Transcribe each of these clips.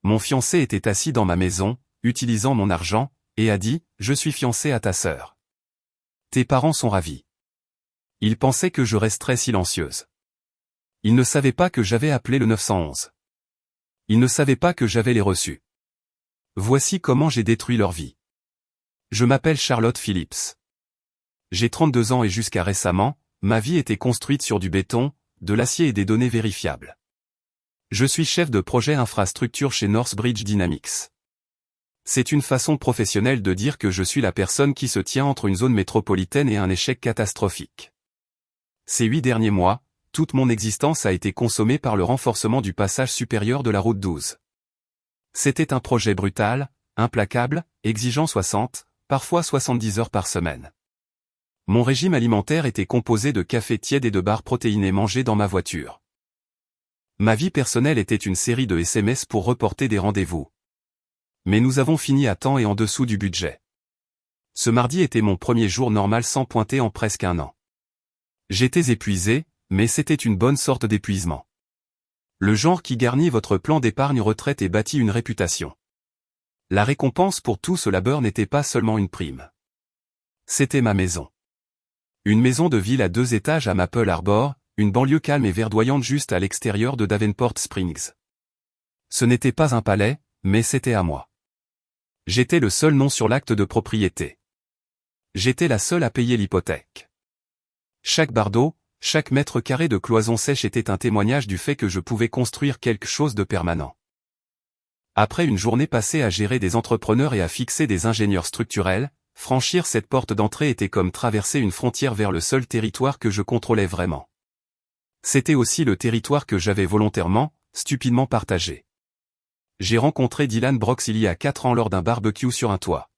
Mon fiancé était assis dans ma maison, utilisant mon argent, et a dit « Je suis fiancé à ta sœur. Tes parents sont ravis. » Ils pensaient que je resterais silencieuse. Ils ne savaient pas que j'avais appelé le 911. Ils ne savaient pas que j'avais les reçus. Voici comment j'ai détruit leur vie. Je m'appelle Charlotte Phillips. J'ai 32 ans et jusqu'à récemment, ma vie était construite sur du béton, de l'acier et des données vérifiables. Je suis chef de projet infrastructure chez Northbridge Dynamics. C'est une façon professionnelle de dire que je suis la personne qui se tient entre une zone métropolitaine et un échec catastrophique. Ces 8 derniers mois, toute mon existence a été consommée par le renforcement du passage supérieur de la route 12. C'était un projet brutal, implacable, exigeant 60, parfois 70 heures par semaine. Mon régime alimentaire était composé de café tiède et de barres protéinées mangées dans ma voiture. Ma vie personnelle était une série de SMS pour reporter des rendez-vous. Mais nous avons fini à temps et en dessous du budget. Ce mardi était mon premier jour normal sans pointer en presque un an. J'étais épuisé, mais c'était une bonne sorte d'épuisement. Le genre qui garnit votre plan d'épargne retraite et bâtit une réputation. La récompense pour tout ce labeur n'était pas seulement une prime. C'était ma maison. Une maison de ville à 2 étages à Maple Harbor, une banlieue calme et verdoyante juste à l'extérieur de Davenport Springs. Ce n'était pas un palais, mais c'était à moi. J'étais le seul nom sur l'acte de propriété. J'étais la seule à payer l'hypothèque. Chaque bardeau, chaque mètre carré de cloison sèche était un témoignage du fait que je pouvais construire quelque chose de permanent. Après une journée passée à gérer des entrepreneurs et à fixer des ingénieurs structurels, franchir cette porte d'entrée était comme traverser une frontière vers le seul territoire que je contrôlais vraiment. C'était aussi le territoire que j'avais volontairement, stupidement partagé. J'ai rencontré Dylan Brooks il y a 4 ans lors d'un barbecue sur un toit.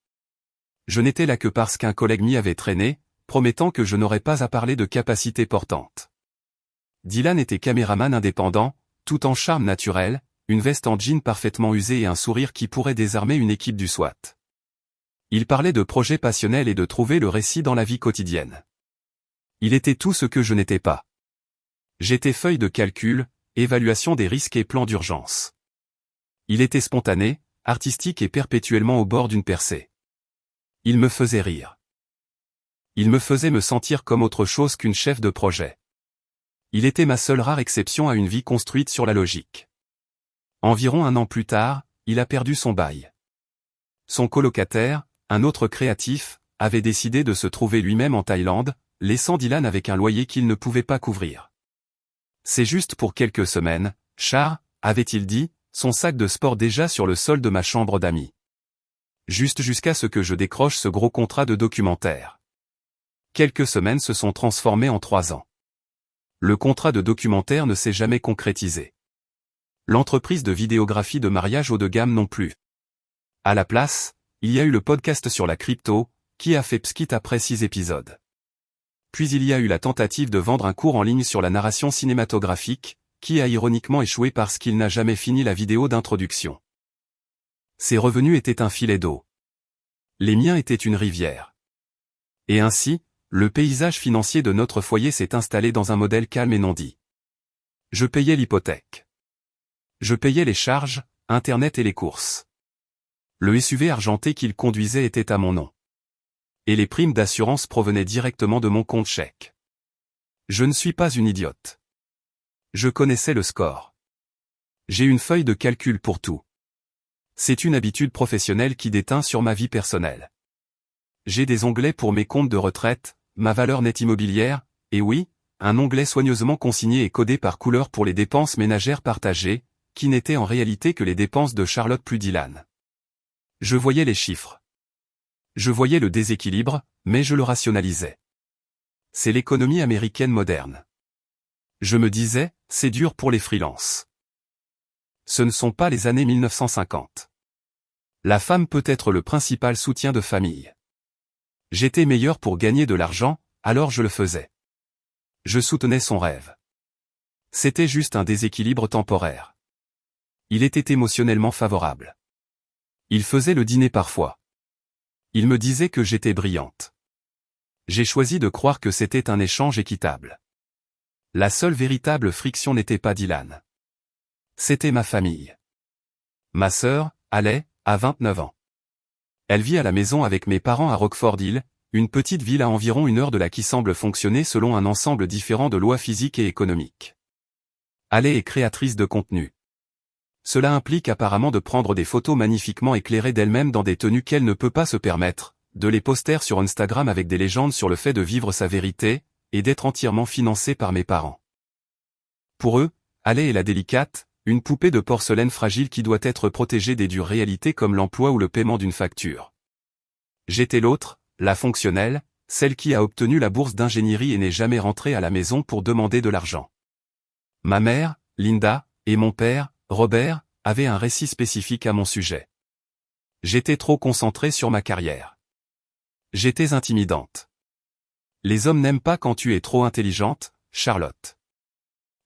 Je n'étais là que parce qu'un collègue m'y avait traîné, promettant que je n'aurais pas à parler de capacités portantes. Dylan était caméraman indépendant, tout en charme naturel, une veste en jean parfaitement usée et un sourire qui pourrait désarmer une équipe du SWAT. Il parlait de projets passionnels et de trouver le récit dans la vie quotidienne. Il était tout ce que je n'étais pas. J'étais feuille de calcul, évaluation des risques et plan d'urgence. Il était spontané, artistique et perpétuellement au bord d'une percée. Il me faisait rire. Il me faisait me sentir comme autre chose qu'une chef de projet. Il était ma seule rare exception à une vie construite sur la logique. Environ 1 an plus tard, il a perdu son bail. Son colocataire, un autre créatif, avait décidé de se trouver lui-même en Thaïlande, laissant Dylan avec un loyer qu'il ne pouvait pas couvrir. C'est juste pour quelques semaines, Char, avait-il dit, son sac de sport déjà sur le sol de ma chambre d'amis. Juste jusqu'à ce que je décroche ce gros contrat de documentaire. Quelques semaines se sont transformées en 3 ans. Le contrat de documentaire ne s'est jamais concrétisé. L'entreprise de vidéographie de mariage haut de gamme non plus. À la place, il y a eu le podcast sur la crypto, qui a fait pskit après 6 épisodes. Puis il y a eu la tentative de vendre un cours en ligne sur la narration cinématographique, qui a ironiquement échoué parce qu'il n'a jamais fini la vidéo d'introduction. Ses revenus étaient un filet d'eau. Les miens étaient une rivière. Et ainsi, le paysage financier de notre foyer s'est installé dans un modèle calme et non dit. Je payais l'hypothèque. Je payais les charges, Internet et les courses. Le SUV argenté qu'il conduisait était à mon nom. Et les primes d'assurance provenaient directement de mon compte chèque. Je ne suis pas une idiote. Je connaissais le score. J'ai une feuille de calcul pour tout. C'est une habitude professionnelle qui déteint sur ma vie personnelle. J'ai des onglets pour mes comptes de retraite, ma valeur nette immobilière, et oui, un onglet soigneusement consigné et codé par couleur pour les dépenses ménagères partagées, qui n'étaient en réalité que les dépenses de Charlotte plus Dylan. Je voyais les chiffres. Je voyais le déséquilibre, mais je le rationalisais. C'est l'économie américaine moderne. Je me disais, c'est dur pour les freelances. Ce ne sont pas les années 1950. La femme peut être le principal soutien de famille. J'étais meilleur pour gagner de l'argent, alors je le faisais. Je soutenais son rêve. C'était juste un déséquilibre temporaire. Il était émotionnellement favorable. Il faisait le dîner parfois. Il me disait que j'étais brillante. J'ai choisi de croire que c'était un échange équitable. La seule véritable friction n'était pas Dylan. C'était ma famille. Ma sœur, Allais, a 29 ans. Elle vit à la maison avec mes parents à Rockford Hill, une petite ville à environ 1 heure de là qui semble fonctionner selon un ensemble différent de lois physiques et économiques. Allais est créatrice de contenu. Cela implique apparemment de prendre des photos magnifiquement éclairées d'elle-même dans des tenues qu'elle ne peut pas se permettre, de les poster sur Instagram avec des légendes sur le fait de vivre sa vérité, et d'être entièrement financée par mes parents. Pour eux, Allais est la délicate, une poupée de porcelaine fragile qui doit être protégée des dures réalités comme l'emploi ou le paiement d'une facture. J'étais l'autre, la fonctionnelle, celle qui a obtenu la bourse d'ingénierie et n'est jamais rentrée à la maison pour demander de l'argent. Ma mère, Linda, et mon père, Robert, avaient un récit spécifique à mon sujet. J'étais trop concentré sur ma carrière. J'étais intimidante. Les hommes n'aiment pas quand tu es trop intelligente, Charlotte.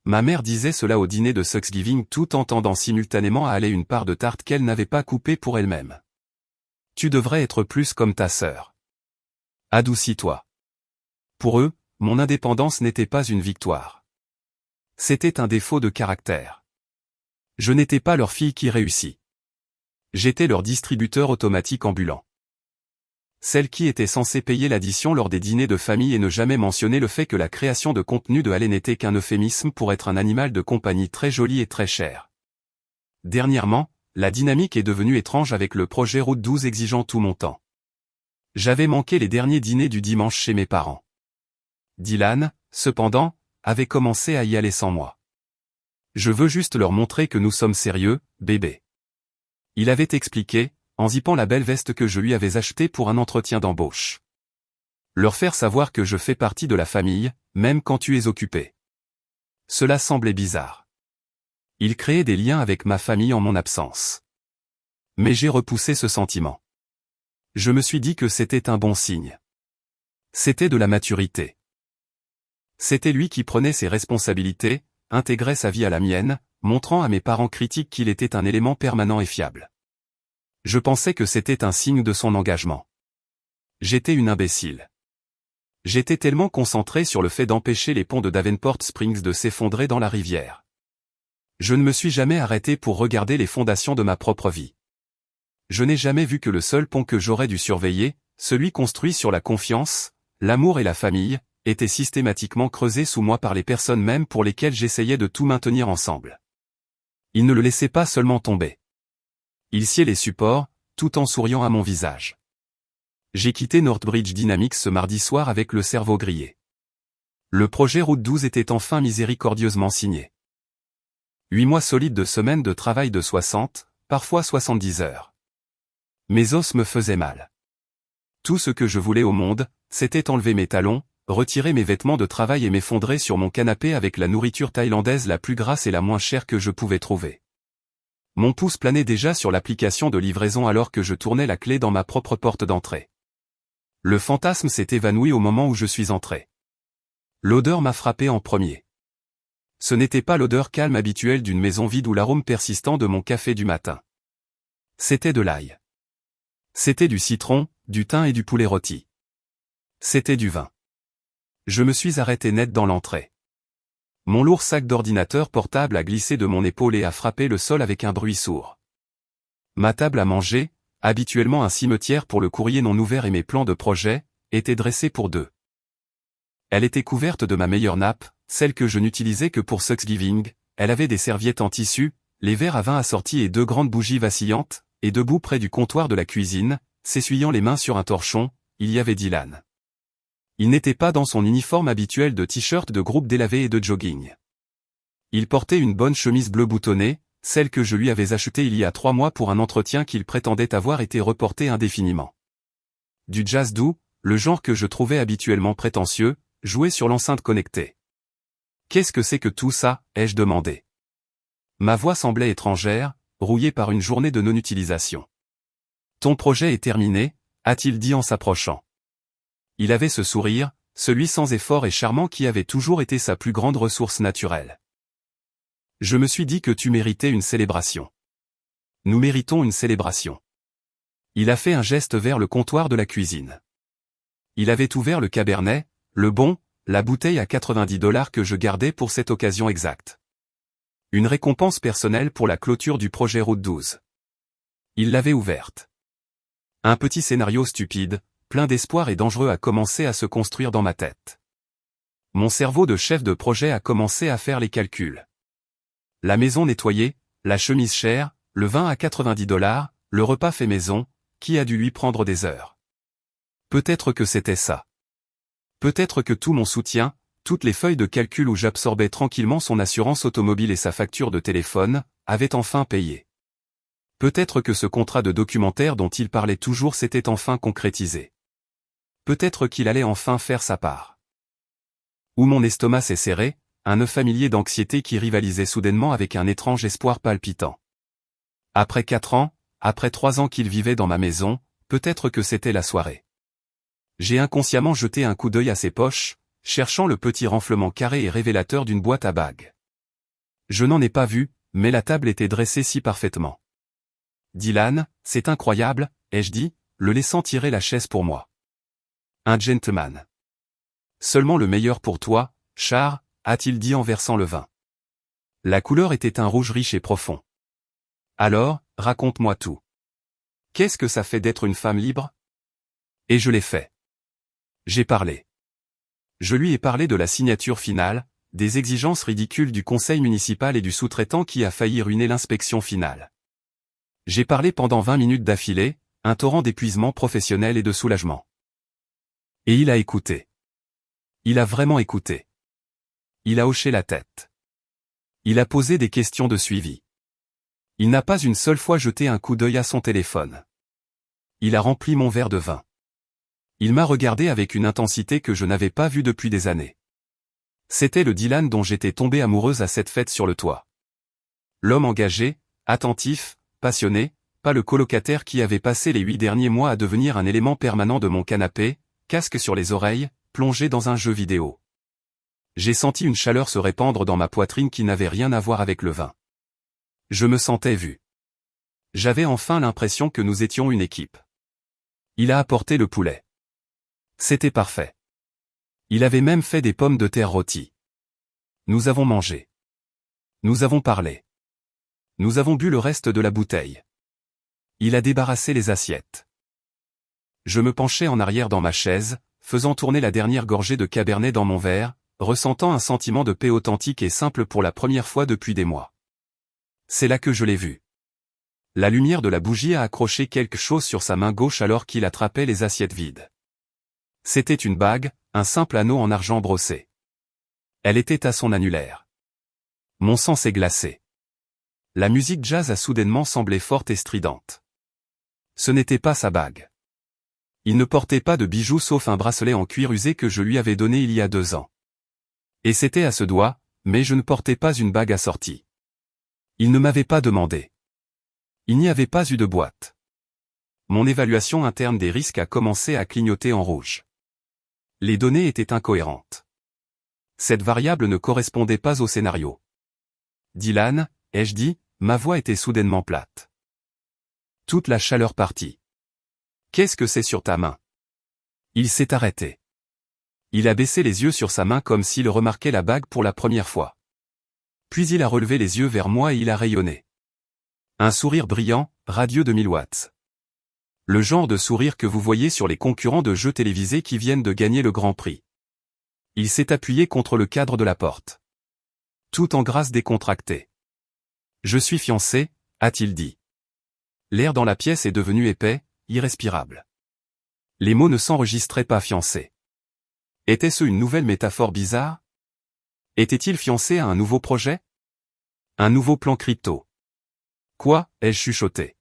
Ma mère disait cela au dîner de Thanksgiving tout en tendant simultanément à Allais une part de tarte qu'elle n'avait pas coupée pour elle-même. Tu devrais être plus comme ta sœur. Adoucis-toi. Pour eux, mon indépendance n'était pas une victoire. C'était un défaut de caractère. Je n'étais pas leur fille qui réussit. J'étais leur distributeur automatique ambulant. Celle qui était censée payer l'addition lors des dîners de famille et ne jamais mentionner le fait que la création de contenu de Allais n'était qu'un euphémisme pour être un animal de compagnie très joli et très cher. Dernièrement, la dynamique est devenue étrange avec le projet Route 12 exigeant tout mon temps. J'avais manqué les derniers dîners du dimanche chez mes parents. Dylan, cependant, avait commencé à y aller sans moi. Je veux juste leur montrer que nous sommes sérieux, bébé. Il avait expliqué, en zippant la belle veste que je lui avais achetée pour un entretien d'embauche. Leur faire savoir que je fais partie de la famille, même quand tu es occupé. Cela semblait bizarre. Il créait des liens avec ma famille en mon absence. Mais j'ai repoussé ce sentiment. Je me suis dit que c'était un bon signe. C'était de la maturité. C'était lui qui prenait ses responsabilités, intégrait sa vie à la mienne, montrant à mes parents critiques qu'il était un élément permanent et fiable. Je pensais que c'était un signe de son engagement. J'étais une imbécile. J'étais tellement concentré sur le fait d'empêcher les ponts de Davenport Springs de s'effondrer dans la rivière. Je ne me suis jamais arrêté pour regarder les fondations de ma propre vie. Je n'ai jamais vu que le seul pont que j'aurais dû surveiller, celui construit sur la confiance, l'amour et la famille, était systématiquement creusé sous moi par les personnes mêmes pour lesquelles j'essayais de tout maintenir ensemble. Ils ne le laissaient pas seulement tomber. Ils sciaient les supports, tout en souriant à mon visage. J'ai quitté Northbridge Dynamics ce mardi soir avec le cerveau grillé. Le projet Route 12 était enfin miséricordieusement signé. 8 mois solides de semaines de travail de 60, parfois 70 heures. Mes os me faisaient mal. Tout ce que je voulais au monde, c'était enlever mes talons, retirer mes vêtements de travail et m'effondrer sur mon canapé avec la nourriture thaïlandaise la plus grasse et la moins chère que je pouvais trouver. Mon pouce planait déjà sur l'application de livraison alors que je tournais la clé dans ma propre porte d'entrée. Le fantasme s'est évanoui au moment où je suis entré. L'odeur m'a frappé en premier. Ce n'était pas l'odeur calme habituelle d'une maison vide ou l'arôme persistant de mon café du matin. C'était de l'ail. C'était du citron, du thym et du poulet rôti. C'était du vin. Je me suis arrêté net dans l'entrée. Mon lourd sac d'ordinateur portable a glissé de mon épaule et a frappé le sol avec un bruit sourd. Ma table à manger, habituellement un cimetière pour le courrier non ouvert et mes plans de projet, était dressée pour deux. Elle était couverte de ma meilleure nappe, celle que je n'utilisais que pour Thanksgiving, elle avait des serviettes en tissu, les verres à vin assortis et 2 grandes bougies vacillantes, et debout près du comptoir de la cuisine, s'essuyant les mains sur un torchon, il y avait Dylan. Il n'était pas dans son uniforme habituel de t-shirt de groupe délavé et de jogging. Il portait une bonne chemise bleue boutonnée, celle que je lui avais achetée il y a 3 mois pour un entretien qu'il prétendait avoir été reporté indéfiniment. Du jazz doux, le genre que je trouvais habituellement prétentieux, joué sur l'enceinte connectée. « Qu'est-ce que c'est que tout ça ?» ai-je demandé. Ma voix semblait étrangère, rouillée par une journée de non-utilisation. « Ton projet est terminé ?» a-t-il dit en s'approchant. Il avait ce sourire, celui sans effort et charmant qui avait toujours été sa plus grande ressource naturelle. Je me suis dit que tu méritais une célébration. Nous méritons une célébration. Il a fait un geste vers le comptoir de la cuisine. Il avait ouvert le cabernet, le bon, la bouteille à $90 que je gardais pour cette occasion exacte. Une récompense personnelle pour la clôture du projet Route 12. Il l'avait ouverte. Un petit scénario stupide, plein d'espoir et dangereux a commencé à se construire dans ma tête. Mon cerveau de chef de projet a commencé à faire les calculs. La maison nettoyée, la chemise chère, le vin à 90 $, le repas fait maison, qui a dû lui prendre des heures. Peut-être que c'était ça. Peut-être que tout mon soutien, toutes les feuilles de calcul où j'absorbais tranquillement son assurance automobile et sa facture de téléphone, avaient enfin payé. Peut-être que ce contrat de documentaire dont il parlait toujours s'était enfin concrétisé. Peut-être qu'il allait enfin faire sa part. Où mon estomac s'est serré, un nœud familier d'anxiété qui rivalisait soudainement avec un étrange espoir palpitant. Après 4 ans, après 3 ans qu'il vivait dans ma maison, peut-être que c'était la soirée. J'ai inconsciemment jeté un coup d'œil à ses poches, cherchant le petit renflement carré et révélateur d'une boîte à bagues. Je n'en ai pas vu, mais la table était dressée si parfaitement. « Dylan, c'est incroyable », ai-je dit, le laissant tirer la chaise pour moi. « Un gentleman. »« Seulement le meilleur pour toi, Char », a-t-il dit en versant le vin. La couleur était un rouge riche et profond. « Alors, raconte-moi tout. Qu'est-ce que ça fait d'être une femme libre ?» Et je l'ai fait. J'ai parlé. Je lui ai parlé de la signature finale, des exigences ridicules du conseil municipal et du sous-traitant qui a failli ruiner l'inspection finale. J'ai parlé pendant 20 minutes d'affilée, un torrent d'épuisement professionnel et de soulagement. Et il a écouté. Il a vraiment écouté. Il a hoché la tête. Il a posé des questions de suivi. Il n'a pas une seule fois jeté un coup d'œil à son téléphone. Il a rempli mon verre de vin. Il m'a regardé avec une intensité que je n'avais pas vue depuis des années. C'était le Dylan dont j'étais tombée amoureuse à cette fête sur le toit. L'homme engagé, attentif, passionné, pas le colocataire qui avait passé les 8 derniers mois à devenir un élément permanent de mon canapé, casque sur les oreilles, plongé dans un jeu vidéo. J'ai senti une chaleur se répandre dans ma poitrine qui n'avait rien à voir avec le vin. Je me sentais vu. J'avais enfin l'impression que nous étions une équipe. Il a apporté le poulet. C'était parfait. Il avait même fait des pommes de terre rôties. Nous avons mangé. Nous avons parlé. Nous avons bu le reste de la bouteille. Il a débarrassé les assiettes. Je me penchai en arrière dans ma chaise, faisant tourner la dernière gorgée de cabernet dans mon verre, ressentant un sentiment de paix authentique et simple pour la première fois depuis des mois. C'est là que je l'ai vu. La lumière de la bougie a accroché quelque chose sur sa main gauche alors qu'il attrapait les assiettes vides. C'était une bague, un simple anneau en argent brossé. Elle était à son annulaire. Mon sang s'est glacé. La musique jazz a soudainement semblé forte et stridente. Ce n'était pas sa bague. Il ne portait pas de bijoux sauf un bracelet en cuir usé que je lui avais donné il y a 2 ans. Et c'était à ce doigt, mais je ne portais pas une bague assortie. Il ne m'avait pas demandé. Il n'y avait pas eu de boîte. Mon évaluation interne des risques a commencé à clignoter en rouge. Les données étaient incohérentes. Cette variable ne correspondait pas au scénario. Dylan, ai-je dit, ma voix était soudainement plate. Toute la chaleur partit. Qu'est-ce que c'est sur ta main? Il s'est arrêté. Il a baissé les yeux sur sa main comme s'il remarquait la bague pour la première fois. Puis il a relevé les yeux vers moi et il a rayonné. Un sourire brillant, radieux de 1000 watts. Le genre de sourire que vous voyez sur les concurrents de jeux télévisés qui viennent de gagner le Grand Prix. Il s'est appuyé contre le cadre de la porte. Tout en grâce décontractée. « Je suis fiancé », a-t-il dit. L'air dans la pièce est devenu épais, irrespirable. Les mots ne s'enregistraient pas fiancé. Était-ce une nouvelle métaphore bizarre? Était-il fiancé à un nouveau projet? Un nouveau plan crypto? Quoi, ai-je chuchoté?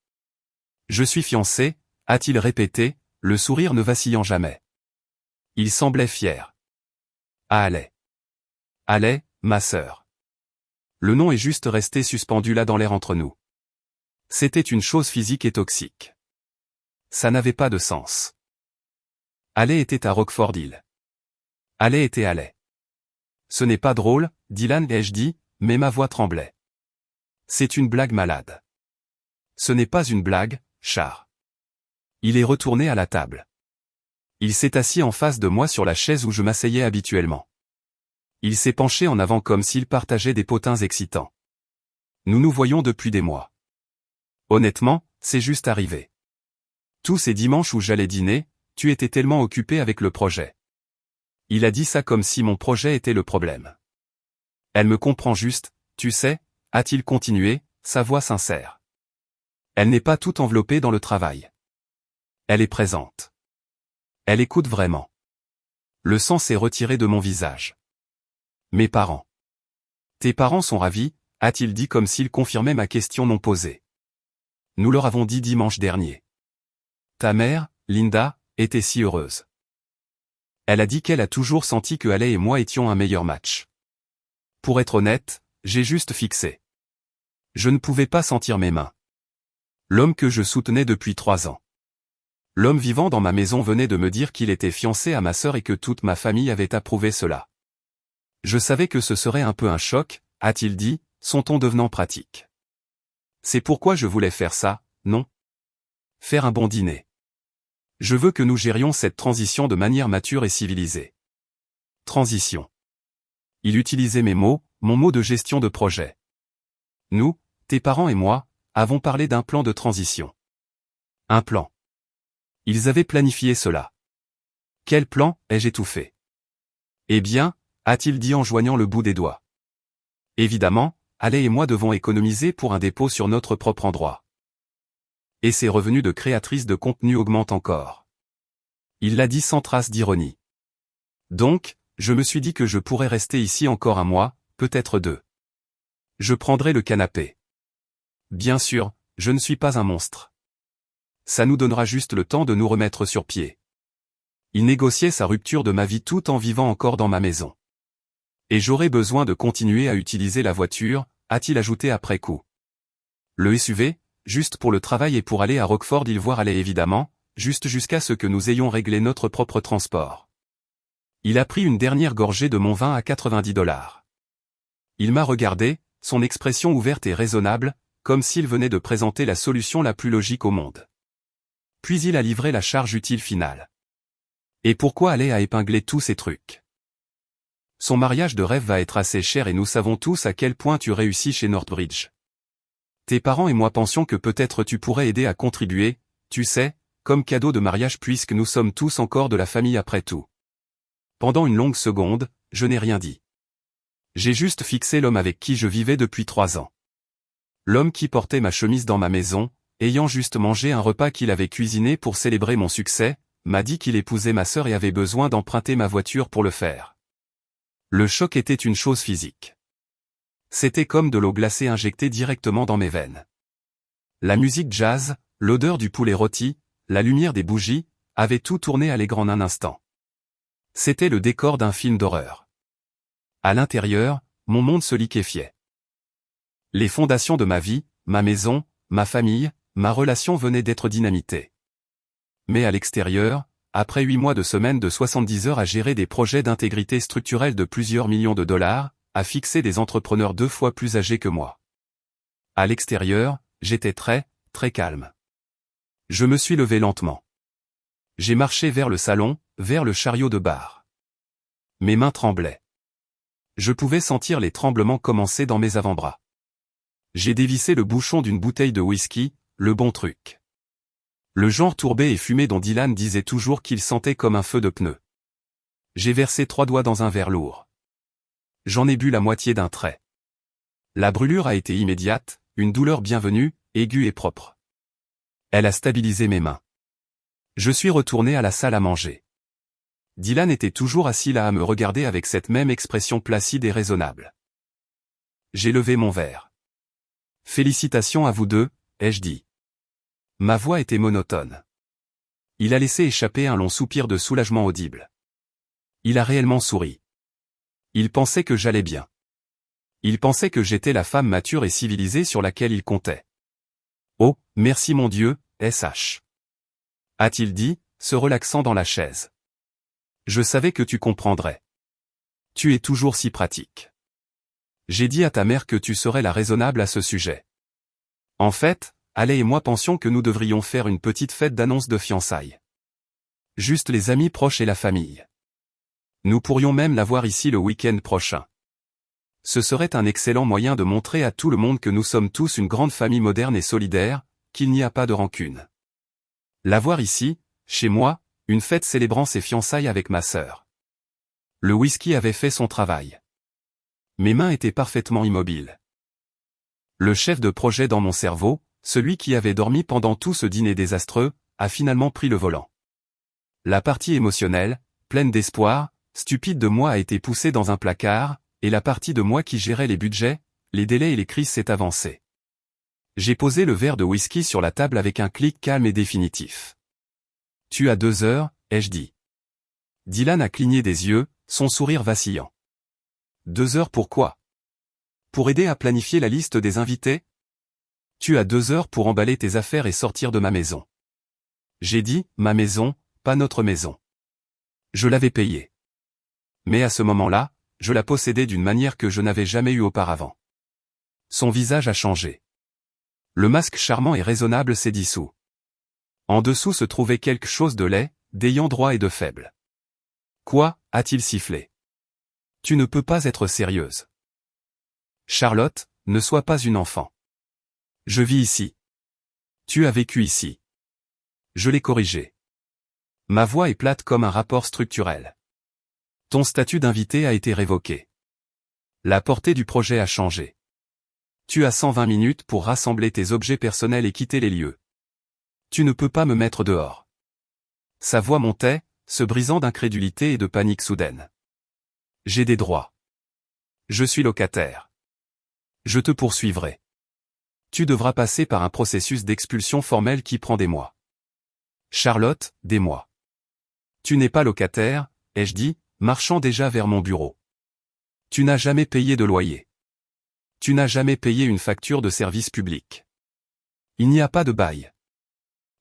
Je suis fiancé, a-t-il répété, le sourire ne vacillant jamais. Il semblait fier. Ah allez. Allez, ma sœur. Le nom est juste resté suspendu là dans l'air entre nous. C'était une chose physique et toxique. Ça n'avait pas de sens. Allez était à Rockford Hill. Allez était Allez. Ce n'est pas drôle, Dylan, ai-je dit, mais ma voix tremblait. C'est une blague malade. Ce n'est pas une blague, Char. Il est retourné à la table. Il s'est assis en face de moi sur la chaise où je m'asseyais habituellement. Il s'est penché en avant comme s'il partageait des potins excitants. Nous nous voyons depuis des mois. Honnêtement, c'est juste arrivé. Tous ces dimanches où j'allais dîner, tu étais tellement occupé avec le projet. Il a dit ça comme si mon projet était le problème. Elle me comprend juste, tu sais, a-t-il continué, sa voix sincère. Elle n'est pas tout enveloppée dans le travail. Elle est présente. Elle écoute vraiment. Le sang s'est retiré de mon visage. Mes parents. Tes parents sont ravis, a-t-il dit comme s'il confirmait ma question non posée. Nous leur avons dit dimanche dernier. Ta mère, Linda, était si heureuse. Elle a dit qu'elle a toujours senti que Ale et moi étions un meilleur match. Pour être honnête, j'ai juste fixé. Je ne pouvais pas sentir mes mains. L'homme que je soutenais depuis 3 ans. L'homme vivant dans ma maison venait de me dire qu'il était fiancé à ma sœur et que toute ma famille avait approuvé cela. Je savais que ce serait un peu un choc, a-t-il dit, son ton devenant pratique. C'est pourquoi je voulais faire ça, non? Faire un bon dîner. Je veux que nous gérions cette transition de manière mature et civilisée. Transition. Il utilisait mes mots, mon mot de gestion de projet. Nous, tes parents et moi, avons parlé d'un plan de transition. Un plan. Ils avaient planifié cela. Quel plan, ai-je étouffé? Eh bien, a-t-il dit en joignant le bout des doigts. Évidemment, Ale et moi devons économiser pour un dépôt sur notre propre endroit. Et ses revenus de créatrice de contenu augmentent encore. Il l'a dit sans trace d'ironie. Donc, je me suis dit que je pourrais rester ici encore 1 mois, peut-être 2. Je prendrai le canapé. Bien sûr, je ne suis pas un monstre. Ça nous donnera juste le temps de nous remettre sur pied. Il négociait sa rupture de ma vie tout en vivant encore dans ma maison. Et j'aurais besoin de continuer à utiliser la voiture, a-t-il ajouté après coup. Le SUV, juste pour le travail et pour aller à Rockford il voir aller évidemment, juste jusqu'à ce que nous ayons réglé notre propre transport. Il a pris une dernière gorgée de mon vin à $90. Il m'a regardé, son expression ouverte et raisonnable, comme s'il venait de présenter la solution la plus logique au monde. Puis il a livré la charge utile finale. Et pourquoi aller à épingler tous ces trucs? Son mariage de rêve va être assez cher et nous savons tous à quel point tu réussis chez Northbridge. Tes parents et moi pensions que peut-être tu pourrais aider à contribuer, tu sais, comme cadeau de mariage puisque nous sommes tous encore de la famille après tout. Pendant une longue seconde, je n'ai rien dit. J'ai juste fixé l'homme avec qui je vivais depuis 3 ans. L'homme qui portait ma chemise dans ma maison, ayant juste mangé un repas qu'il avait cuisiné pour célébrer mon succès, m'a dit qu'il épousait ma sœur et avait besoin d'emprunter ma voiture pour le faire. Le choc était une chose physique. C'était comme de l'eau glacée injectée directement dans mes veines. La musique jazz, l'odeur du poulet rôti, la lumière des bougies, avaient tout tourné à l'écran en un instant. C'était le décor d'un film d'horreur. À l'intérieur, mon monde se liquéfiait. Les fondations de ma vie, ma maison, ma famille, ma relation venaient d'être dynamitées. Mais à l'extérieur, après 8 mois de semaine de 70 heures à gérer des projets d'intégrité structurelle de plusieurs millions de dollars, à fixer des entrepreneurs 2 fois plus âgés que moi. À l'extérieur, j'étais très calme. Je me suis levé lentement. J'ai marché vers le salon, vers le chariot de bar. Mes mains tremblaient. Je pouvais sentir les tremblements commencer dans mes avant-bras. J'ai dévissé le bouchon d'une bouteille de whisky, le bon truc. Le genre tourbé et fumé dont Dylan disait toujours qu'il sentait comme un feu de pneu. J'ai versé 3 doigts dans un verre lourd. J'en ai bu la moitié d'un trait. La brûlure a été immédiate, une douleur bienvenue, aiguë et propre. Elle a stabilisé mes mains. Je suis retourné à la salle à manger. Dylan était toujours assis là à me regarder avec cette même expression placide et raisonnable. J'ai levé mon verre. Félicitations à vous deux, ai-je dit. Ma voix était monotone. Il a laissé échapper un long soupir de soulagement audible. Il a réellement souri. Il pensait que j'allais bien. Il pensait que j'étais la femme mature et civilisée sur laquelle il comptait. Oh, merci mon Dieu, SH. A-t-il dit, se relaxant dans la chaise. Je savais que tu comprendrais. Tu es toujours si pratique. J'ai dit à ta mère que tu serais la raisonnable à ce sujet. En fait, Ale et moi pensions que nous devrions faire une petite fête d'annonce de fiançailles. Juste les amis proches et la famille. Nous pourrions même la voir ici le week-end prochain. Ce serait un excellent moyen de montrer à tout le monde que nous sommes tous une grande famille moderne et solidaire, qu'il n'y a pas de rancune. La voir ici, chez moi, une fête célébrant ses fiançailles avec ma sœur. Le whisky avait fait son travail. Mes mains étaient parfaitement immobiles. Le chef de projet dans mon cerveau, celui qui avait dormi pendant tout ce dîner désastreux, a finalement pris le volant. La partie émotionnelle, pleine d'espoir, stupide de moi a été poussée dans un placard, et la partie de moi qui gérait les budgets, les délais et les crises s'est avancée. J'ai posé le verre de whisky sur la table avec un clic calme et définitif. « Tu as 2 heures, ai-je dit. » Dylan a cligné des yeux, son sourire vacillant. « 2 heures pourquoi ? Pour aider à planifier la liste des invités ? Tu as 2 heures pour emballer tes affaires et sortir de ma maison. » J'ai dit « ma maison, pas notre maison. » Je l'avais payée. Mais à ce moment-là, je la possédais d'une manière que je n'avais jamais eue auparavant. Son visage a changé. Le masque charmant et raisonnable s'est dissous. En dessous se trouvait quelque chose de laid, d'ayant droit et de faible. « Quoi ?» a-t-il sifflé. « Tu ne peux pas être sérieuse. Charlotte, ne sois pas une enfant. Je vis ici. Tu as vécu ici. » Je l'ai corrigé. Ma voix est plate comme un rapport structurel. Ton statut d'invité a été révoqué. La portée du projet a changé. Tu as 120 minutes pour rassembler tes objets personnels et quitter les lieux. Tu ne peux pas me mettre dehors. Sa voix montait, se brisant d'incrédulité et de panique soudaine. J'ai des droits. Je suis locataire. Je te poursuivrai. Tu devras passer par un processus d'expulsion formelle qui prend des mois. Charlotte, des mois. Tu n'es pas locataire, ai-je dit, marchant déjà vers mon bureau. Tu n'as jamais payé de loyer. Tu n'as jamais payé une facture de service public. Il n'y a pas de bail.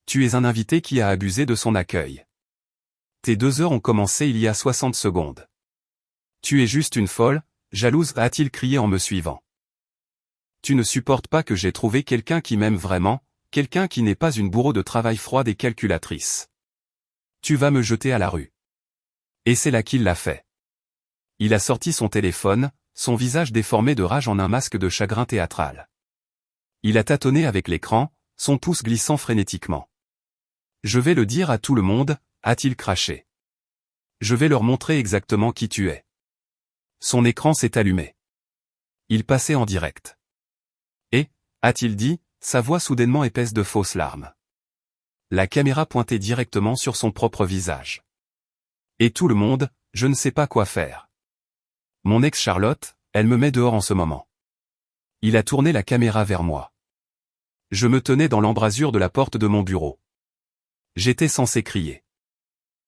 Tu es un invité qui a abusé de son accueil. Tes 2 heures ont commencé il y a 60 secondes. Tu es juste une folle, jalouse, a-t-il crié en me suivant. Tu ne supportes pas que j'ai trouvé quelqu'un qui m'aime vraiment, quelqu'un qui n'est pas une bourreau de travail froide et calculatrice. Tu vas me jeter à la rue. Et c'est là qu'il l'a fait. Il a sorti son téléphone, son visage déformé de rage en un masque de chagrin théâtral. Il a tâtonné avec l'écran, son pouce glissant frénétiquement. Je vais le dire à tout le monde, a-t-il craché. Je vais leur montrer exactement qui tu es. Son écran s'est allumé. Il passait en direct. Et, a-t-il dit, sa voix soudainement épaisse de fausses larmes. La caméra pointait directement sur son propre visage. Et tout le monde, je ne sais pas quoi faire. Mon ex-Charlotte, elle me met dehors en ce moment. Il a tourné la caméra vers moi. Je me tenais dans l'embrasure de la porte de mon bureau. J'étais censé crier.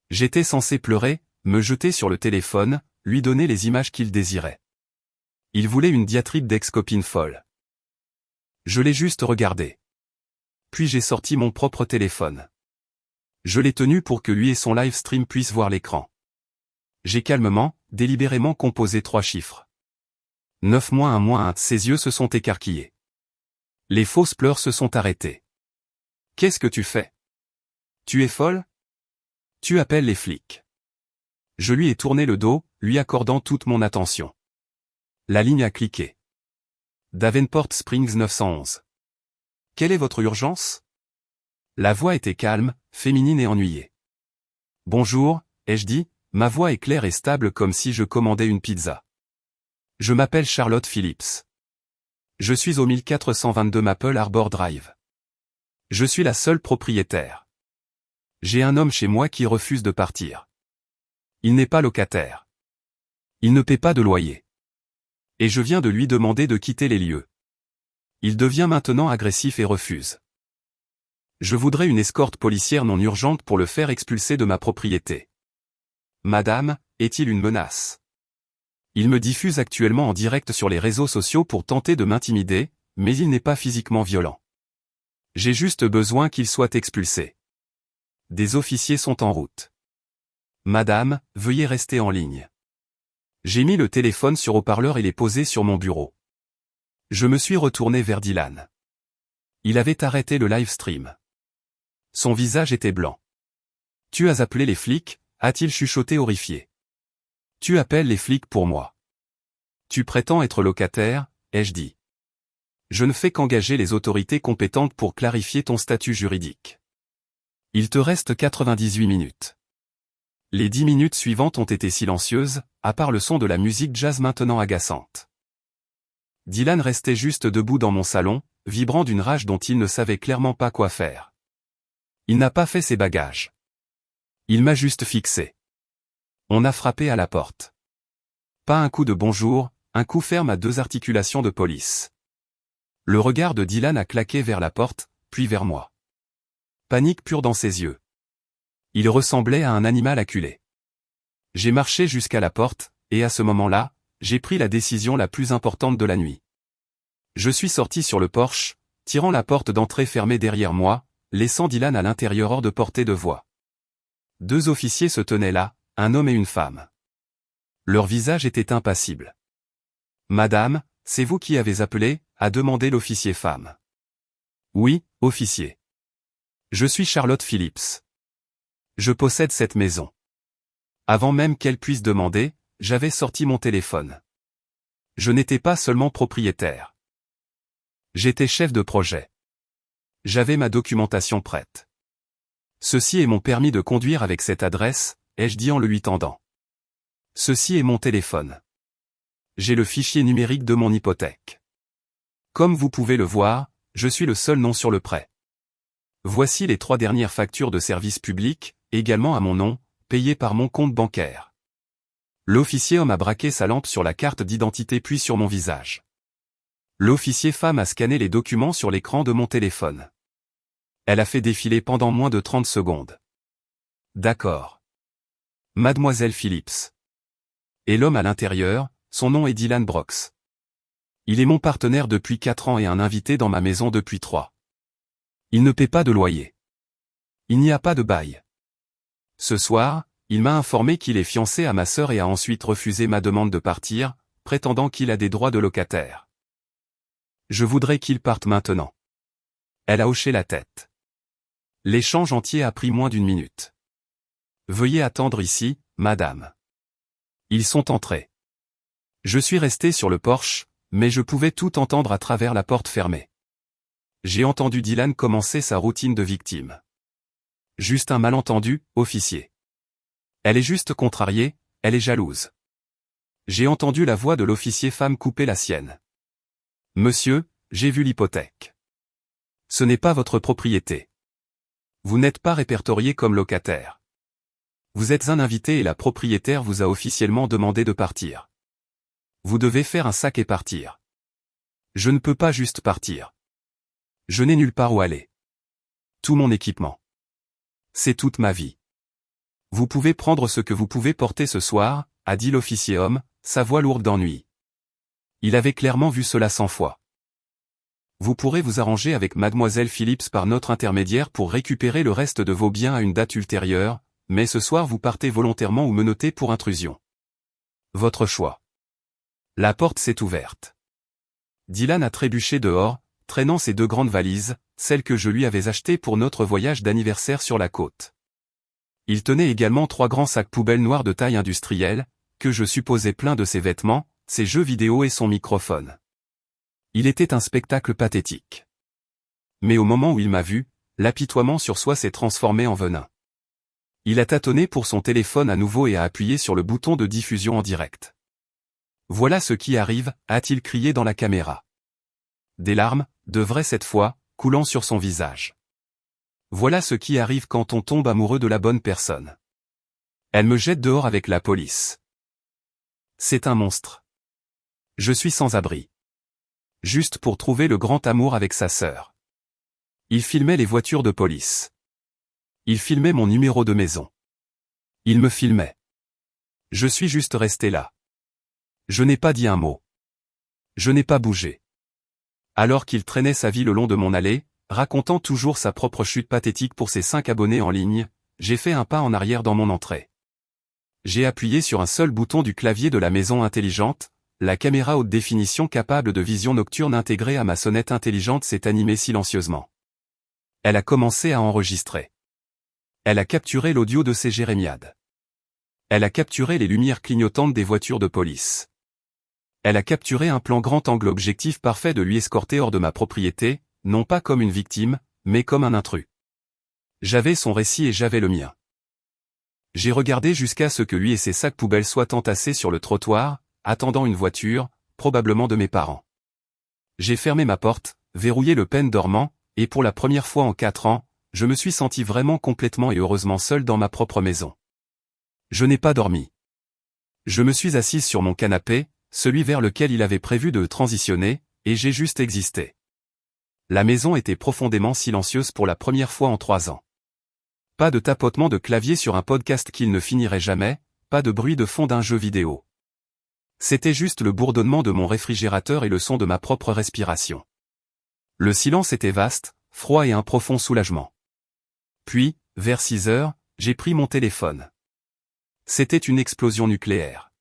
J'étais censé pleurer, me jeter sur le téléphone, lui donner les images qu'il désirait. Il voulait une diatribe d'ex-copine folle. Je l'ai juste regardé. Puis j'ai sorti mon propre téléphone. Je l'ai tenu pour que lui et son live stream puissent voir l'écran. J'ai calmement, délibérément composé 3 chiffres. 9-1-1, ses yeux se sont écarquillés. Les fausses pleurs se sont arrêtées. Qu'est-ce que tu fais? Tu es folle? Tu appelles les flics. Je lui ai tourné le dos, lui accordant toute mon attention. La ligne a cliqué. Davenport Springs 911. Quelle est votre urgence? La voix était calme, féminine et ennuyée. Bonjour, ai-je dit, ma voix est claire et stable comme si je commandais une pizza. Je m'appelle Charlotte Phillips. Je suis au 1422 Maple Arbor Drive. Je suis la seule propriétaire. J'ai un homme chez moi qui refuse de partir. Il n'est pas locataire. Il ne paie pas de loyer. Et je viens de lui demander de quitter les lieux. Il devient maintenant agressif et refuse. Je voudrais une escorte policière non urgente pour le faire expulser de ma propriété. Madame, est-il une menace? Il me diffuse actuellement en direct sur les réseaux sociaux pour tenter de m'intimider, mais il n'est pas physiquement violent. J'ai juste besoin qu'il soit expulsé. Des officiers sont en route. Madame, veuillez rester en ligne. J'ai mis le téléphone sur haut-parleur et l'ai posé sur mon bureau. Je me suis retourné vers Dylan. Il avait arrêté le live stream. Son visage était blanc. Tu as appelé les flics, a-t-il chuchoté horrifié. Tu appelles les flics pour moi. Tu prétends être locataire, ai-je dit. Je ne fais qu'engager les autorités compétentes pour clarifier ton statut juridique. Il te reste 98 minutes. Les 10 minutes suivantes ont été silencieuses, à part le son de la musique jazz maintenant agaçante. Dylan restait juste debout dans mon salon, vibrant d'une rage dont il ne savait clairement pas quoi faire. Il n'a pas fait ses bagages. Il m'a juste fixé. On a frappé à la porte. Pas un coup de bonjour, un coup ferme à 2 articulations de police. Le regard de Dylan a claqué vers la porte, puis vers moi. Panique pure dans ses yeux. Il ressemblait à un animal acculé. J'ai marché jusqu'à la porte, et à ce moment-là, j'ai pris la décision la plus importante de la nuit. Je suis sorti sur le porche, tirant la porte d'entrée fermée derrière moi, laissant Dylan à l'intérieur hors de portée de voix. 2 officiers se tenaient là, un homme et une femme. Leur visage était impassible. « Madame, c'est vous qui avez appelé ?» a demandé l'officier femme. « Oui, officier. Je suis Charlotte Phillips. Je possède cette maison. » Avant même qu'elle puisse demander, j'avais sorti mon téléphone. Je n'étais pas seulement propriétaire. J'étais chef de projet. J'avais ma documentation prête. Ceci est mon permis de conduire avec cette adresse, ai-je dit en le lui tendant. Ceci est mon téléphone. J'ai le fichier numérique de mon hypothèque. Comme vous pouvez le voir, je suis le seul nom sur le prêt. Voici les 3 dernières factures de service public, également à mon nom, payées par mon compte bancaire. L'officier homme a braqué sa lampe sur la carte d'identité puis sur mon visage. L'officier femme a scanné les documents sur l'écran de mon téléphone. Elle a fait défiler pendant moins de 30 secondes. D'accord. Mademoiselle Phillips. Et l'homme à l'intérieur, son nom est Dylan Brooks. Il est mon partenaire depuis 4 ans et un invité dans ma maison depuis 3. Il ne paie pas de loyer. Il n'y a pas de bail. Ce soir, il m'a informé qu'il est fiancé à ma sœur et a ensuite refusé ma demande de partir, prétendant qu'il a des droits de locataire. Je voudrais qu'il parte maintenant. Elle a hoché la tête. L'échange entier a pris moins d'1 minute. Veuillez attendre ici, madame. Ils sont entrés. Je suis resté sur le porche, mais je pouvais tout entendre à travers la porte fermée. J'ai entendu Dylan commencer sa routine de victime. Juste un malentendu, officier. Elle est juste contrariée, elle est jalouse. J'ai entendu la voix de l'officier femme couper la sienne. Monsieur, j'ai vu l'hypothèque. Ce n'est pas votre propriété. Vous n'êtes pas répertorié comme locataire. Vous êtes un invité et la propriétaire vous a officiellement demandé de partir. Vous devez faire un sac et partir. Je ne peux pas juste partir. Je n'ai nulle part où aller. Tout mon équipement. C'est toute ma vie. Vous pouvez prendre ce que vous pouvez porter ce soir, a dit l'officier homme, sa voix lourde d'ennui. Il avait clairement vu cela 100 fois. Vous pourrez vous arranger avec mademoiselle Phillips par notre intermédiaire pour récupérer le reste de vos biens à une date ultérieure, mais ce soir vous partez volontairement ou menotté pour intrusion. Votre choix. La porte s'est ouverte. Dylan a trébuché dehors, traînant ses 2 grandes valises, celles que je lui avais achetées pour notre voyage d'anniversaire sur la côte. Il tenait également 3 grands sacs poubelles noirs de taille industrielle, que je supposais pleins de ses vêtements, ses jeux vidéo et son microphone. Il était un spectacle pathétique. Mais au moment où il m'a vu, l'apitoiement sur soi s'est transformé en venin. Il a tâtonné pour son téléphone à nouveau et a appuyé sur le bouton de diffusion en direct. Voilà ce qui arrive, a-t-il crié dans la caméra. Des larmes, de vraies cette fois, coulant sur son visage. Voilà ce qui arrive quand on tombe amoureux de la bonne personne. Elle me jette dehors avec la police. C'est un monstre. Je suis sans abri. Juste pour trouver le grand amour avec sa sœur. Il filmait les voitures de police. Il filmait mon numéro de maison. Il me filmait. Je suis juste resté là. Je n'ai pas dit un mot. Je n'ai pas bougé. Alors qu'il traînait sa vie le long de mon allée, racontant toujours sa propre chute pathétique pour ses 5 abonnés en ligne, j'ai fait un pas en arrière dans mon entrée. J'ai appuyé sur un seul bouton du clavier de la maison intelligente, la caméra haute définition capable de vision nocturne intégrée à ma sonnette intelligente s'est animée silencieusement. Elle a commencé à enregistrer. Elle a capturé l'audio de ses jérémiades. Elle a capturé les lumières clignotantes des voitures de police. Elle a capturé un plan grand angle objectif parfait de lui escorter hors de ma propriété, non pas comme une victime, mais comme un intrus. J'avais son récit et j'avais le mien. J'ai regardé jusqu'à ce que lui et ses sacs poubelles soient entassés sur le trottoir, attendant une voiture, probablement de mes parents. J'ai fermé ma porte, verrouillé le pen dormant, et pour la première fois en 4 ans, je me suis senti vraiment complètement et heureusement seul dans ma propre maison. Je n'ai pas dormi. Je me suis assise sur mon canapé, celui vers lequel il avait prévu de transitionner, et j'ai juste existé. La maison était profondément silencieuse pour la première fois en 3 ans. Pas de tapotement de clavier sur un podcast qu'il ne finirait jamais, pas de bruit de fond d'un jeu vidéo. C'était juste le bourdonnement de mon réfrigérateur et le son de ma propre respiration. Le silence était vaste, froid et un profond soulagement. Puis, vers 6 heures, j'ai pris mon téléphone. C'était une explosion nucléaire.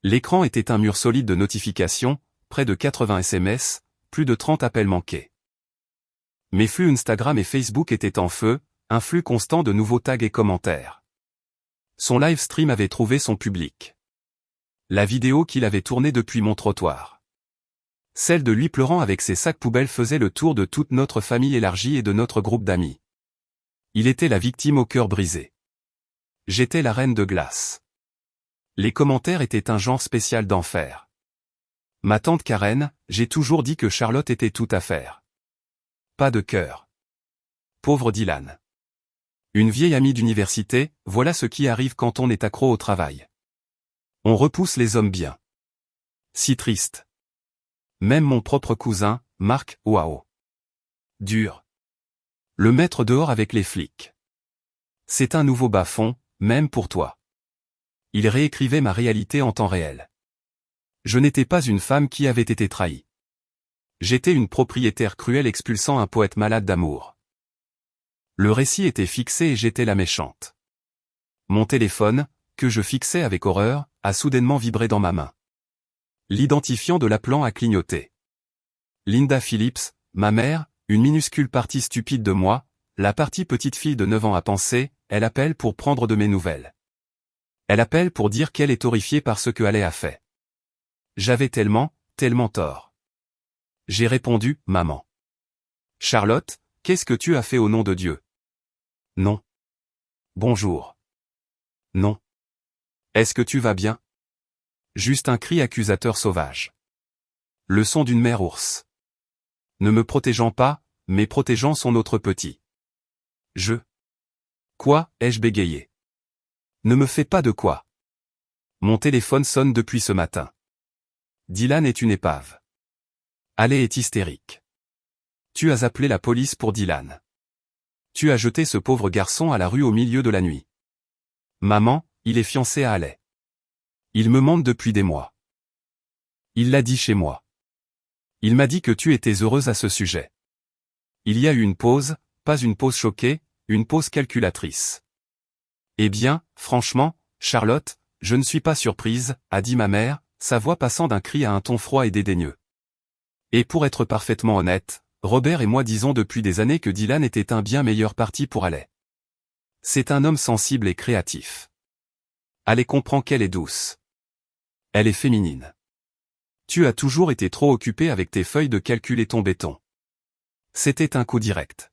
L'écran était un mur solide de notifications, près de 80 SMS, plus de 30 appels manqués. Mes flux Instagram et Facebook étaient en feu, un flux constant de nouveaux tags et commentaires. Son live stream avait trouvé son public. La vidéo qu'il avait tournée depuis mon trottoir. Celle de lui pleurant avec ses sacs poubelles faisait le tour de toute notre famille élargie et de notre groupe d'amis. Il était la victime au cœur brisé. J'étais la reine de glace. Les commentaires étaient un genre spécial d'enfer. Ma tante Karen, j'ai toujours dit que Charlotte était tout à faire. Pas de cœur. Pauvre Dylan. Une vieille amie d'université, voilà ce qui arrive quand on est accro au travail. On repousse les hommes bien. Si triste. Même mon propre cousin, Marc, waouh. Dur. Le mettre dehors avec les flics. C'est un nouveau bas-fond, même pour toi. Il réécrivait ma réalité en temps réel. Je n'étais pas une femme qui avait été trahie. J'étais une propriétaire cruelle expulsant un poète malade d'amour. Le récit était fixé et j'étais la méchante. Mon téléphone, que je fixais avec horreur, a soudainement vibré dans ma main. L'identifiant de l'appelant a clignoté. Linda Phillips, ma mère, une minuscule partie stupide de moi, la partie petite fille de 9 ans a pensé, elle appelle pour prendre de mes nouvelles. Elle appelle pour dire qu'elle est horrifiée par ce que Ale a fait. J'avais tellement tort. J'ai répondu, maman. Charlotte, qu'est-ce que tu as fait au nom de Dieu? Non. Bonjour. Non. Est-ce que tu vas bien? Juste un cri accusateur sauvage. Le son d'une mère ours. Ne me protégeant pas, mais protégeant son autre petit. Quoi, ai-je bégayé? Ne me fais pas de quoi. Mon téléphone sonne depuis ce matin. Dylan est une épave. Ale est hystérique. Tu as appelé la police pour Dylan. Tu as jeté ce pauvre garçon à la rue au milieu de la nuit. Maman, il est fiancé à Ale. Il me manque depuis des mois. Il l'a dit chez moi. Il m'a dit que tu étais heureuse à ce sujet. Il y a eu une pause, pas une pause choquée, une pause calculatrice. Eh bien, franchement, Charlotte, je ne suis pas surprise, a dit ma mère, sa voix passant d'un cri à un ton froid et dédaigneux. Et pour être parfaitement honnête, Robert et moi disons depuis des années que Dylan était un bien meilleur parti pour Ale. C'est un homme sensible et créatif. Ale comprend qu'elle est douce. Elle est féminine. Tu as toujours été trop occupé avec tes feuilles de calcul et ton béton. C'était un coup direct.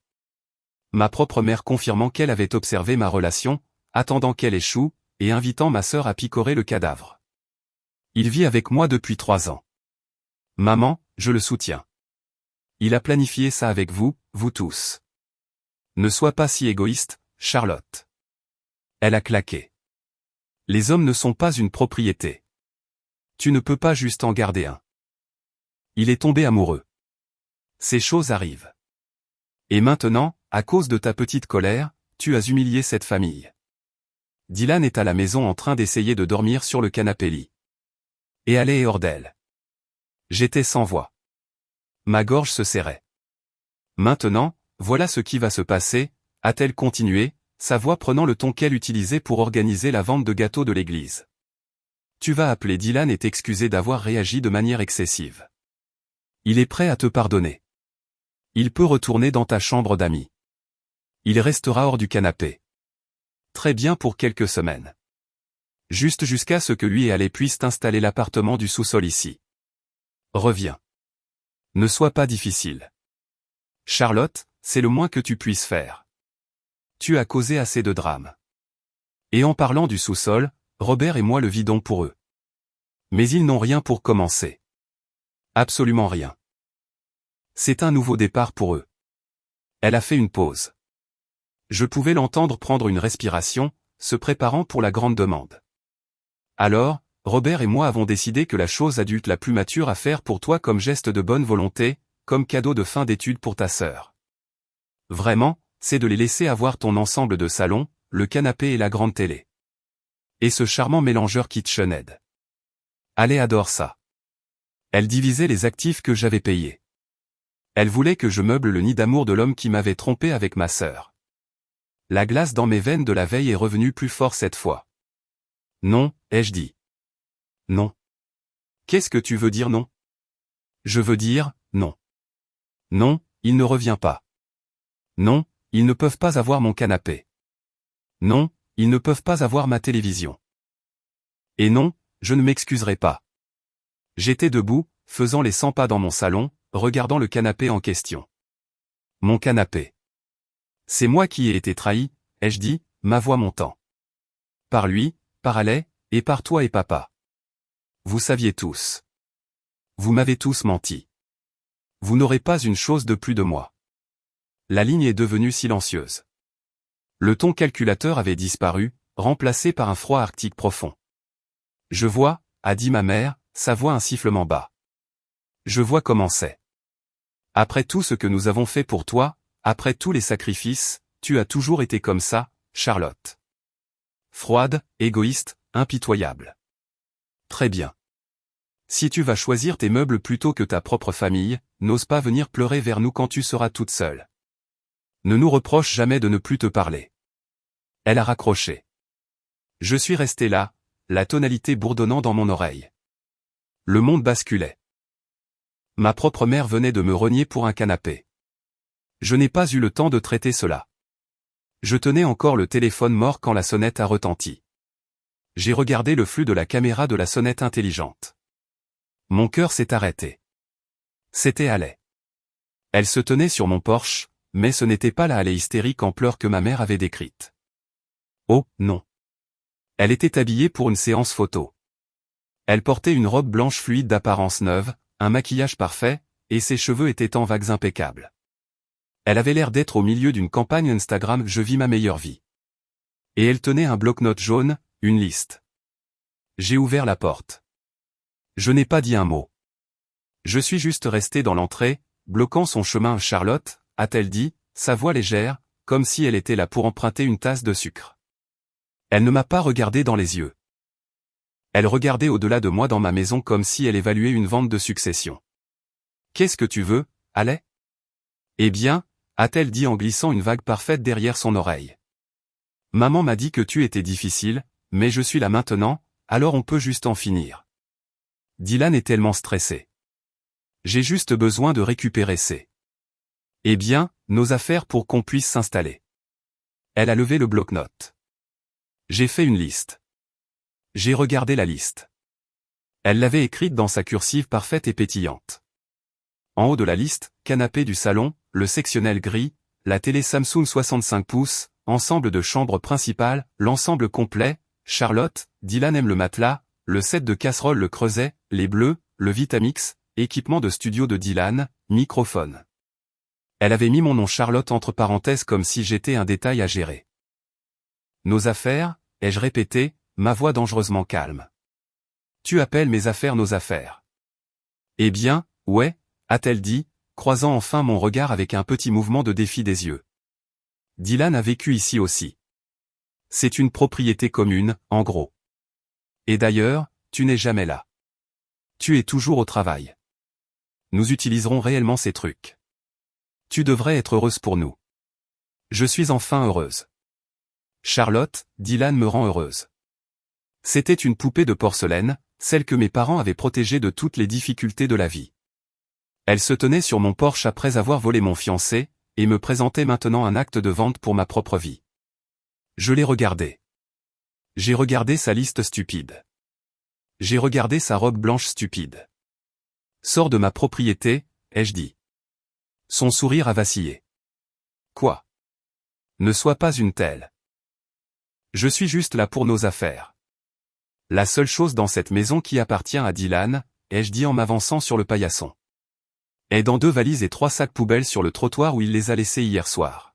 Ma propre mère confirmant qu'elle avait observé ma relation, attendant qu'elle échoue, et invitant ma sœur à picorer le cadavre. Il vit avec moi depuis 3 ans. Maman, je le soutiens. Il a planifié ça avec vous, vous tous. Ne sois pas si égoïste, Charlotte. Elle a claqué. Les hommes ne sont pas une propriété. Tu ne peux pas juste en garder un. Il est tombé amoureux. Ces choses arrivent. Et maintenant, à cause de ta petite colère, tu as humilié cette famille. Dylan est à la maison en train d'essayer de dormir sur le canapé-lit. Et Ale est hors d'elle. J'étais sans voix. Ma gorge se serrait. Maintenant, voilà ce qui va se passer, a-t-elle continué, sa voix prenant le ton qu'elle utilisait pour organiser la vente de gâteaux de l'église. Tu vas appeler Dylan et t'excuser d'avoir réagi de manière excessive. Il est prêt à te pardonner. Il peut retourner dans ta chambre d'amis. Il restera hors du canapé. Très bien pour quelques semaines. Juste jusqu'à ce que lui et Ale puissent installer l'appartement du sous-sol ici. Reviens. Ne sois pas difficile. Charlotte, c'est le moins que tu puisses faire. Tu as causé assez de drames. Et en parlant du sous-sol, Robert et moi le vidons pour eux. Mais ils n'ont rien pour commencer. Absolument rien. C'est un nouveau départ pour eux. Elle a fait une pause. Je pouvais l'entendre prendre une respiration, se préparant pour la grande demande. Alors, Robert et moi avons décidé que la chose adulte la plus mature à faire pour toi comme geste de bonne volonté, comme cadeau de fin d'études pour ta sœur. Vraiment, c'est de les laisser avoir ton ensemble de salon, le canapé et la grande télé. Et ce charmant mélangeur KitchenAid. Ale adore ça. Elle divisait les actifs que j'avais payés. Elle voulait que je meuble le nid d'amour de l'homme qui m'avait trompé avec ma sœur. La glace dans mes veines de la veille est revenue plus fort cette fois. Non, ai-je dit. Non. Qu'est-ce que tu veux dire non? Je veux dire, non. Non, il ne revient pas. Non, ils ne peuvent pas avoir mon canapé. Non, ils ne peuvent pas avoir ma télévision. Et non, je ne m'excuserai pas. J'étais debout, faisant les 100 pas dans mon salon, regardant le canapé en question. Mon canapé. C'est moi qui ai été trahi, ai-je dit, ma voix montant. Par lui, par Ale, et par toi et papa. Vous saviez tous. Vous m'avez tous menti. Vous n'aurez pas une chose de plus de moi. La ligne est devenue silencieuse. Le ton calculateur avait disparu, remplacé par un froid arctique profond. Je vois, a dit ma mère, sa voix un sifflement bas. Je vois comment c'est. Après tout ce que nous avons fait pour toi, après tous les sacrifices, tu as toujours été comme ça, Charlotte. Froide, égoïste, impitoyable. Très bien. Si tu vas choisir tes meubles plutôt que ta propre famille, n'ose pas venir pleurer vers nous quand tu seras toute seule. Ne nous reproche jamais de ne plus te parler. Elle a raccroché. Je suis resté là, la tonalité bourdonnant dans mon oreille. Le monde basculait. Ma propre mère venait de me renier pour un canapé. Je n'ai pas eu le temps de traiter cela. Je tenais encore le téléphone mort quand la sonnette a retenti. J'ai regardé le flux de la caméra de la sonnette intelligente. Mon cœur s'est arrêté. C'était Ale. Elle se tenait sur mon porche, mais ce n'était pas la Ale hystérique en pleurs que ma mère avait décrite. Oh, non. Elle était habillée pour une séance photo. Elle portait une robe blanche fluide d'apparence neuve, un maquillage parfait, et ses cheveux étaient en vagues impeccables. Elle avait l'air d'être au milieu d'une campagne Instagram « Je vis ma meilleure vie ». Et elle tenait un bloc-notes jaune, une liste. J'ai ouvert la porte. Je n'ai pas dit un mot. Je suis juste resté dans l'entrée, bloquant son chemin. Charlotte, a-t-elle dit, sa voix légère, comme si elle était là pour emprunter une tasse de sucre. Elle ne m'a pas regardé dans les yeux. Elle regardait au-delà de moi dans ma maison comme si elle évaluait une vente de succession. Qu'est-ce que tu veux, Ale? Eh bien, a-t-elle dit en glissant une vague parfaite derrière son oreille. Maman m'a dit que tu étais difficile, mais je suis là maintenant, alors on peut juste en finir. Dylan est tellement stressé. J'ai juste besoin de récupérer ses. Eh bien, nos affaires pour qu'on puisse s'installer. Elle a levé le bloc-notes. J'ai fait une liste. J'ai regardé la liste. Elle l'avait écrite dans sa cursive parfaite et pétillante. En haut de la liste, canapé du salon, le sectionnel gris, la télé Samsung 65 pouces, ensemble de chambre principale, l'ensemble complet, Charlotte, Dylan aime le matelas, le set de casserole le creuset, les bleus, le Vitamix, équipement de studio de Dylan, microphone. Elle avait mis mon nom Charlotte entre parenthèses comme si j'étais un détail à gérer. Nos affaires, ai-je répété, ma voix dangereusement calme. Tu appelles mes affaires nos affaires. Eh bien, ouais, a-t-elle dit, croisant enfin mon regard avec un petit mouvement de défi des yeux. Dylan a vécu ici aussi. C'est une propriété commune, en gros. Et d'ailleurs, tu n'es jamais là. Tu es toujours au travail. Nous utiliserons réellement ces trucs. Tu devrais être heureuse pour nous. Je suis enfin heureuse. Charlotte, Dylan me rend heureuse. C'était une poupée de porcelaine, celle que mes parents avaient protégée de toutes les difficultés de la vie. Elle se tenait sur mon porche après avoir volé mon fiancé, et me présentait maintenant un acte de vente pour ma propre vie. Je l'ai regardée. J'ai regardé sa liste stupide. J'ai regardé sa robe blanche stupide. Sors de ma propriété, ai-je dit. Son sourire a vacillé. Quoi? Ne sois pas une telle. Je suis juste là pour nos affaires. La seule chose dans cette maison qui appartient à Dylan, ai-je dit en m'avançant sur le paillasson, est dans 2 valises et 3 sacs poubelles sur le trottoir où il les a laissés hier soir.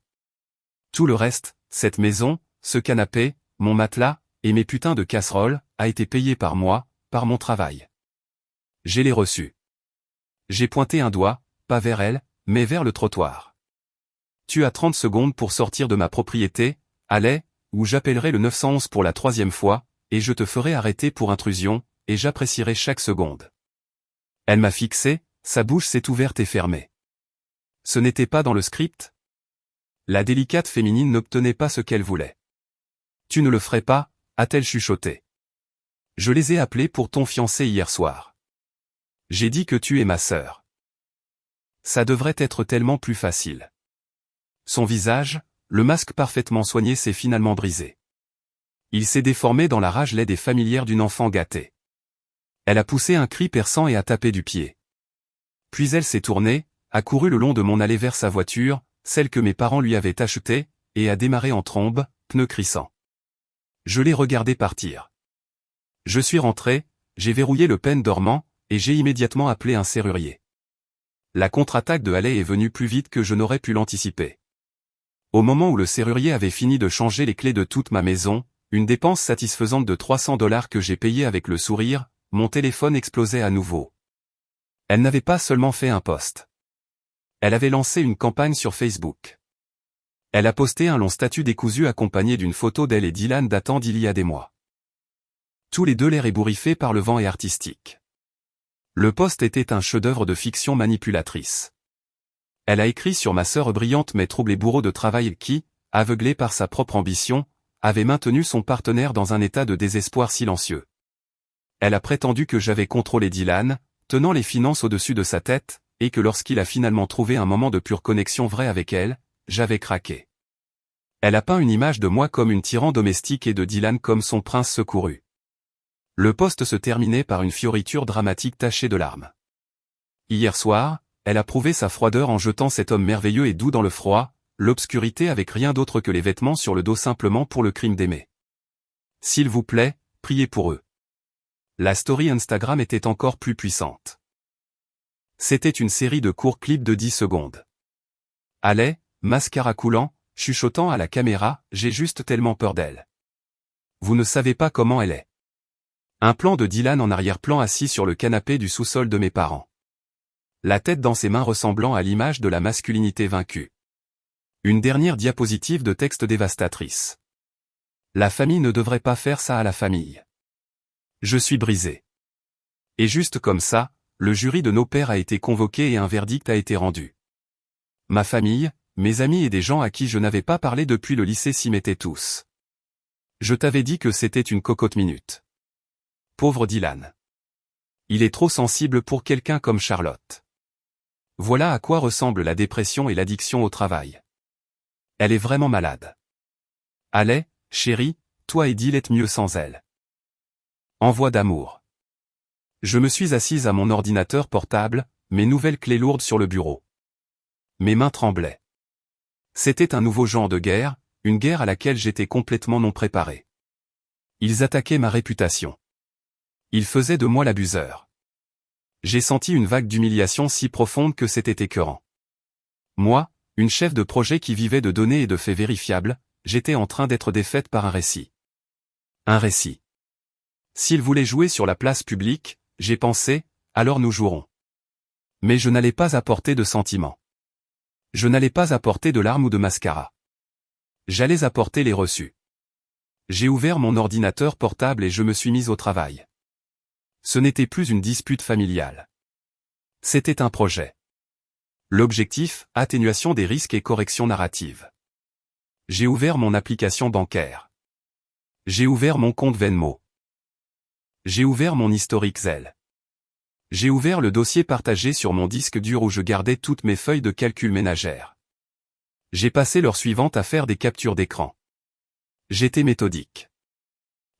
Tout le reste, cette maison, ce canapé, mon matelas, et mes putains de casseroles, a été payé par moi, par mon travail. J'ai les reçus. J'ai pointé un doigt, pas vers elle, mais vers le trottoir. Tu as 30 secondes pour sortir de ma propriété, allez, ou j'appellerai le 911 pour la 3e fois, et je te ferai arrêter pour intrusion, et j'apprécierai chaque seconde. Elle m'a fixé, sa bouche s'est ouverte et fermée. Ce n'était pas dans le script? La délicate féminine n'obtenait pas ce qu'elle voulait. Tu ne le ferais pas, a-t-elle chuchoté. Je les ai appelés pour ton fiancé hier soir. J'ai dit que tu es ma sœur. Ça devrait être tellement plus facile. Son visage, le masque parfaitement soigné s'est finalement brisé. Il s'est déformé dans la rage laide et familière d'une enfant gâtée. Elle a poussé un cri perçant et a tapé du pied. Puis elle s'est tournée, a couru le long de mon allée vers sa voiture, celle que mes parents lui avaient achetée, et a démarré en trombe, pneus crissants. Je l'ai regardé partir. Je suis rentré, j'ai verrouillé le pen dormant, et j'ai immédiatement appelé un serrurier. La contre-attaque de Haley est venue plus vite que je n'aurais pu l'anticiper. Au moment où le serrurier avait fini de changer les clés de toute ma maison, une dépense satisfaisante de $300 que j'ai payé avec le sourire, mon téléphone explosait à nouveau. Elle n'avait pas seulement fait un post. Elle avait lancé une campagne sur Facebook. Elle a posté un long statut décousu accompagné d'une photo d'elle et Dylan datant d'il y a des mois. Tous les deux l'air ébouriffés par le vent et artistique. Le post était un chef-d'œuvre de fiction manipulatrice. Elle a écrit sur ma sœur brillante mais troublée bourreau de travail qui, aveuglée par sa propre ambition, avait maintenu son partenaire dans un état de désespoir silencieux. Elle a prétendu que j'avais contrôlé Dylan, tenant les finances au-dessus de sa tête, et que lorsqu'il a finalement trouvé un moment de pure connexion vraie avec elle, j'avais craqué. Elle a peint une image de moi comme une tyran domestique et de Dylan comme son prince secouru. Le post se terminait par une fioriture dramatique tachée de larmes. Hier soir, elle a prouvé sa froideur en jetant cet homme merveilleux et doux dans le froid, l'obscurité avec rien d'autre que les vêtements sur le dos simplement pour le crime d'aimer. S'il vous plaît, priez pour eux. La story Instagram était encore plus puissante. C'était une série de courts clips de 10 secondes. Haley, mascara coulant, chuchotant à la caméra, j'ai juste tellement peur d'elle. Vous ne savez pas comment elle est. Un plan de Dylan en arrière-plan assis sur le canapé du sous-sol de mes parents. La tête dans ses mains ressemblant à l'image de la masculinité vaincue. Une dernière diapositive de texte dévastatrice. La famille ne devrait pas faire ça à la famille. Je suis brisé. Et juste comme ça, le jury de nos pères a été convoqué et un verdict a été rendu. Ma famille, mes amis et des gens à qui je n'avais pas parlé depuis le lycée s'y mettaient tous. Je t'avais dit que c'était une cocotte minute. Pauvre Dylan. Il est trop sensible pour quelqu'un comme Charlotte. Voilà à quoi ressemble la dépression et l'addiction au travail. Elle est vraiment malade. Haley, chérie, toi et Dylan êtes mieux sans elle. Envoi d'amour. Je me suis assise à mon ordinateur portable, mes nouvelles clés lourdes sur le bureau. Mes mains tremblaient. C'était un nouveau genre de guerre, une guerre à laquelle j'étais complètement non préparé. Ils attaquaient ma réputation. Ils faisaient de moi l'abuseur. J'ai senti une vague d'humiliation si profonde que c'était écœurant. Moi, une chef de projet qui vivait de données et de faits vérifiables, j'étais en train d'être défaite par un récit. Un récit. S'ils voulaient jouer sur la place publique, j'ai pensé, alors nous jouerons. Mais je n'allais pas apporter de sentiments. Je n'allais pas apporter de larmes ou de mascara. J'allais apporter les reçus. J'ai ouvert mon ordinateur portable et je me suis mise au travail. Ce n'était plus une dispute familiale. C'était un projet. L'objectif, atténuation des risques et correction narrative. J'ai ouvert mon application bancaire. J'ai ouvert mon compte Venmo. J'ai ouvert mon historique Zelle. J'ai ouvert le dossier partagé sur mon disque dur où je gardais toutes mes feuilles de calcul ménagères. J'ai passé l'heure suivante à faire des captures d'écran. J'étais méthodique.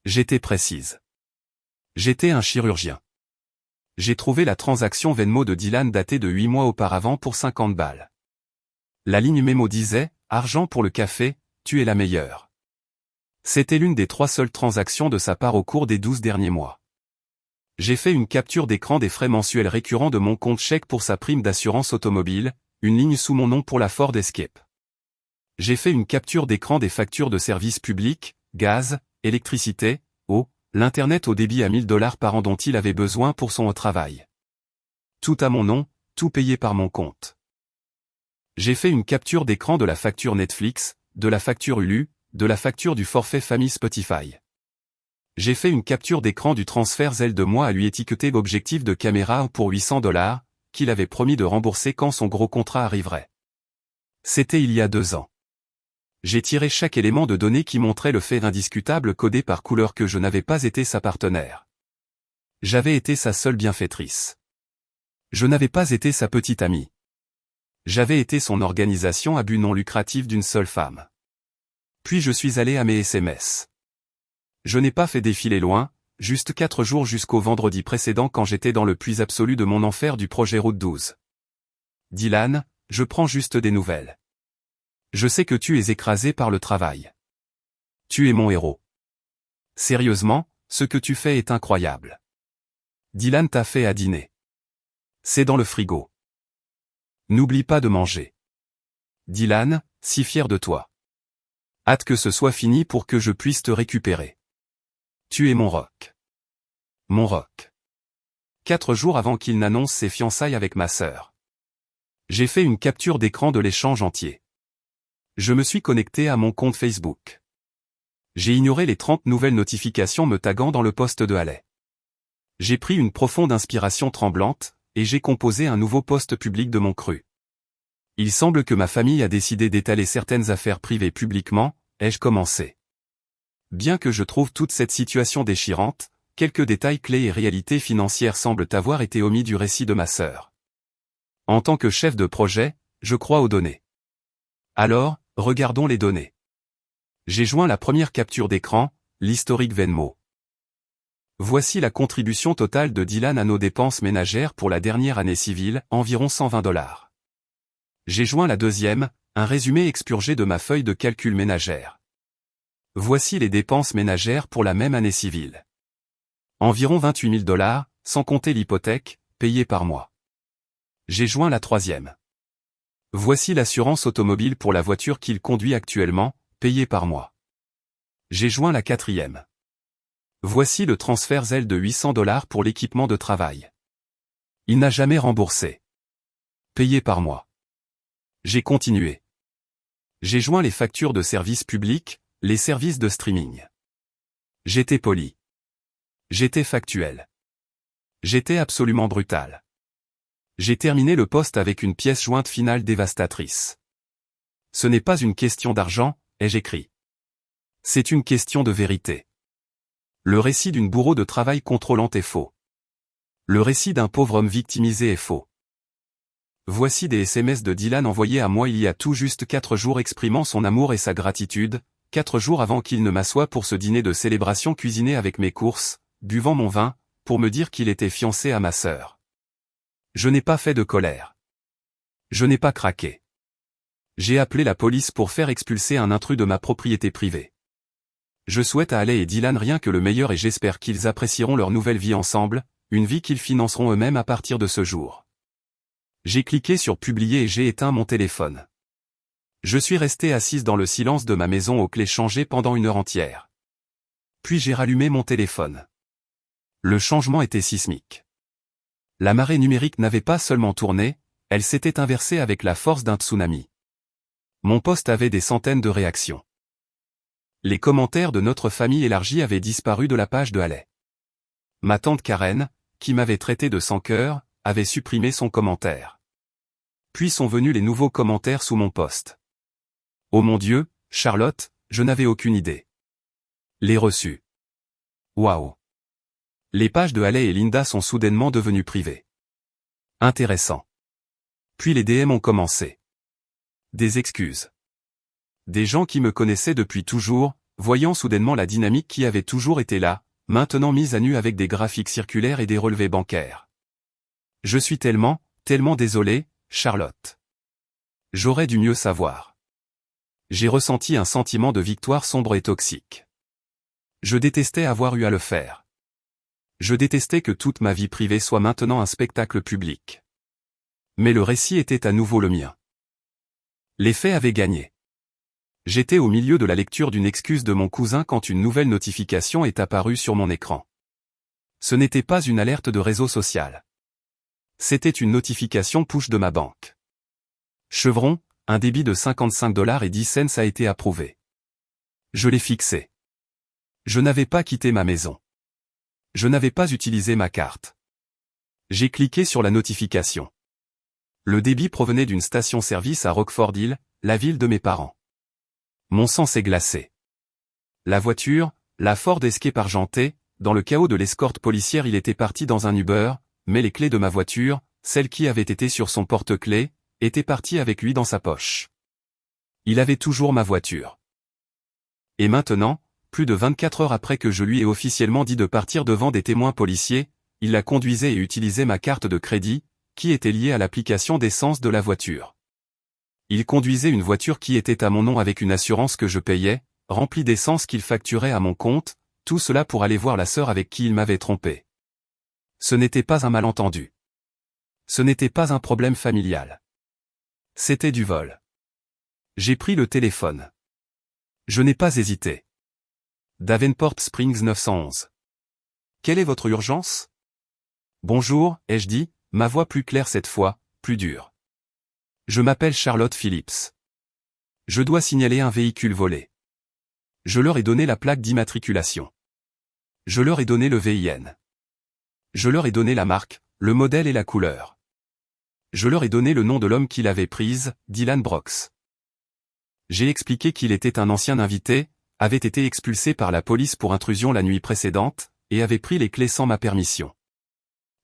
J'étais précise. J'étais un chirurgien. J'ai trouvé la transaction Venmo de Dylan datée de 8 mois auparavant pour 50 balles. La ligne mémo disait « Argent pour le café, tu es la meilleure ». C'était l'une des 3 seules transactions de sa part au cours des 12 derniers mois. J'ai fait une capture d'écran des frais mensuels récurrents de mon compte chèque pour sa prime d'assurance automobile, une ligne sous mon nom pour la Ford Escape. J'ai fait une capture d'écran des factures de services publics, gaz, électricité, eau, l'Internet au débit à 1000 $ par an dont il avait besoin pour son travail. Tout à mon nom, tout payé par mon compte. J'ai fait une capture d'écran de la facture Netflix, de la facture Hulu, de la facture du forfait famille Spotify. J'ai fait une capture d'écran du transfert Zelle de moi à lui étiqueter l'objectif de caméra pour 800 $, qu'il avait promis de rembourser quand son gros contrat arriverait. C'était il y a 2 ans. J'ai tiré chaque élément de données qui montrait le fait indiscutable codé par couleur que je n'avais pas été sa partenaire. J'avais été sa seule bienfaitrice. Je n'avais pas été sa petite amie. J'avais été son organisation à but non lucratif d'une seule femme. Puis je suis allé à mes SMS. Je n'ai pas fait défiler loin, juste 4 jours jusqu'au vendredi précédent quand j'étais dans le puits absolu de mon enfer du projet Route 12. Dylan, je prends juste des nouvelles. Je sais que tu es écrasé par le travail. Tu es mon héros. Sérieusement, ce que tu fais est incroyable. Dylan t'a fait à dîner. C'est dans le frigo. N'oublie pas de manger. Dylan, si fier de toi. Hâte que ce soit fini pour que je puisse te récupérer. Tu es mon rock. Mon rock. 4 jours avant qu'il n'annonce ses fiançailles avec ma sœur. J'ai fait une capture d'écran de l'échange entier. Je me suis connecté à mon compte Facebook. J'ai ignoré les 30 nouvelles notifications me taguant dans le post de Haley. J'ai pris une profonde inspiration tremblante, et j'ai composé un nouveau post public de mon cru. Il semble que ma famille a décidé d'étaler certaines affaires privées publiquement, ai-je commencé. Bien que je trouve toute cette situation déchirante, quelques détails clés et réalités financières semblent avoir été omis du récit de ma sœur. En tant que chef de projet, je crois aux données. Alors, regardons les données. J'ai joint la première capture d'écran, l'historique Venmo. Voici la contribution totale de Dylan à nos dépenses ménagères pour la dernière année civile, environ 120 $. J'ai joint la deuxième, un résumé expurgé de ma feuille de calcul ménagère. Voici les dépenses ménagères pour la même année civile. Environ 28 000 $, sans compter l'hypothèque, payée par mois. J'ai joint la troisième. Voici l'assurance automobile pour la voiture qu'il conduit actuellement, payée par mois. J'ai joint la quatrième. Voici le transfert Zelle de 800 $ pour l'équipement de travail. Il n'a jamais remboursé. Payé par mois. J'ai continué. J'ai joint les factures de services publics, les services de streaming. J'étais poli. J'étais factuel. J'étais absolument brutal. J'ai terminé le post avec une pièce jointe finale dévastatrice. Ce n'est pas une question d'argent, ai-je écrit. C'est une question de vérité. Le récit d'une bourreau de travail contrôlante est faux. Le récit d'un pauvre homme victimisé est faux. Voici des SMS de Dylan envoyés à moi il y a tout juste 4 jours exprimant son amour et sa gratitude, 4 jours avant qu'il ne m'assoie pour ce dîner de célébration cuisiné avec mes courses, buvant mon vin, pour me dire qu'il était fiancé à ma sœur. Je n'ai pas fait de colère. Je n'ai pas craqué. J'ai appelé la police pour faire expulser un intrus de ma propriété privée. Je souhaite à Haley et Dylan rien que le meilleur et j'espère qu'ils apprécieront leur nouvelle vie ensemble, une vie qu'ils financeront eux-mêmes à partir de ce jour. J'ai cliqué sur publier et j'ai éteint mon téléphone. Je suis resté assise dans le silence de ma maison aux clés changées pendant 1 heure entière. Puis j'ai rallumé mon téléphone. Le changement était sismique. La marée numérique n'avait pas seulement tourné, elle s'était inversée avec la force d'un tsunami. Mon post avait des centaines de réactions. Les commentaires de notre famille élargie avaient disparu de la page de Haley. Ma tante Karen, qui m'avait traité de sans-cœur, avait supprimé son commentaire. Puis sont venus les nouveaux commentaires sous mon post. Oh mon Dieu, Charlotte, je n'avais aucune idée. Les reçus. Waouh. Les pages de Haley et Linda sont soudainement devenues privées. Intéressant. Puis les DM ont commencé. Des excuses. Des gens qui me connaissaient depuis toujours, voyant soudainement la dynamique qui avait toujours été là, maintenant mise à nu avec des graphiques circulaires et des relevés bancaires. Je suis tellement désolé, Charlotte. J'aurais dû mieux savoir. J'ai ressenti un sentiment de victoire sombre et toxique. Je détestais avoir eu à le faire. Je détestais que toute ma vie privée soit maintenant un spectacle public. Mais le récit était à nouveau le mien. Les faits avaient gagné. J'étais au milieu de la lecture d'une excuse de mon cousin quand une nouvelle notification est apparue sur mon écran. Ce n'était pas une alerte de réseau social. C'était une notification push de ma banque. Chevron, un débit de 55,10 $ a été approuvé. Je l'ai fixé. Je n'avais pas quitté ma maison. Je n'avais pas utilisé ma carte. J'ai cliqué sur la notification. Le débit provenait d'une station-service à Rockford Hill, la ville de mes parents. Mon sang s'est glacé. La voiture, la Ford Escape argentée, dans le chaos de l'escorte policière il était parti dans un Uber, mais les clés de ma voiture, celles qui avaient été sur son porte-clés, étaient parties avec lui dans sa poche. Il avait toujours ma voiture. Et maintenant, plus de 24 heures après que je lui ai officiellement dit de partir devant des témoins policiers, il la conduisait et utilisait ma carte de crédit, qui était liée à l'application d'essence de la voiture. Il conduisait une voiture qui était à mon nom avec une assurance que je payais, remplie d'essence qu'il facturait à mon compte, tout cela pour aller voir la sœur avec qui il m'avait trompé. Ce n'était pas un malentendu. Ce n'était pas un problème familial. C'était du vol. J'ai pris le téléphone. Je n'ai pas hésité. Davenport Springs 911. Quelle est votre urgence? Bonjour, ai-je dit, ma voix plus claire cette fois, plus dure. Je m'appelle Charlotte Phillips. Je dois signaler un véhicule volé. Je leur ai donné la plaque d'immatriculation. Je leur ai donné le VIN. Je leur ai donné la marque, le modèle et la couleur. Je leur ai donné le nom de l'homme qui l'avait prise, Dylan Brooks. J'ai expliqué qu'il était un ancien invité, avait été expulsé par la police pour intrusion la nuit précédente, et avait pris les clés sans ma permission.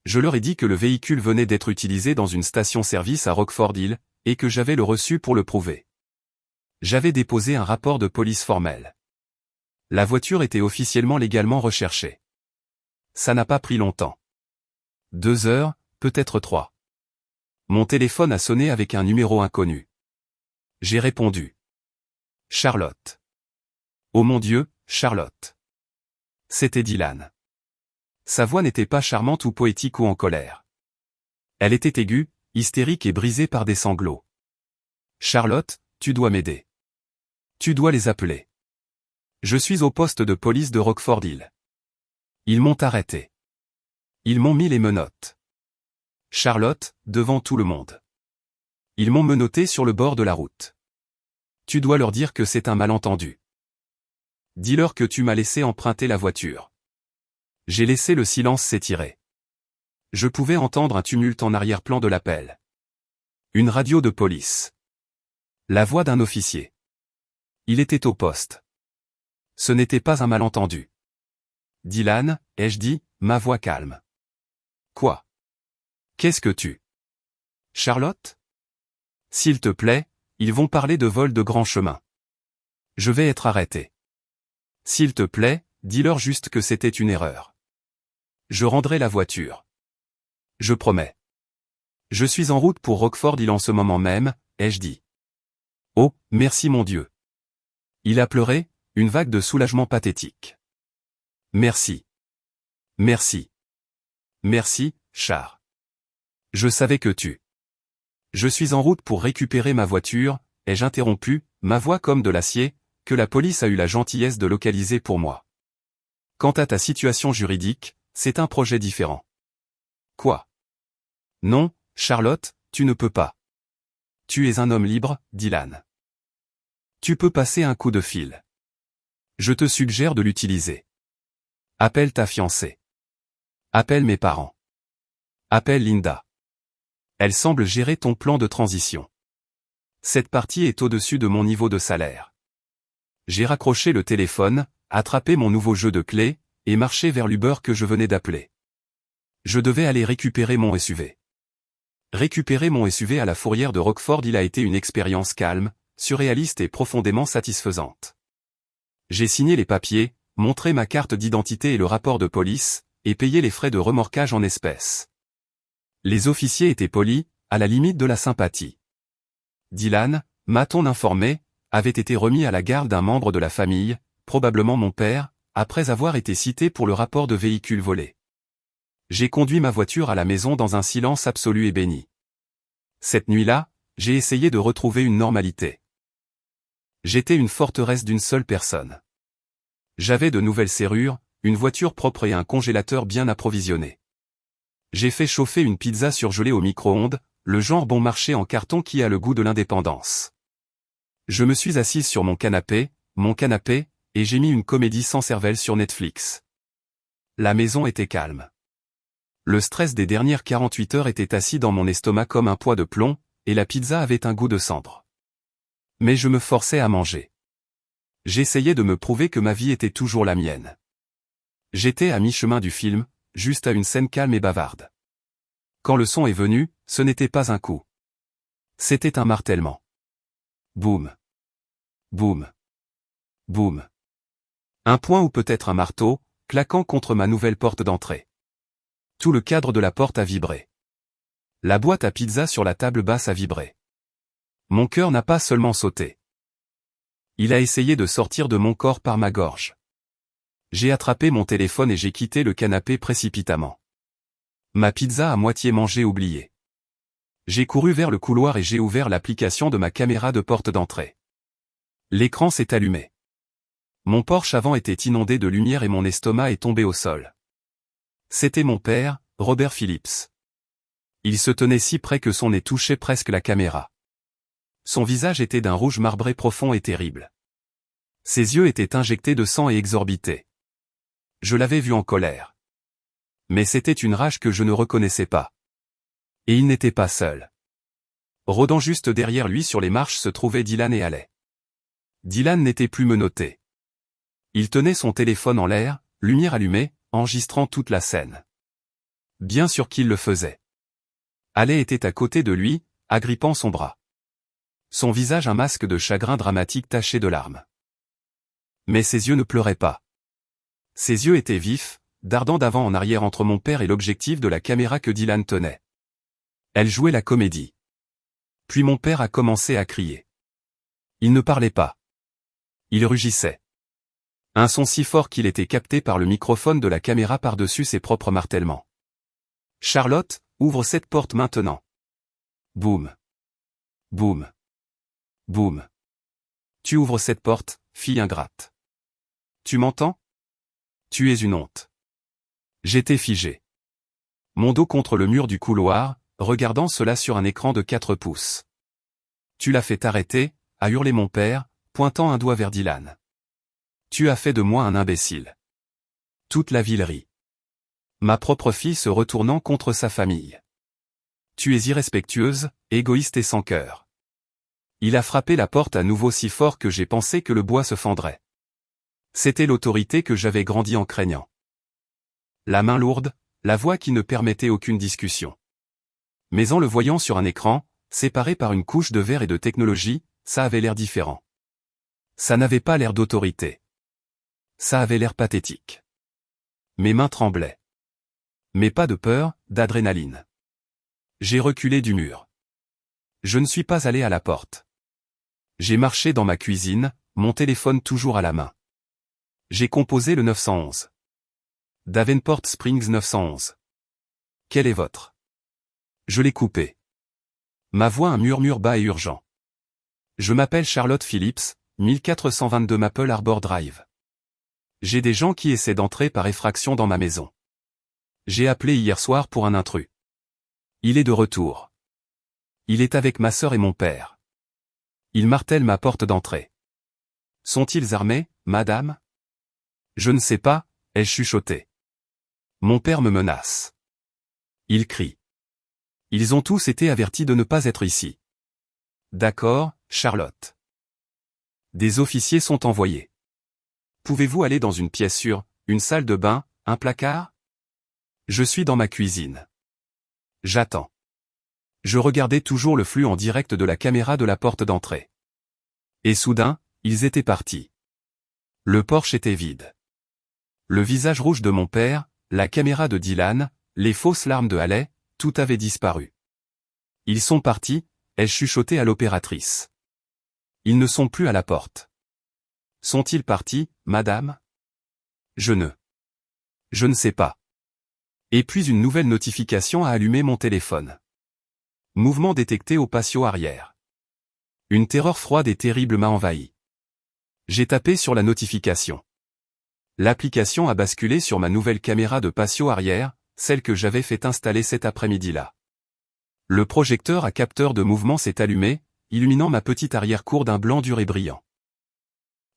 Je leur ai dit que le véhicule venait d'être utilisé dans une station-service à Rockford Hill, et que j'avais le reçu pour le prouver. J'avais déposé un rapport de police formel. La voiture était officiellement légalement recherchée. Ça n'a pas pris longtemps. 2 heures, peut-être 3. Mon téléphone a sonné avec un numéro inconnu. J'ai répondu. Charlotte. Oh mon Dieu, Charlotte. C'était Dylan. Sa voix n'était pas charmante ou poétique ou en colère. Elle était aiguë, hystérique et brisée par des sanglots. Charlotte, tu dois m'aider. Tu dois les appeler. Je suis au poste de police de Rockford Hill. Ils m'ont arrêté. Ils m'ont mis les menottes. Charlotte, devant tout le monde. Ils m'ont menotté sur le bord de la route. Tu dois leur dire que c'est un malentendu. Dis-leur que tu m'as laissé emprunter la voiture. J'ai laissé le silence s'étirer. Je pouvais entendre un tumulte en arrière-plan de l'appel. Une radio de police. La voix d'un officier. Il était au poste. Ce n'était pas un malentendu. Dylan, ai-je dit, ma voix calme. Quoi? Qu'est-ce que tu... Charlotte? S'il te plaît, ils vont parler de vol de grand chemin. Je vais être arrêté. S'il te plaît, dis-leur juste que c'était une erreur. Je rendrai la voiture. Je promets. Je suis en route pour Rockford Hill en ce moment même, ai-je dit. Oh, merci mon Dieu. Il a pleuré, une vague de soulagement pathétique. Merci. Merci. Merci, Char. Je savais que tu... Je suis en route pour récupérer ma voiture, ai-je interrompu, ma voix comme de l'acier, que la police a eu la gentillesse de localiser pour moi. Quant à ta situation juridique, c'est un projet différent. Quoi? Non, Charlotte, tu ne peux pas. Tu es un homme libre, Dylan. Tu peux passer un coup de fil. Je te suggère de l'utiliser. Appelle ta fiancée. Appelle mes parents. Appelle Linda. Elle semble gérer ton plan de transition. Cette partie est au-dessus de mon niveau de salaire. J'ai raccroché le téléphone, attrapé mon nouveau jeu de clés, et marché vers l'Uber que je venais d'appeler. Je devais aller récupérer mon SUV. Récupérer mon SUV à la fourrière de Rockford Hill a été une expérience calme, surréaliste et profondément satisfaisante. J'ai signé les papiers, montré ma carte d'identité et le rapport de police, et payé les frais de remorquage en espèces. Les officiers étaient polis, à la limite de la sympathie. Dylan, m'a-t-on informé, avait été remis à la garde d'un membre de la famille, probablement mon père, après avoir été cité pour le rapport de véhicule volé. J'ai conduit ma voiture à la maison dans un silence absolu et béni. Cette nuit-là, j'ai essayé de retrouver une normalité. J'étais une forteresse d'une seule personne. J'avais de nouvelles serrures, une voiture propre et un congélateur bien approvisionné. J'ai fait chauffer une pizza surgelée au micro-ondes, le genre bon marché en carton qui a le goût de l'indépendance. Je me suis assise sur mon canapé, et j'ai mis une comédie sans cervelle sur Netflix. La maison était calme. Le stress des dernières 48 heures était assis dans mon estomac comme un poids de plomb, et la pizza avait un goût de cendre. Mais je me forçais à manger. J'essayais de me prouver que ma vie était toujours la mienne. J'étais à mi-chemin du film, juste à une scène calme et bavarde. Quand le son est venu, ce n'était pas un coup. C'était un martèlement. Boum. Boum. Boum. Un poing ou peut-être un marteau, claquant contre ma nouvelle porte d'entrée. Tout le cadre de la porte a vibré. La boîte à pizza sur la table basse a vibré. Mon cœur n'a pas seulement sauté. Il a essayé de sortir de mon corps par ma gorge. J'ai attrapé mon téléphone et j'ai quitté le canapé précipitamment. Ma pizza à moitié mangée oubliée. J'ai couru vers le couloir et j'ai ouvert l'application de ma caméra de porte d'entrée. L'écran s'est allumé. Mon Porsche avant était inondé de lumière et mon estomac est tombé au sol. C'était mon père, Robert Phillips. Il se tenait si près que son nez touchait presque la caméra. Son visage était d'un rouge marbré profond et terrible. Ses yeux étaient injectés de sang et exorbités. Je l'avais vu en colère. Mais c'était une rage que je ne reconnaissais pas. Et il n'était pas seul. Rôdant juste derrière lui sur les marches se trouvaient Dylan et Haley. Dylan n'était plus menotté. Il tenait son téléphone en l'air, lumière allumée, enregistrant toute la scène. Bien sûr qu'il le faisait. Haley était à côté de lui, agrippant son bras. Son visage un masque de chagrin dramatique taché de larmes. Mais ses yeux ne pleuraient pas. Ses yeux étaient vifs, dardant d'avant en arrière entre mon père et l'objectif de la caméra que Dylan tenait. Elle jouait la comédie. Puis mon père a commencé à crier. Il ne parlait pas. Il rugissait. Un son si fort qu'il était capté par le microphone de la caméra par-dessus ses propres martèlements. « Charlotte, ouvre cette porte maintenant. » Boum. Boum. Boum. « Tu ouvres cette porte, fille ingrate. Tu m'entends? Tu es une honte. » J'étais figé. Mon dos contre le mur du couloir, regardant cela sur un écran de 4 pouces. « Tu l'as fait arrêter » a hurlé mon père, pointant un doigt vers Dylan. « Tu as fait de moi un imbécile. » Toute la ville rit. Ma propre fille se retournant contre sa famille. « Tu es irrespectueuse, égoïste et sans cœur. » Il a frappé la porte à nouveau si fort que j'ai pensé que le bois se fendrait. C'était l'autorité que j'avais grandi en craignant. La main lourde, la voix qui ne permettait aucune discussion. Mais en le voyant sur un écran, séparé par une couche de verre et de technologie, ça avait l'air différent. Ça n'avait pas l'air d'autorité. Ça avait l'air pathétique. Mes mains tremblaient. Mais pas de peur, d'adrénaline. J'ai reculé du mur. Je ne suis pas allé à la porte. J'ai marché dans ma cuisine, mon téléphone toujours à la main. J'ai composé le 911. Davenport Springs 911. Quel est votre? Je l'ai coupé. Ma voix un murmure bas et urgent. Je m'appelle Charlotte Phillips, 1422 Maple Arbor Drive. J'ai des gens qui essaient d'entrer par effraction dans ma maison. J'ai appelé hier soir pour un intrus. Il est de retour. Il est avec ma sœur et mon père. Il martèle ma porte d'entrée. Sont-ils armés, madame? Je ne sais pas, ai-je chuchoté. Mon père me menace. Il crie. Ils ont tous été avertis de ne pas être ici. D'accord, Charlotte. Des officiers sont envoyés. Pouvez-vous aller dans une pièce sûre, une salle de bain, un placard? Je suis dans ma cuisine. J'attends. Je regardais toujours le flux en direct de la caméra de la porte d'entrée. Et soudain, ils étaient partis. Le Porsche était vide. Le visage rouge de mon père, la caméra de Dylan, les fausses larmes de Haley, tout avait disparu. Ils sont partis, ai-je chuchoté à l'opératrice. Ils ne sont plus à la porte. Sont-ils partis, madame? Je ne sais pas. Et puis une nouvelle notification a allumé mon téléphone. Mouvement détecté au patio arrière. Une terreur froide et terrible m'a envahi. J'ai tapé sur la notification. L'application a basculé sur ma nouvelle caméra de patio arrière, celle que j'avais fait installer cet après-midi-là. Le projecteur à capteur de mouvement s'est allumé, illuminant ma petite arrière-cour d'un blanc dur et brillant.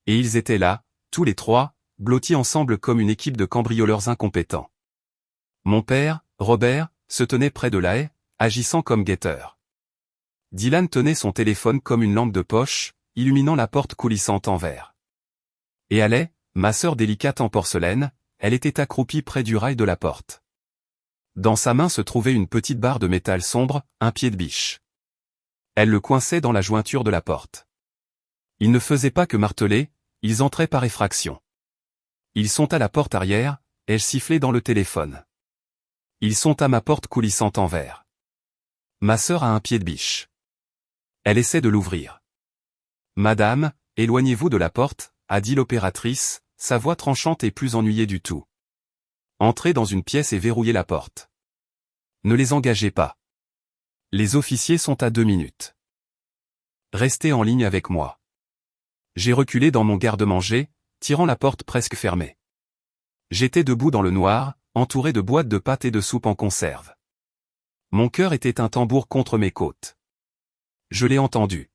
Et ils étaient là, tous les trois, blottis ensemble comme une équipe de cambrioleurs incompétents. Mon père, Robert, se tenait près de la haie, agissant comme guetteur. Dylan tenait son téléphone comme une lampe de poche, illuminant la porte coulissante en verre. Et Alais, ma sœur délicate en porcelaine, elle était accroupie près du rail de la porte. Dans sa main se trouvait une petite barre de métal sombre, un pied de biche. Elle le coinçait dans la jointure de la porte. Ils ne faisaient pas que marteler, ils entraient par effraction. Ils sont à la porte arrière, ai-je sifflé dans le téléphone. Ils sont à ma porte coulissante en verre. Ma sœur a un pied de biche. Elle essaie de l'ouvrir. Madame, éloignez-vous de la porte, a dit l'opératrice, sa voix tranchante et plus ennuyée du tout. Entrez dans une pièce et verrouillez la porte. Ne les engagez pas. Les officiers sont à 2 minutes. Restez en ligne avec moi. J'ai reculé dans mon garde-manger, tirant la porte presque fermée. J'étais debout dans le noir, entouré de boîtes de pâtes et de soupe en conserve. Mon cœur était un tambour contre mes côtes. Je l'ai entendu.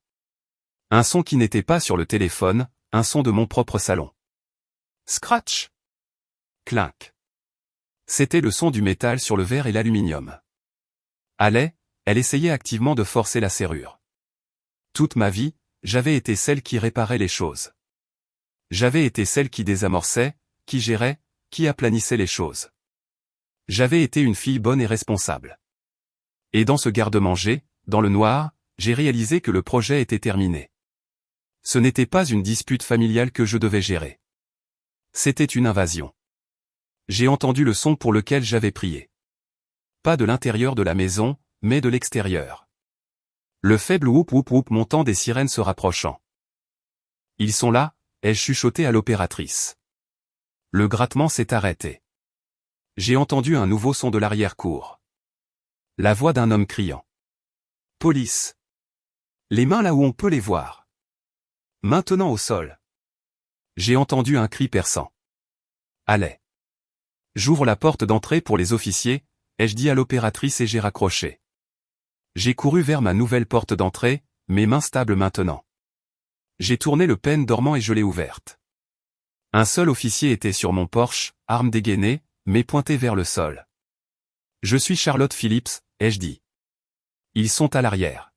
Un son qui n'était pas sur le téléphone, un son de mon propre salon. Scratch. Clink. C'était le son du métal sur le verre et l'aluminium. Alais, elle essayait activement de forcer la serrure. Toute ma vie, j'avais été celle qui réparait les choses. J'avais été celle qui désamorçait, qui gérait, qui aplanissait les choses. J'avais été une fille bonne et responsable. Et dans ce garde-manger, dans le noir, j'ai réalisé que le projet était terminé. Ce n'était pas une dispute familiale que je devais gérer. C'était une invasion. J'ai entendu le son pour lequel j'avais prié. Pas de l'intérieur de la maison, mais de l'extérieur. Le faible whoop whoop whoop montant des sirènes se rapprochant. Ils sont là, ai-je chuchoté à l'opératrice. Le grattement s'est arrêté. J'ai entendu un nouveau son de l'arrière-cour. La voix d'un homme criant. Police. Les mains là où on peut les voir. Maintenant au sol. J'ai entendu un cri perçant. Allez. J'ouvre la porte d'entrée pour les officiers, ai-je dit à l'opératrice et j'ai raccroché. J'ai couru vers ma nouvelle porte d'entrée, mes mains stables maintenant. J'ai tourné le pêne dormant et je l'ai ouverte. Un seul officier était sur mon porche, arme dégainée, mais pointée vers le sol. Je suis Charlotte Phillips, ai-je dit. Ils sont à l'arrière.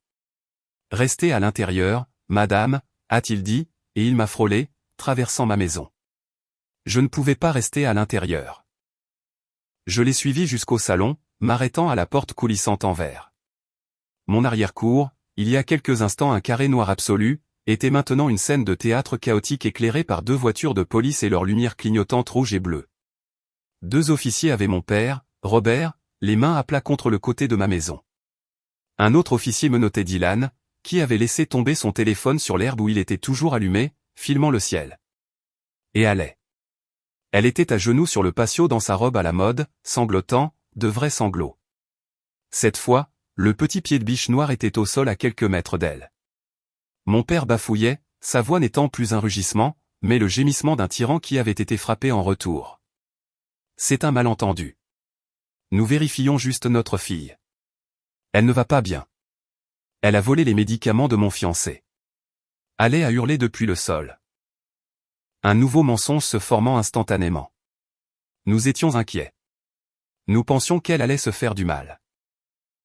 Restez à l'intérieur, madame, a-t-il dit, et il m'a frôlé, traversant ma maison. Je ne pouvais pas rester à l'intérieur. Je l'ai suivi jusqu'au salon, m'arrêtant à la porte coulissante en verre. Mon arrière-cour, il y a quelques instants un carré noir absolu, était maintenant une scène de théâtre chaotique éclairée par 2 voitures de police et leurs lumières clignotantes rouges et bleues. 2 officiers avaient mon père, Robert, les mains à plat contre le côté de ma maison. Un autre officier menottait Dylan, qui avait laissé tomber son téléphone sur l'herbe où il était toujours allumé, filmant le ciel. Et Alais. Elle était à genoux sur le patio dans sa robe à la mode, sanglotant, de vrais sanglots. Cette fois, le petit pied de biche noir était au sol à quelques mètres d'elle. Mon père bafouillait, sa voix n'étant plus un rugissement, mais le gémissement d'un tyran qui avait été frappé en retour. C'est un malentendu. Nous vérifions juste notre fille. Elle ne va pas bien. Elle a volé les médicaments de mon fiancé. Alais a hurlé depuis le sol. Un nouveau mensonge se formant instantanément. Nous étions inquiets. Nous pensions qu'elle allait se faire du mal.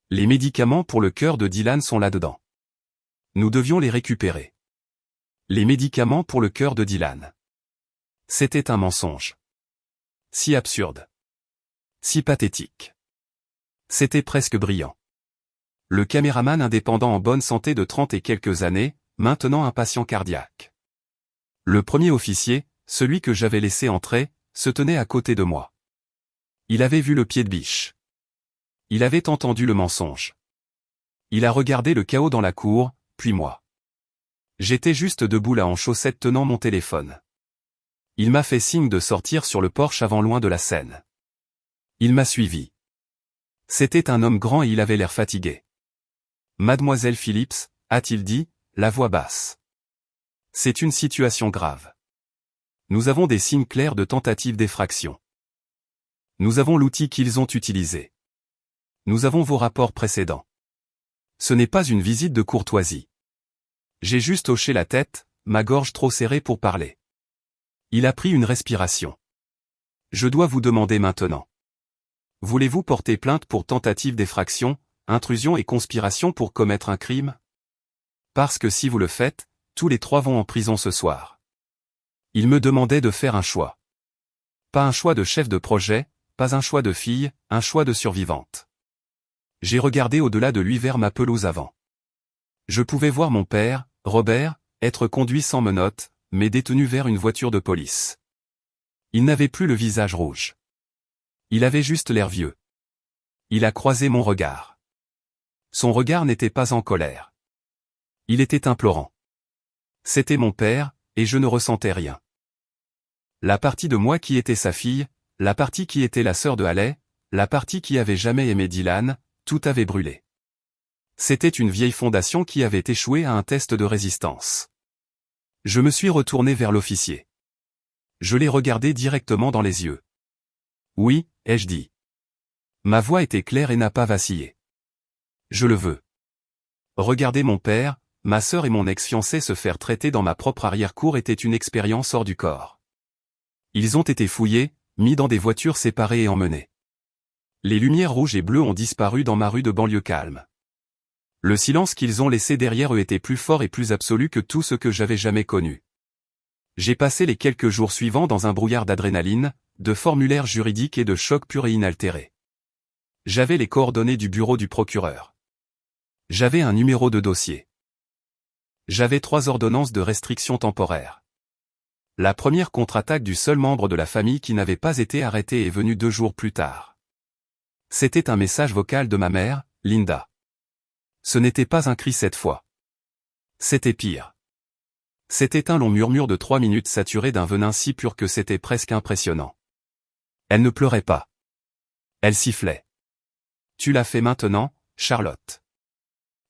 Les médicaments pour le cœur de Dylan sont là-dedans. Nous devions les récupérer. Les médicaments pour le cœur de Dylan. C'était un mensonge. Si absurde. Si pathétique. C'était presque brillant. Le caméraman indépendant en bonne santé de 30 et quelques années, maintenant un patient cardiaque. Le premier officier, celui que j'avais laissé entrer, se tenait à côté de moi. Il avait vu le pied de biche. Il avait entendu le mensonge. Il a regardé le chaos dans la cour, puis moi. J'étais juste debout là en chaussettes tenant mon téléphone. Il m'a fait signe de sortir sur le porche avant loin de la scène. Il m'a suivi. C'était un homme grand et il avait l'air fatigué. Mademoiselle Phillips, a-t-il dit, la voix basse. C'est une situation grave. Nous avons des signes clairs de tentative d'effraction. Nous avons l'outil qu'ils ont utilisé. Nous avons vos rapports précédents. Ce n'est pas une visite de courtoisie. J'ai juste hoché la tête, ma gorge trop serrée pour parler. Il a pris une respiration. Je dois vous demander maintenant. Voulez-vous porter plainte pour tentative d'effraction, intrusion et conspiration pour commettre un crime? Parce que si vous le faites, tous les trois vont en prison ce soir. Il me demandait de faire un choix. Pas un choix de chef de projet, pas un choix de fille, un choix de survivante. J'ai regardé au-delà de lui vers ma pelouse avant. Je pouvais voir mon père, Robert, être conduit sans menottes, mais détenu vers une voiture de police. Il n'avait plus le visage rouge. Il avait juste l'air vieux. Il a croisé mon regard. Son regard n'était pas en colère. Il était implorant. C'était mon père, et je ne ressentais rien. La partie de moi qui était sa fille, la partie qui était la sœur de Haley, la partie qui avait jamais aimé Dylan, tout avait brûlé. C'était une vieille fondation qui avait échoué à un test de résistance. Je me suis retourné vers l'officier. Je l'ai regardé directement dans les yeux. Oui, ai-je dit. Ma voix était claire et n'a pas vacillé. Je le veux. Regarder mon père, ma sœur et mon ex-fiancé se faire traiter dans ma propre arrière-cour était une expérience hors du corps. Ils ont été fouillés, mis dans des voitures séparées et emmenés. Les lumières rouges et bleues ont disparu dans ma rue de banlieue calme. Le silence qu'ils ont laissé derrière eux était plus fort et plus absolu que tout ce que j'avais jamais connu. J'ai passé les quelques jours suivants dans un brouillard d'adrénaline, de formulaires juridiques et de chocs purs et inaltérés. J'avais les coordonnées du bureau du procureur. J'avais un numéro de dossier. J'avais 3 ordonnances de restriction temporaire. La première contre-attaque du seul membre de la famille qui n'avait pas été arrêté est venue 2 jours plus tard. C'était un message vocal de ma mère, Linda. Ce n'était pas un cri cette fois. C'était pire. C'était un long murmure de 3 minutes saturé d'un venin si pur que c'était presque impressionnant. Elle ne pleurait pas. Elle sifflait. Tu l'as fait maintenant, Charlotte.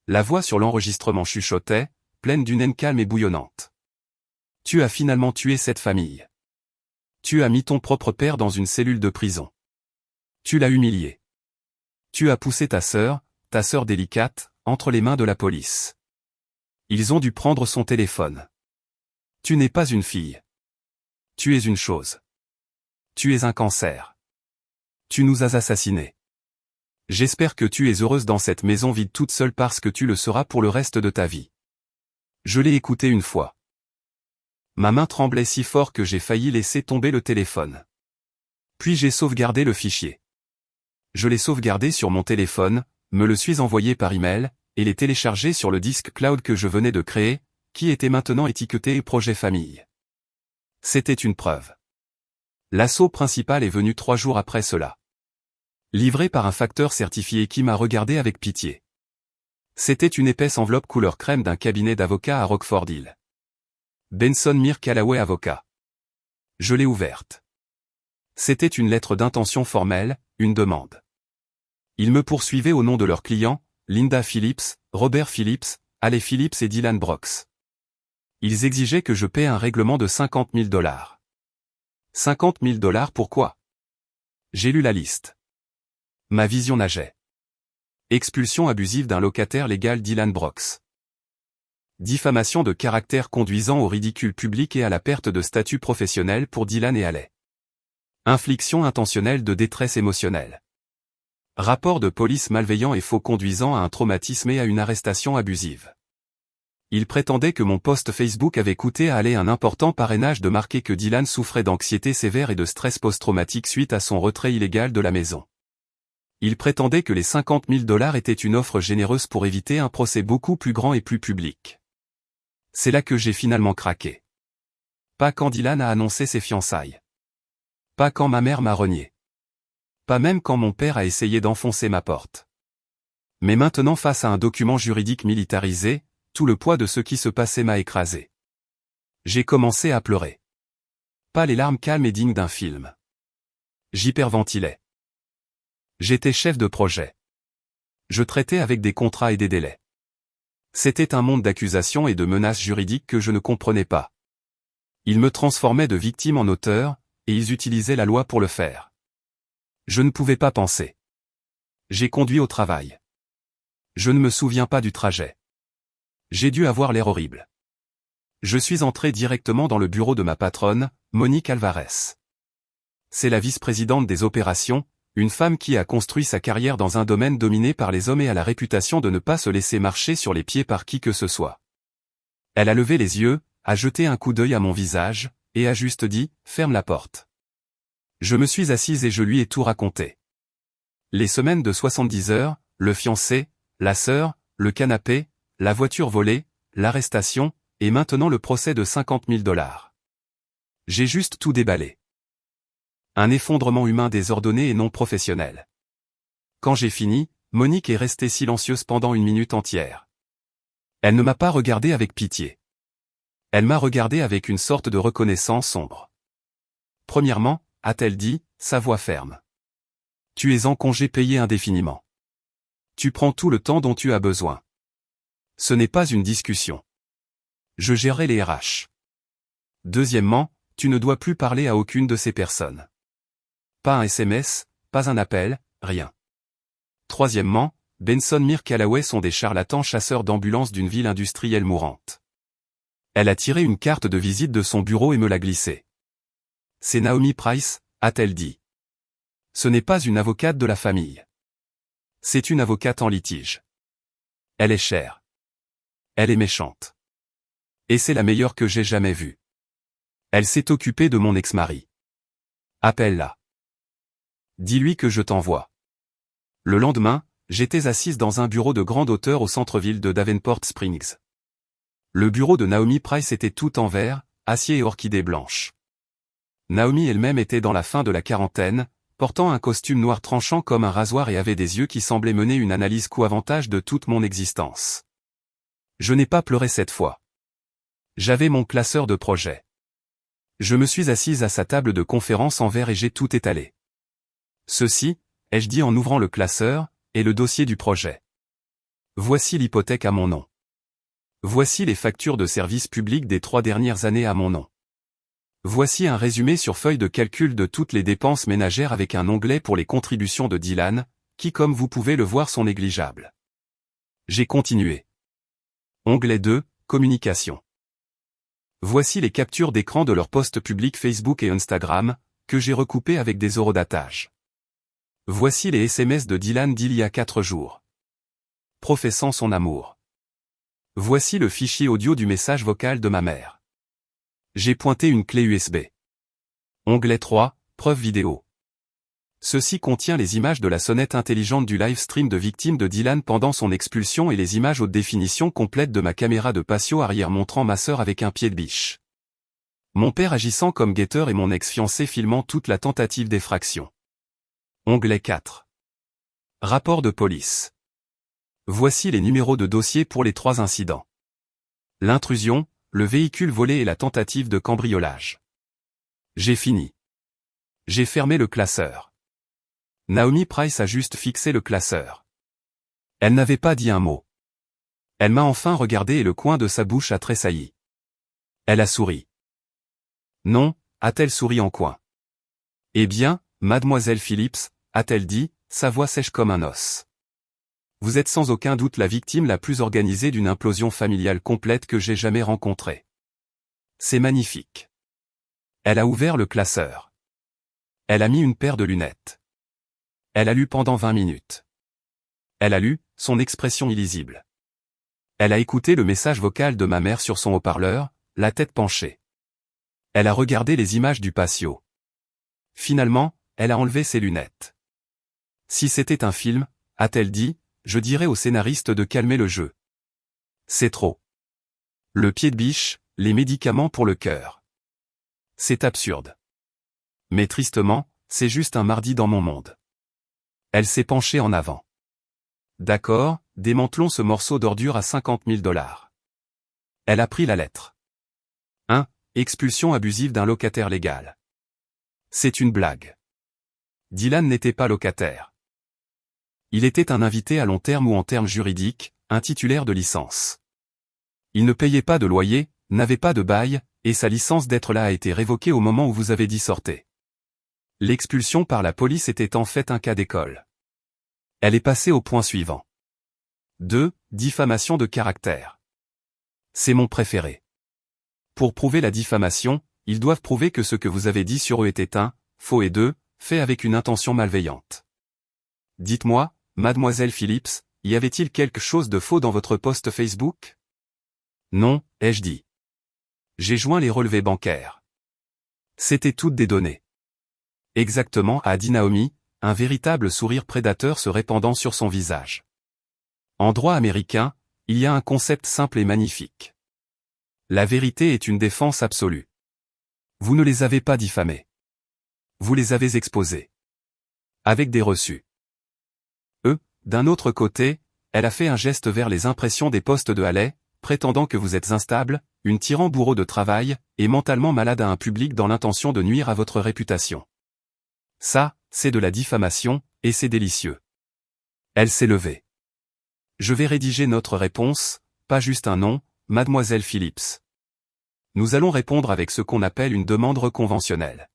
La voix sur l'enregistrement chuchotait, pleine d'une haine calme et bouillonnante. Tu as finalement tué cette famille. Tu as mis ton propre père dans une cellule de prison. Tu l'as humilié. Tu as poussé ta sœur délicate, entre les mains de la police. Ils ont dû prendre son téléphone. Tu n'es pas une fille. Tu es une chose. Tu es un cancer. Tu nous as assassinés. J'espère que tu es heureuse dans cette maison vide toute seule parce que tu le seras pour le reste de ta vie. Je l'ai écouté une fois. Ma main tremblait si fort que j'ai failli laisser tomber le téléphone. Puis j'ai sauvegardé le fichier. Je l'ai sauvegardé sur mon téléphone, me le suis envoyé par email, et l'ai téléchargé sur le disque cloud que je venais de créer, qui était maintenant étiqueté Projet Famille. C'était une preuve. L'assaut principal est venu 3 jours après cela. Livré par un facteur certifié qui m'a regardé avec pitié. C'était une épaisse enveloppe couleur crème d'un cabinet d'avocats à Rockford Hill. Benson Mir Callaway avocat. Je l'ai ouverte. C'était une lettre d'intention formelle, une demande. Ils me poursuivaient au nom de leurs clients, Linda Phillips, Robert Phillips, Haley Phillips et Dylan Brooks. Ils exigeaient que je paie un règlement de $50 000. $50 000 pourquoi? J'ai lu la liste. Ma vision nageait. Expulsion abusive d'un locataire légal Dylan Brooks. Diffamation de caractère conduisant au ridicule public et à la perte de statut professionnel pour Dylan et Haley. Infliction intentionnelle de détresse émotionnelle. Rapport de police malveillant et faux conduisant à un traumatisme et à une arrestation abusive. Il prétendait que mon post Facebook avait coûté à Haley un important parrainage de marquer que Dylan souffrait d'anxiété sévère et de stress post-traumatique suite à son retrait illégal de la maison. Il prétendait que les $50 000 étaient une offre généreuse pour éviter un procès beaucoup plus grand et plus public. C'est là que j'ai finalement craqué. Pas quand Dylan a annoncé ses fiançailles. Pas quand ma mère m'a renié. Pas même quand mon père a essayé d'enfoncer ma porte. Mais maintenant face à un document juridique militarisé, tout le poids de ce qui se passait m'a écrasé. J'ai commencé à pleurer. Pas les larmes calmes et dignes d'un film. J'hyperventilais. J'étais chef de projet. Je traitais avec des contrats et des délais. C'était un monde d'accusations et de menaces juridiques que je ne comprenais pas. Ils me transformaient de victime en auteur, et ils utilisaient la loi pour le faire. Je ne pouvais pas penser. J'ai conduit au travail. Je ne me souviens pas du trajet. J'ai dû avoir l'air horrible. Je suis entré directement dans le bureau de ma patronne, Monique Alvarez. C'est la vice-présidente des opérations, une femme qui a construit sa carrière dans un domaine dominé par les hommes et a la réputation de ne pas se laisser marcher sur les pieds par qui que ce soit. Elle a levé les yeux, a jeté un coup d'œil à mon visage, et a juste dit « Ferme la porte ». Je me suis assise et je lui ai tout raconté. Les semaines de 70 heures, le fiancé, la sœur, le canapé, la voiture volée, l'arrestation, et maintenant le procès de 50 000 $. J'ai juste tout déballé. Un effondrement humain désordonné et non professionnel. Quand j'ai fini, Monique est restée silencieuse pendant 1 minute entière. Elle ne m'a pas regardé avec pitié. Elle m'a regardé avec une sorte de reconnaissance sombre. Premièrement, a-t-elle dit, sa voix ferme. Tu es en congé payé indéfiniment. Tu prends tout le temps dont tu as besoin. Ce n'est pas une discussion. Je gérerai les RH. Deuxièmement, tu ne dois plus parler à aucune de ces personnes. Pas un SMS, pas un appel, rien. Troisièmement, Benson Mir Callaway sont des charlatans chasseurs d'ambulances d'une ville industrielle mourante. Elle a tiré une carte de visite de son bureau et me l'a glissée. C'est Naomi Price, a-t-elle dit. Ce n'est pas une avocate de la famille. C'est une avocate en litige. Elle est chère. Elle est méchante. Et c'est la meilleure que j'ai jamais vue. Elle s'est occupée de mon ex-mari. Appelle-la. Dis-lui que je t'envoie. Le lendemain, j'étais assise dans un bureau de grande hauteur au centre-ville de Davenport Springs. Le bureau de Naomi Price était tout en verre, acier et orchidées blanches. Naomi elle-même était dans la fin de la quarantaine, portant un costume noir tranchant comme un rasoir et avait des yeux qui semblaient mener une analyse coût-avantage de toute mon existence. Je n'ai pas pleuré cette fois. J'avais mon classeur de projet. Je me suis assise à sa table de conférence en verre et j'ai tout étalé. Ceci, ai-je dit en ouvrant le classeur, est le dossier du projet. Voici l'hypothèque à mon nom. Voici les factures de services publics des 3 dernières années à mon nom. Voici un résumé sur feuille de calcul de toutes les dépenses ménagères avec un onglet pour les contributions de Dylan, qui comme vous pouvez le voir sont négligeables. J'ai continué. Onglet 2, communication. Voici les captures d'écran de leurs posts publics Facebook et Instagram, que j'ai recoupés avec des horodatage. Voici les SMS de Dylan d'il y a 4 jours. Professant son amour. Voici le fichier audio du message vocal de ma mère. J'ai pointé une clé USB. Onglet 3, preuve vidéo. Ceci contient les images de la sonnette intelligente du live stream de victime de Dylan pendant son expulsion et les images haute définition complète de ma caméra de patio arrière montrant ma sœur avec un pied de biche. Mon père agissant comme guetteur et mon ex-fiancé filmant toute la tentative d'effraction. Onglet 4. Rapport de police. Voici les numéros de dossier pour les 3 incidents. L'intrusion, le véhicule volé et la tentative de cambriolage. J'ai fini. J'ai fermé le classeur. Naomi Price a juste fixé le classeur. Elle n'avait pas dit un mot. Elle m'a enfin regardé et le coin de sa bouche a tressailli. Elle a souri. Non, a-t-elle souri en coin. Eh bien, mademoiselle Phillips, a-t-elle dit, sa voix sèche comme un os. Vous êtes sans aucun doute la victime la plus organisée d'une implosion familiale complète que j'ai jamais rencontrée. C'est magnifique. Elle a ouvert le classeur. Elle a mis une paire de lunettes. Elle a lu pendant 20 minutes. Elle a lu, son expression illisible. Elle a écouté le message vocal de ma mère sur son haut-parleur, la tête penchée. Elle a regardé les images du patio. Finalement, elle a enlevé ses lunettes. Si c'était un film, a-t-elle dit, je dirais au scénariste de calmer le jeu. C'est trop. Le pied de biche, les médicaments pour le cœur. C'est absurde. Mais tristement, c'est juste un mardi dans mon monde. Elle s'est penchée en avant. D'accord, démantelons ce morceau d'ordure à 50 000 $. Elle a pris la lettre. 1. Expulsion abusive d'un locataire légal. C'est une blague. Dylan n'était pas locataire. Il était un invité à long terme ou en termes juridiques, un titulaire de licence. Il ne payait pas de loyer, n'avait pas de bail, et sa licence d'être là a été révoquée au moment où vous avez dit sortez. L'expulsion par la police était en fait un cas d'école. Elle est passée au point suivant. 2. Diffamation de caractère. C'est mon préféré. Pour prouver la diffamation, ils doivent prouver que ce que vous avez dit sur eux était faux et 2, fait avec une intention malveillante. Dites-moi, mademoiselle Phillips, y avait-il quelque chose de faux dans votre post Facebook? Non, ai-je dit. J'ai joint les relevés bancaires. C'étaient toutes des données. Exactement, a dit Naomi, un véritable sourire prédateur se répandant sur son visage. En droit américain, il y a un concept simple et magnifique. La vérité est une défense absolue. Vous ne les avez pas diffamés. Vous les avez exposés. Avec des reçus. D'un autre côté, elle a fait un geste vers les impressions des postes de Haley, prétendant que vous êtes instable, une tyran bourreau de travail, et mentalement malade à un public dans l'intention de nuire à votre réputation. Ça, c'est de la diffamation, et c'est délicieux. Elle s'est levée. Je vais rédiger notre réponse, pas juste un nom, mademoiselle Phillips. Nous allons répondre avec ce qu'on appelle une demande reconventionnelle.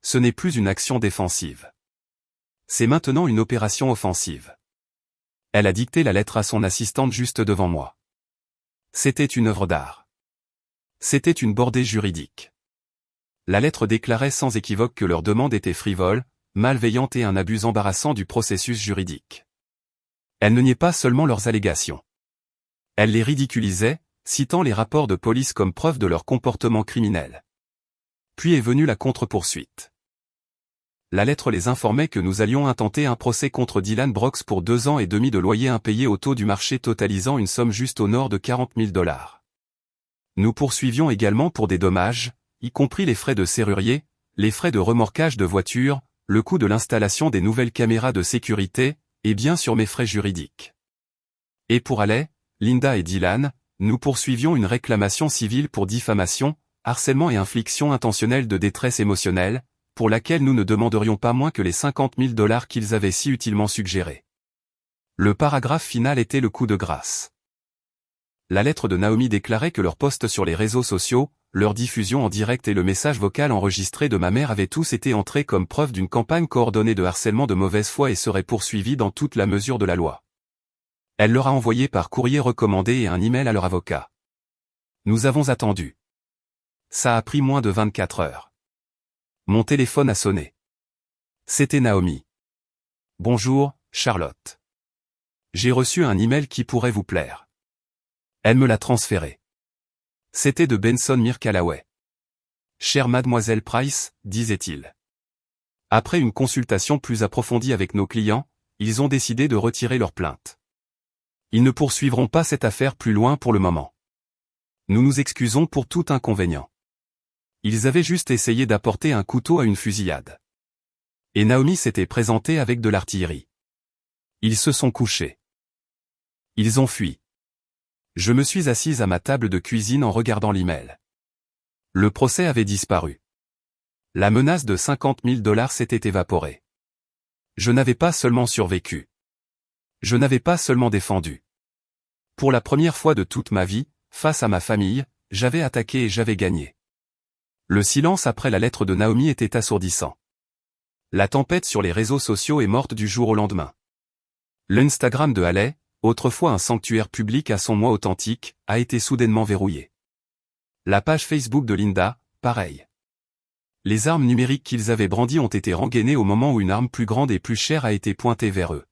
Ce n'est plus une action défensive. C'est maintenant une opération offensive. Elle a dicté la lettre à son assistante juste devant moi. C'était une œuvre d'art. C'était une bordée juridique. La lettre déclarait sans équivoque que leur demande était frivole, malveillante et un abus embarrassant du processus juridique. Elle ne niait pas seulement leurs allégations. Elle les ridiculisait, citant les rapports de police comme preuve de leur comportement criminel. Puis est venue la contre-poursuite. La lettre les informait que nous allions intenter un procès contre Dylan Brooks pour 2 ans et demi de loyer impayé au taux du marché totalisant une somme juste au nord de 40 000 $. Nous poursuivions également pour des dommages, y compris les frais de serrurier, les frais de remorquage de voiture, le coût de l'installation des nouvelles caméras de sécurité, et bien sûr mes frais juridiques. Et pour Haley, Linda et Dylan, nous poursuivions une réclamation civile pour diffamation, harcèlement et infliction intentionnelle de détresse émotionnelle, pour laquelle nous ne demanderions pas moins que les 50 000 $ qu'ils avaient si utilement suggérés. Le paragraphe final était le coup de grâce. La lettre de Naomi déclarait que leurs posts sur les réseaux sociaux, leur diffusion en direct et le message vocal enregistré de ma mère avaient tous été entrés comme preuve d'une campagne coordonnée de harcèlement de mauvaise foi et seraient poursuivis dans toute la mesure de la loi. Elle leur a envoyé par courrier recommandé et un email à leur avocat. Nous avons attendu. Ça a pris moins de 24 heures. Mon téléphone a sonné. C'était Naomi. Bonjour, Charlotte. J'ai reçu un email qui pourrait vous plaire. Elle me l'a transféré. C'était de Benson Mircallaway. Chère mademoiselle Price, disait-il. Après une consultation plus approfondie avec nos clients, ils ont décidé de retirer leur plainte. Ils ne poursuivront pas cette affaire plus loin pour le moment. Nous nous excusons pour tout inconvénient. Ils avaient juste essayé d'apporter un couteau à une fusillade. Et Naomi s'était présentée avec de l'artillerie. Ils se sont couchés. Ils ont fui. Je me suis assise à ma table de cuisine en regardant l'email. Le procès avait disparu. La menace de 50 000 $ s'était évaporée. Je n'avais pas seulement survécu. Je n'avais pas seulement défendu. Pour la première fois de toute ma vie, face à ma famille, j'avais attaqué et j'avais gagné. Le silence après la lettre de Naomi était assourdissant. La tempête sur les réseaux sociaux est morte du jour au lendemain. L'Instagram de Haley, autrefois un sanctuaire public à son moi authentique, a été soudainement verrouillé. La page Facebook de Linda, pareil. Les armes numériques qu'ils avaient brandies ont été rengainées au moment où une arme plus grande et plus chère a été pointée vers eux.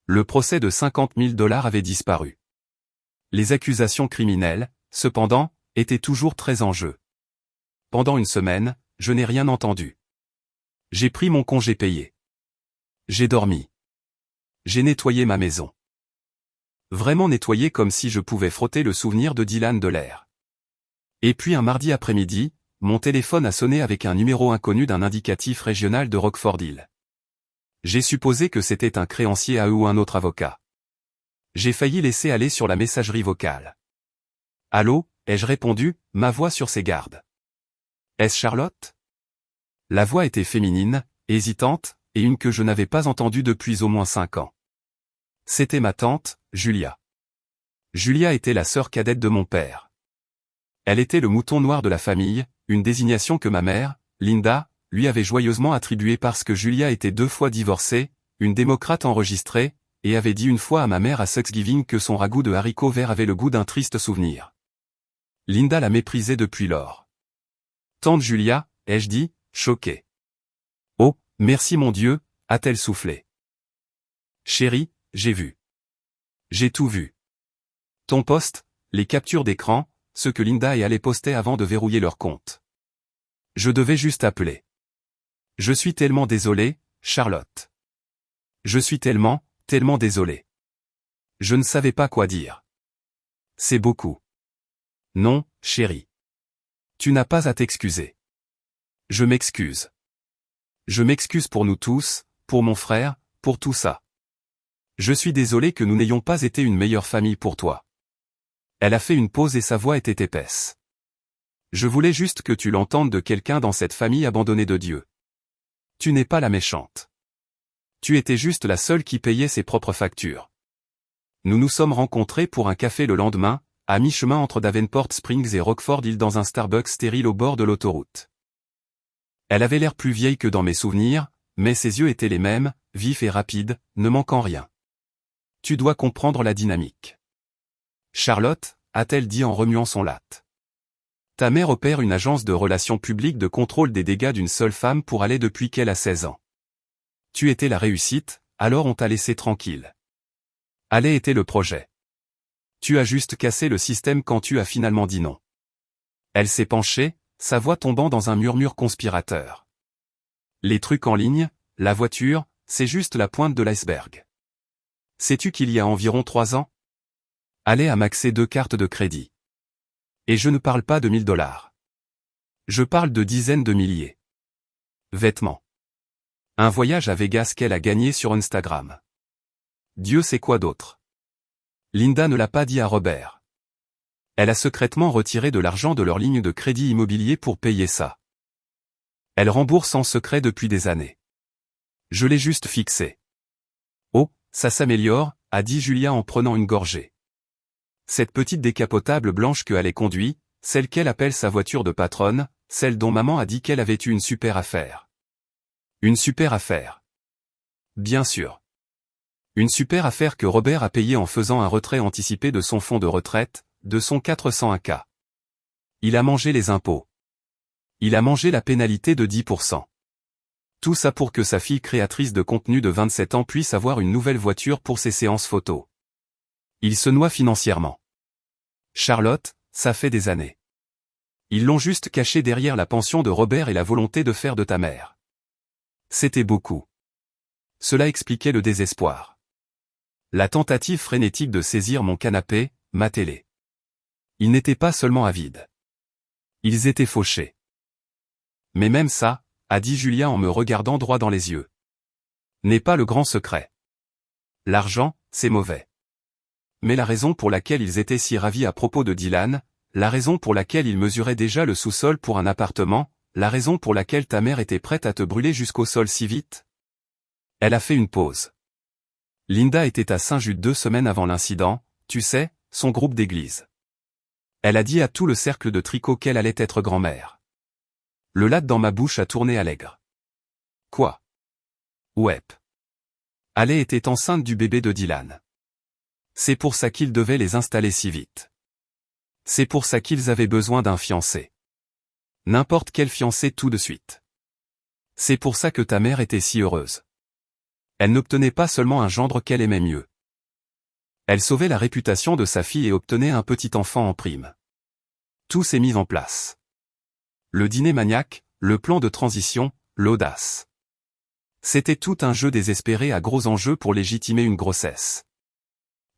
Le procès de 50 000 $ avait disparu. Les accusations criminelles, cependant, étaient toujours très en jeu. Pendant une semaine, je n'ai rien entendu. J'ai pris mon congé payé. J'ai dormi. J'ai nettoyé ma maison. Vraiment nettoyé comme si je pouvais frotter le souvenir de Dylan de l'air. Et puis un mardi après-midi, mon téléphone a sonné avec un numéro inconnu d'un indicatif régional de Rockford Hill. J'ai supposé que c'était un créancier à eux ou un autre avocat. J'ai failli laisser aller sur la messagerie vocale. Allô, ai-je répondu, ma voix sur ses gardes. Est-ce Charlotte? La voix était féminine, hésitante, et une que je n'avais pas entendue depuis au moins 5 ans. C'était ma tante, Julia. Julia était la sœur cadette de mon père. Elle était le mouton noir de la famille, une désignation que ma mère, Linda, lui avait joyeusement attribuée parce que Julia était 2 fois divorcée, une démocrate enregistrée, et avait dit une fois à ma mère à Thanksgiving que son ragoût de haricots verts avait le goût d'un triste souvenir. Linda la méprisait depuis lors. Tante Julia, ai-je dit, choquée. Oh, merci mon Dieu, a-t-elle soufflé. Chérie, j'ai vu. J'ai tout vu. Ton post, les captures d'écran, ce que Linda et Ale postaient avant de verrouiller leur compte. Je devais juste appeler. Je suis tellement désolé, Charlotte. Je suis tellement désolé. Je ne savais pas quoi dire. C'est beaucoup. Non, chérie. Tu n'as pas à t'excuser. Je m'excuse. Je m'excuse pour nous tous, pour mon frère, pour tout ça. Je suis désolé que nous n'ayons pas été une meilleure famille pour toi. Elle a fait une pause et sa voix était épaisse. Je voulais juste que tu l'entendes de quelqu'un dans cette famille abandonnée de Dieu. Tu n'es pas la méchante. Tu étais juste la seule qui payait ses propres factures. Nous nous sommes rencontrés pour un café le lendemain, à mi-chemin entre Davenport Springs et Rockford Hill dans un Starbucks stérile au bord de l'autoroute. Elle avait l'air plus vieille que dans mes souvenirs, mais ses yeux étaient les mêmes, vifs et rapides, ne manquant rien. Tu dois comprendre la dynamique. Charlotte, a-t-elle dit en remuant son latte. Ta mère opère une agence de relations publiques de contrôle des dégâts d'une seule femme pour aller depuis qu'elle a 16 ans. Tu étais la réussite, alors on t'a laissé tranquille. Aller était le projet. Tu as juste cassé le système quand tu as finalement dit non. Elle s'est penchée, sa voix tombant dans un murmure conspirateur. Les trucs en ligne, la voiture, c'est juste la pointe de l'iceberg. Sais-tu qu'il y a environ 3 ans? Ale a maxé 2 cartes de crédit. Et je ne parle pas de $1000. Je parle de dizaines de milliers. Vêtements. Un voyage à Vegas qu'elle a gagné sur Instagram. Dieu sait quoi d'autre. Linda ne l'a pas dit à Robert. Elle a secrètement retiré de l'argent de leur ligne de crédit immobilier pour payer ça. Elle rembourse en secret depuis des années. Je l'ai juste fixé. Oh, ça s'améliore, a dit Julia en prenant une gorgée. Cette petite décapotable blanche que Ale conduit, celle qu'elle appelle sa voiture de patronne, celle dont maman a dit qu'elle avait eu une super affaire. Une super affaire. Bien sûr. Une super affaire que Robert a payée en faisant un retrait anticipé de son fonds de retraite, de son 401K. Il a mangé les impôts. Il a mangé la pénalité de 10%. Tout ça pour que sa fille créatrice de contenu de 27 ans puisse avoir une nouvelle voiture pour ses séances photos. Il se noie financièrement. Charlotte, ça fait des années. Ils l'ont juste caché derrière la pension de Robert et la volonté de faire de ta mère. C'était beaucoup. Cela expliquait le désespoir. La tentative frénétique de saisir mon canapé, ma télé. Ils n'étaient pas seulement avides. Ils étaient fauchés. Mais même ça, a dit Julia en me regardant droit dans les yeux, n'est pas le grand secret. L'argent, c'est mauvais. Mais la raison pour laquelle ils étaient si ravis à propos de Dylan, la raison pour laquelle ils mesuraient déjà le sous-sol pour un appartement, la raison pour laquelle ta mère était prête à te brûler jusqu'au sol si vite? Elle a fait une pause. Linda était à Saint-Jude 2 semaines avant l'incident, tu sais, son groupe d'église. Elle a dit à tout le cercle de tricot qu'elle allait être grand-mère. Le latte dans ma bouche a tourné allègre. Quoi? Ouais. Ale était enceinte du bébé de Dylan. C'est pour ça qu'ils devaient les installer si vite. C'est pour ça qu'ils avaient besoin d'un fiancé. N'importe quel fiancé tout de suite. C'est pour ça que ta mère était si heureuse. Elle n'obtenait pas seulement un gendre qu'elle aimait mieux. Elle sauvait la réputation de sa fille et obtenait un petit enfant en prime. Tout s'est mis en place. Le dîner maniaque, le plan de transition, l'audace. C'était tout un jeu désespéré à gros enjeux pour légitimer une grossesse.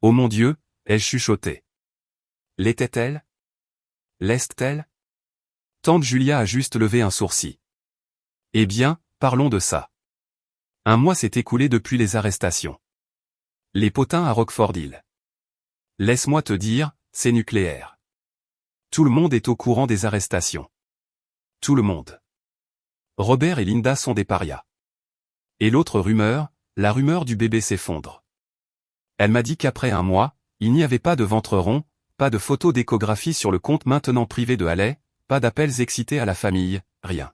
Oh mon Dieu, ai-je chuchoté. L'était-elle? L'est-elle? Tante Julia a juste levé un sourcil. Eh bien, parlons de ça. Un mois s'est écoulé depuis les arrestations. Les potins à Rockford Hill. Laisse-moi te dire, c'est nucléaire. Tout le monde est au courant des arrestations. Tout le monde. Robert et Linda sont des parias. Et l'autre rumeur, la rumeur du bébé s'effondre. Elle m'a dit qu'après un mois, il n'y avait pas de ventre rond, pas de photos d'échographie sur le compte maintenant privé de Haley, pas d'appels excités à la famille, rien.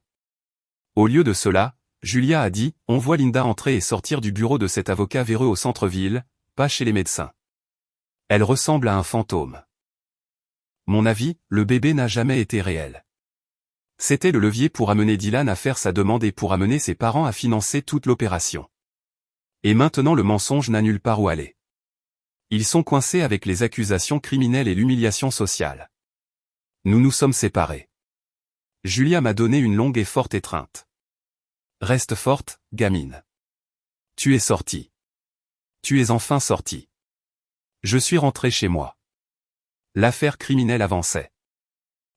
Au lieu de cela, Julia a dit, on voit Linda entrer et sortir du bureau de cet avocat véreux au centre-ville, pas chez les médecins. Elle ressemble à un fantôme. Mon avis, le bébé n'a jamais été réel. C'était le levier pour amener Dylan à faire sa demande et pour amener ses parents à financer toute l'opération. Et maintenant le mensonge n'a nulle part où aller. Ils sont coincés avec les accusations criminelles et l'humiliation sociale. Nous nous sommes séparés. Julia m'a donné une longue et forte étreinte. Reste forte, gamine. Tu es sortie. Tu es enfin sortie. Je suis rentré chez moi. L'affaire criminelle avançait.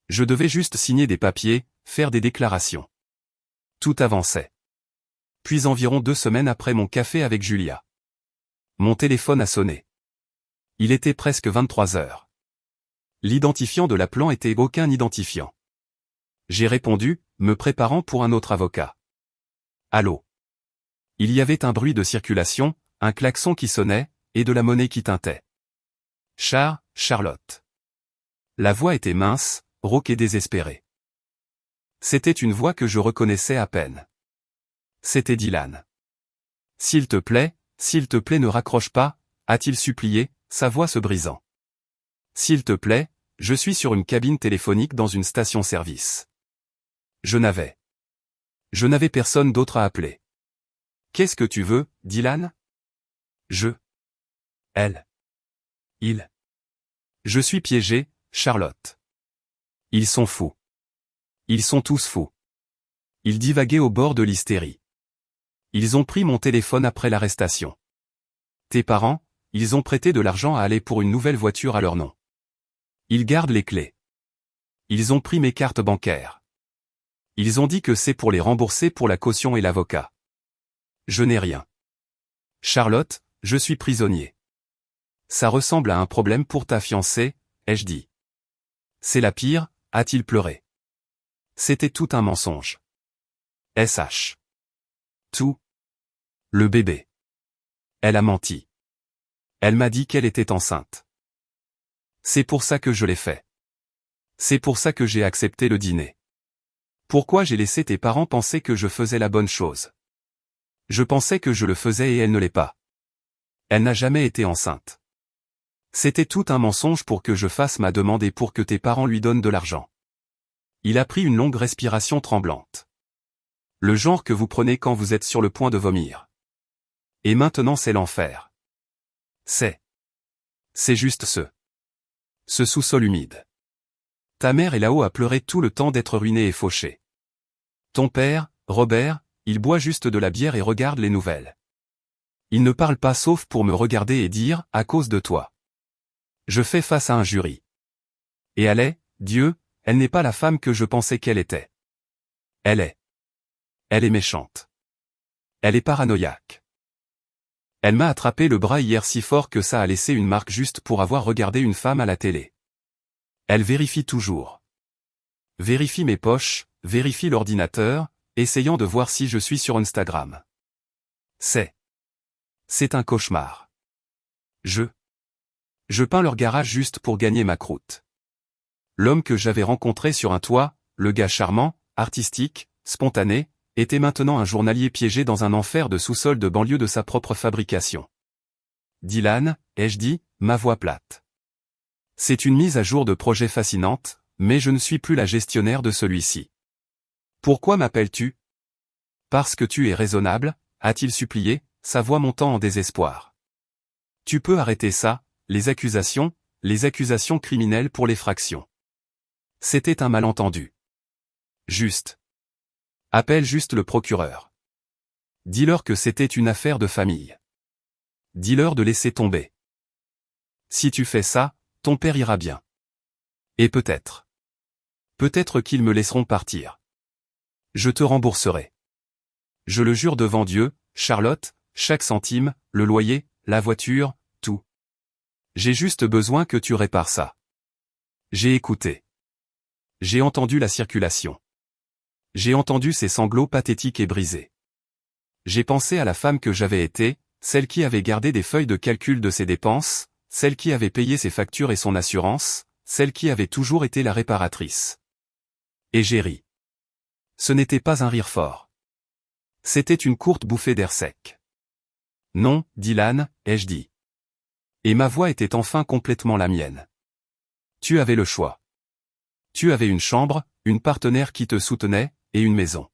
Je devais juste signer des papiers, faire des déclarations. Tout avançait. Puis environ 2 semaines après mon café avec Julia. Mon téléphone a sonné. Il était presque 23 heures. L'identifiant de l'appelant était aucun identifiant. J'ai répondu, me préparant pour un autre avocat. Allô. Il y avait un bruit de circulation, un klaxon qui sonnait, et de la monnaie qui tintait. Charlotte. La voix était mince, rauque et désespérée. C'était une voix que je reconnaissais à peine. C'était Dylan. S'il te plaît, ne raccroche pas, a-t-il supplié, sa voix se brisant. S'il te plaît, je suis sur une cabine téléphonique dans une station-service. Je n'avais personne d'autre à appeler. Qu'est-ce que tu veux, Dylan? Elle. Il. Je suis piégé, Charlotte. Ils sont fous. Ils sont tous fous. Ils divaguaient au bord de l'hystérie. Ils ont pris mon téléphone après l'arrestation. Tes parents, ils ont prêté de l'argent à aller pour une nouvelle voiture à leur nom. Ils gardent les clés. Ils ont pris mes cartes bancaires. Ils ont dit que c'est pour les rembourser pour la caution et l'avocat. Je n'ai rien. Charlotte, je suis prisonnier. Ça ressemble à un problème pour ta fiancée, ai-je dit. C'est la pire, a-t-il pleuré. C'était tout un mensonge. SH. Tout. Le bébé. Elle a menti. Elle m'a dit qu'elle était enceinte. C'est pour ça que je l'ai fait. C'est pour ça que j'ai accepté le dîner. Pourquoi j'ai laissé tes parents penser que je faisais la bonne chose? Je pensais que je le faisais et elle ne l'est pas. Elle n'a jamais été enceinte. C'était tout un mensonge pour que je fasse ma demande et pour que tes parents lui donnent de l'argent. Il a pris une longue respiration tremblante. Le genre que vous prenez quand vous êtes sur le point de vomir. Et maintenant c'est l'enfer. C'est juste ce sous-sol humide. Ta mère est là-haut à pleurer tout le temps d'être ruinée et fauchée. Ton père, Robert, il boit juste de la bière et regarde les nouvelles. Il ne parle pas sauf pour me regarder et dire, à cause de toi. Je fais face à un jury. Et Dieu, elle n'est pas la femme que je pensais qu'elle était. Elle est méchante. Elle est paranoïaque. Elle m'a attrapé le bras hier si fort que ça a laissé une marque juste pour avoir regardé une femme à la télé. Elle vérifie toujours. Vérifie mes poches, vérifie l'ordinateur, essayant de voir si je suis sur Instagram. C'est un cauchemar. Je peins leur garage juste pour gagner ma croûte. L'homme que j'avais rencontré sur un toit, le gars charmant, artistique, spontané, était maintenant un journalier piégé dans un enfer de sous-sol de banlieue de sa propre fabrication. Dylan, ai-je dit, ma voix plate. C'est une mise à jour de projet fascinante, mais je ne suis plus la gestionnaire de celui-ci. Pourquoi m'appelles-tu? Parce que tu es raisonnable, a-t-il supplié, sa voix montant en désespoir. Tu peux arrêter ça, les accusations criminelles pour l'effraction. C'était un malentendu. Appelle juste le procureur. Dis-leur que c'était une affaire de famille. Dis-leur de laisser tomber. Si tu fais ça, ton père ira bien. Et peut-être qu'ils me laisseront partir. Je te rembourserai. Je le jure devant Dieu, Charlotte, chaque centime, le loyer, la voiture, tout. J'ai juste besoin que tu répares ça. J'ai écouté. J'ai entendu la circulation. J'ai entendu ses sanglots pathétiques et brisés. J'ai pensé à la femme que j'avais été, celle qui avait gardé des feuilles de calcul de ses dépenses, celle qui avait payé ses factures et son assurance, celle qui avait toujours été la réparatrice. Et j'ai ri. Ce n'était pas un rire fort. C'était une courte bouffée d'air sec. Non, Dylan, ai-je dit. Et ma voix était enfin complètement la mienne. Tu avais le choix. Tu avais une chambre, une partenaire qui te soutenait, et une maison.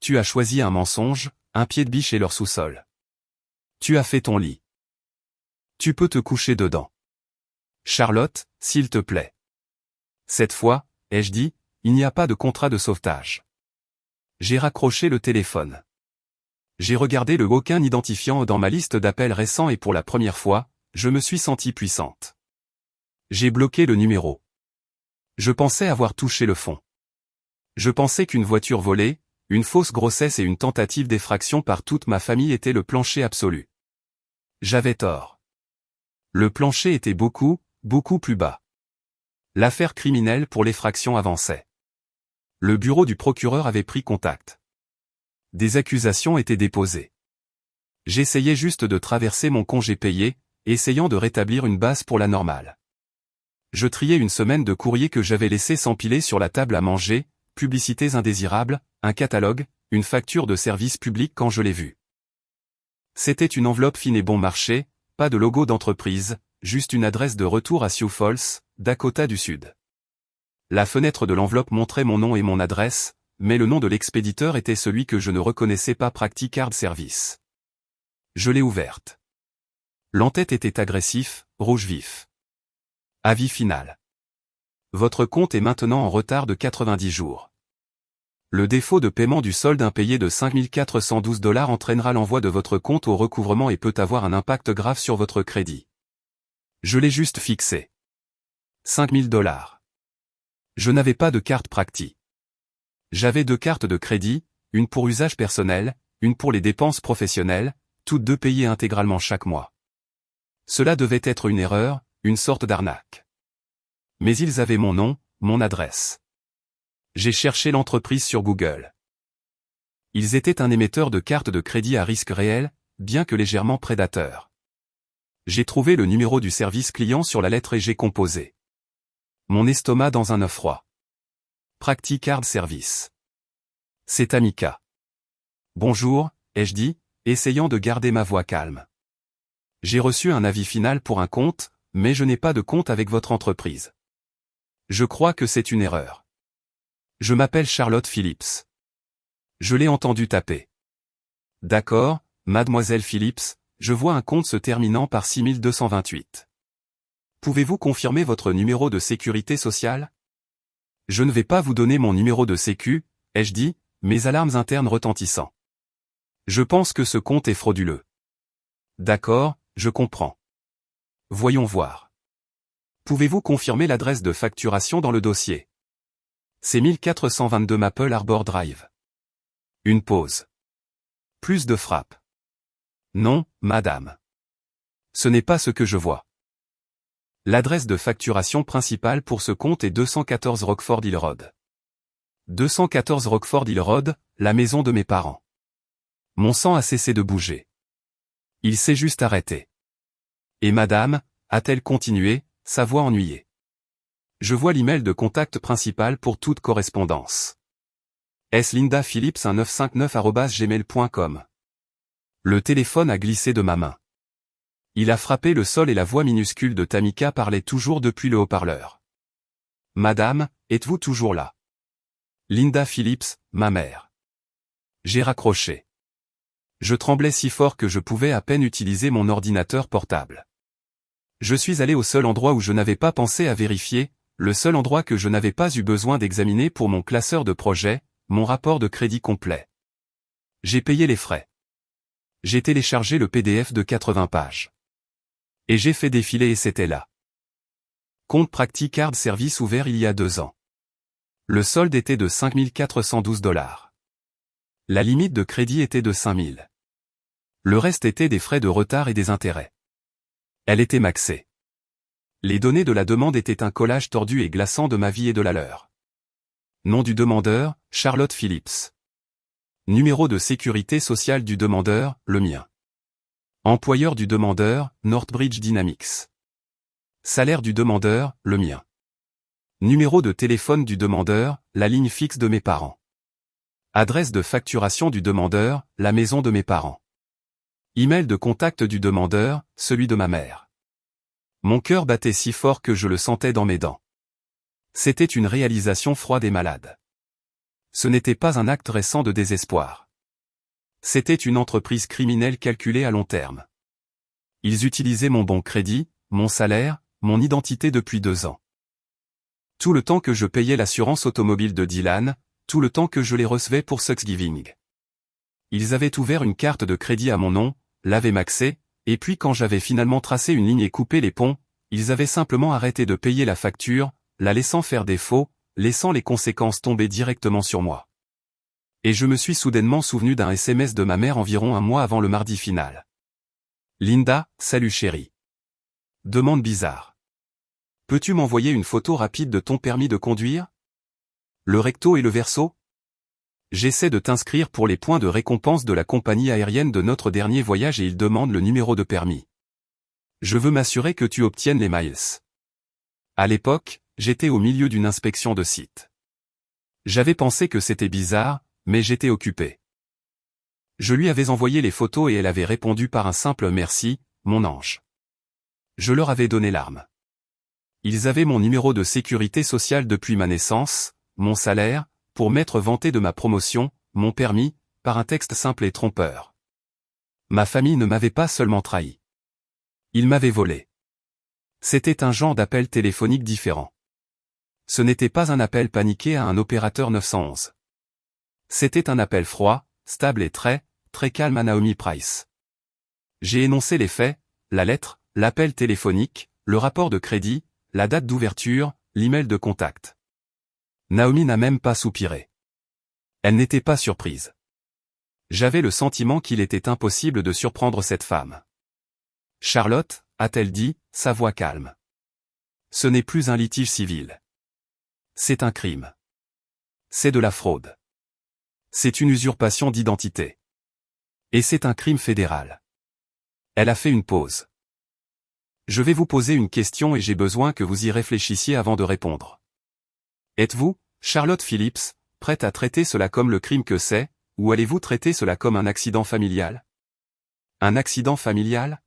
Tu as choisi un mensonge, un pied de biche et leur sous-sol. Tu as fait ton lit. Tu peux te coucher dedans. Charlotte, s'il te plaît. Cette fois, ai-je dit, il n'y a pas de contrat de sauvetage. J'ai raccroché le téléphone. J'ai regardé le aucun identifiant dans ma liste d'appels récents et pour la première fois, je me suis sentie puissante. J'ai bloqué le numéro. Je pensais avoir touché le fond. Je pensais qu'une voiture volée, une fausse grossesse et une tentative d'effraction par toute ma famille étaient le plancher absolu. J'avais tort. Le plancher était beaucoup, beaucoup plus bas. L'affaire criminelle pour l'effraction avançait. Le bureau du procureur avait pris contact. Des accusations étaient déposées. J'essayais juste de traverser mon congé payé, essayant de rétablir une base pour la normale. Je triais une semaine de courriers que j'avais laissés s'empiler sur la table à manger, publicités indésirables, un catalogue, une facture de service public quand je l'ai vu. C'était une enveloppe fine et bon marché, pas de logo d'entreprise, juste une adresse de retour à Sioux Falls, Dakota du Sud. La fenêtre de l'enveloppe montrait mon nom et mon adresse, mais le nom de l'expéditeur était celui que je ne reconnaissais pas, Practicard Service. Je l'ai ouverte. L'entête était agressif, rouge vif. Avis final. Votre compte est maintenant en retard de 90 jours. Le défaut de paiement du solde impayé de 5 412 $ entraînera l'envoi de votre compte au recouvrement et peut avoir un impact grave sur votre crédit. Je l'ai juste fixé. 5 000 $. Je n'avais pas de carte Practi. J'avais 2 cartes de crédit, une pour usage personnel, une pour les dépenses professionnelles, toutes deux payées intégralement chaque mois. Cela devait être une erreur, une sorte d'arnaque. Mais ils avaient mon nom, mon adresse. J'ai cherché l'entreprise sur Google. Ils étaient un émetteur de cartes de crédit à risque réel, bien que légèrement prédateur. J'ai trouvé le numéro du service client sur la lettre et j'ai composé. Mon estomac dans un œuf froid. Practicard Service. C'est Amica. Bonjour, ai-je dit, essayant de garder ma voix calme. J'ai reçu un avis final pour un compte, mais je n'ai pas de compte avec votre entreprise. Je crois que c'est une erreur. Je m'appelle Charlotte Phillips. Je l'ai entendu taper. D'accord, mademoiselle Phillips, je vois un compte se terminant par 6228. Pouvez-vous confirmer votre numéro de sécurité sociale? Je ne vais pas vous donner mon numéro de sécu, ai-je dit, mes alarmes internes retentissant. Je pense que ce compte est frauduleux. D'accord, je comprends. Voyons voir. Pouvez-vous confirmer l'adresse de facturation dans le dossier? C'est 1422 Maple Arbor Drive. Une pause. Plus de frappe. Non, madame. Ce n'est pas ce que je vois. L'adresse de facturation principale pour ce compte est 214 Rockford Hill Road. 214 Rockford Hill Road, la maison de mes parents. Mon sang a cessé de bouger. Il s'est juste arrêté. Et madame, a-t-elle continué, sa voix ennuyée. Je vois l'email de contact principal pour toute correspondance. Est-ce Linda Phillips 1959@gmail.com. Le téléphone a glissé de ma main. Il a frappé le sol et la voix minuscule de Tamika parlait toujours depuis le haut-parleur. Madame, êtes-vous toujours là? Linda Phillips, ma mère. J'ai raccroché. Je tremblais si fort que je pouvais à peine utiliser mon ordinateur portable. Je suis allé au seul endroit où je n'avais pas pensé à vérifier, le seul endroit que je n'avais pas eu besoin d'examiner pour mon classeur de projet, mon rapport de crédit complet. J'ai payé les frais. J'ai téléchargé le PDF de 80 pages. Et j'ai fait défiler et c'était là. Compte Practicard Service ouvert il y a 2 ans. Le solde était de 5 412 $. La limite de crédit était de 5 000. Le reste était des frais de retard et des intérêts. Elle était maxée. Les données de la demande étaient un collage tordu et glaçant de ma vie et de la leur. Nom du demandeur, Charlotte Phillips. Numéro de sécurité sociale du demandeur, le mien. Employeur du demandeur, Northbridge Dynamics. Salaire du demandeur, le mien. Numéro de téléphone du demandeur, la ligne fixe de mes parents. Adresse de facturation du demandeur, la maison de mes parents. Email de contact du demandeur, celui de ma mère. Mon cœur battait si fort que je le sentais dans mes dents. C'était une réalisation froide et malade. Ce n'était pas un acte récent de désespoir. C'était une entreprise criminelle calculée à long terme. Ils utilisaient mon bon crédit, mon salaire, mon identité depuis 2 ans. Tout le temps que je payais l'assurance automobile de Dylan, tout le temps que je les recevais pour Thanksgiving. Ils avaient ouvert une carte de crédit à mon nom, l'avaient maxée, et puis quand j'avais finalement tracé une ligne et coupé les ponts, ils avaient simplement arrêté de payer la facture, la laissant faire défaut, laissant les conséquences tomber directement sur moi. Et je me suis soudainement souvenu d'un SMS de ma mère environ un mois avant le mardi final. Linda, salut chérie. Demande bizarre. Peux-tu m'envoyer une photo rapide de ton permis de conduire? Le recto et le verso? J'essaie de t'inscrire pour les points de récompense de la compagnie aérienne de notre dernier voyage et il demande le numéro de permis. Je veux m'assurer que tu obtiennes les miles. À l'époque, j'étais au milieu d'une inspection de site. J'avais pensé que c'était bizarre, mais j'étais occupé. Je lui avais envoyé les photos et elle avait répondu par un simple merci, mon ange. Je leur avais donné l'arme. Ils avaient mon numéro de sécurité sociale depuis ma naissance, mon salaire, pour m'être vanté de ma promotion, mon permis, par un texte simple et trompeur. Ma famille ne m'avait pas seulement trahi. Ils m'avaient volé. C'était un genre d'appel téléphonique différent. Ce n'était pas un appel paniqué à un opérateur 911. C'était un appel froid, stable et très calme à Naomi Price. J'ai énoncé les faits, la lettre, l'appel téléphonique, le rapport de crédit, la date d'ouverture, l'email de contact. Naomi n'a même pas soupiré. Elle n'était pas surprise. J'avais le sentiment qu'il était impossible de surprendre cette femme. Charlotte, a-t-elle dit, sa voix calme. Ce n'est plus un litige civil. C'est un crime. C'est de la fraude. C'est une usurpation d'identité. Et c'est un crime fédéral. Elle a fait une pause. Je vais vous poser une question et j'ai besoin que vous y réfléchissiez avant de répondre. Êtes-vous, Charlotte Phillips, prête à traiter cela comme le crime que c'est, ou allez-vous traiter cela comme un accident familial? Un accident familial?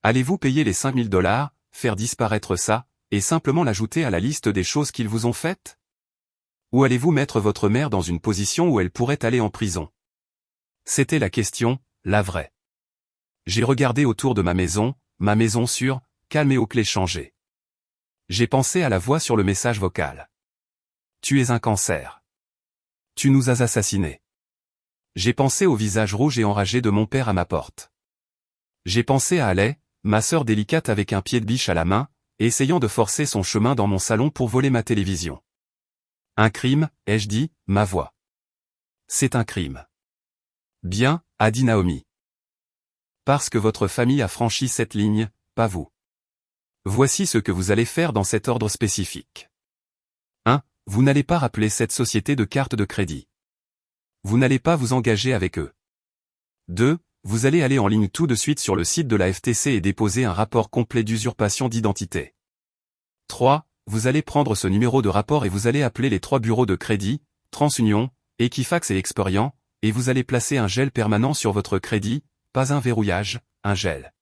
Allez-vous payer les $5000, faire disparaître ça, et simplement l'ajouter à la liste des choses qu'ils vous ont faites? Ou allez-vous mettre votre mère dans une position où elle pourrait aller en prison? C'était la question, la vraie. J'ai regardé autour de ma maison sûre, calme et aux clés changées. J'ai pensé à la voix sur le message vocal. Tu es un cancer. Tu nous as assassinés. J'ai pensé au visage rouge et enragé de mon père à ma porte. J'ai pensé à Alay, ma sœur délicate avec un pied de biche à la main, essayant de forcer son chemin dans mon salon pour voler ma télévision. Un crime, ai-je dit, ma voix. C'est un crime. Bien, a dit Naomi. Parce que votre famille a franchi cette ligne, pas vous. Voici ce que vous allez faire dans cet ordre spécifique. 1. Vous n'allez pas rappeler cette société de carte de crédit. Vous n'allez pas vous engager avec eux. 2. Vous allez aller en ligne tout de suite sur le site de la FTC et déposer un rapport complet d'usurpation d'identité. 3. Vous allez prendre ce numéro de rapport et vous allez appeler les 3 bureaux de crédit, TransUnion, Equifax et Experian, et vous allez placer un gel permanent sur votre crédit, pas un verrouillage, un gel.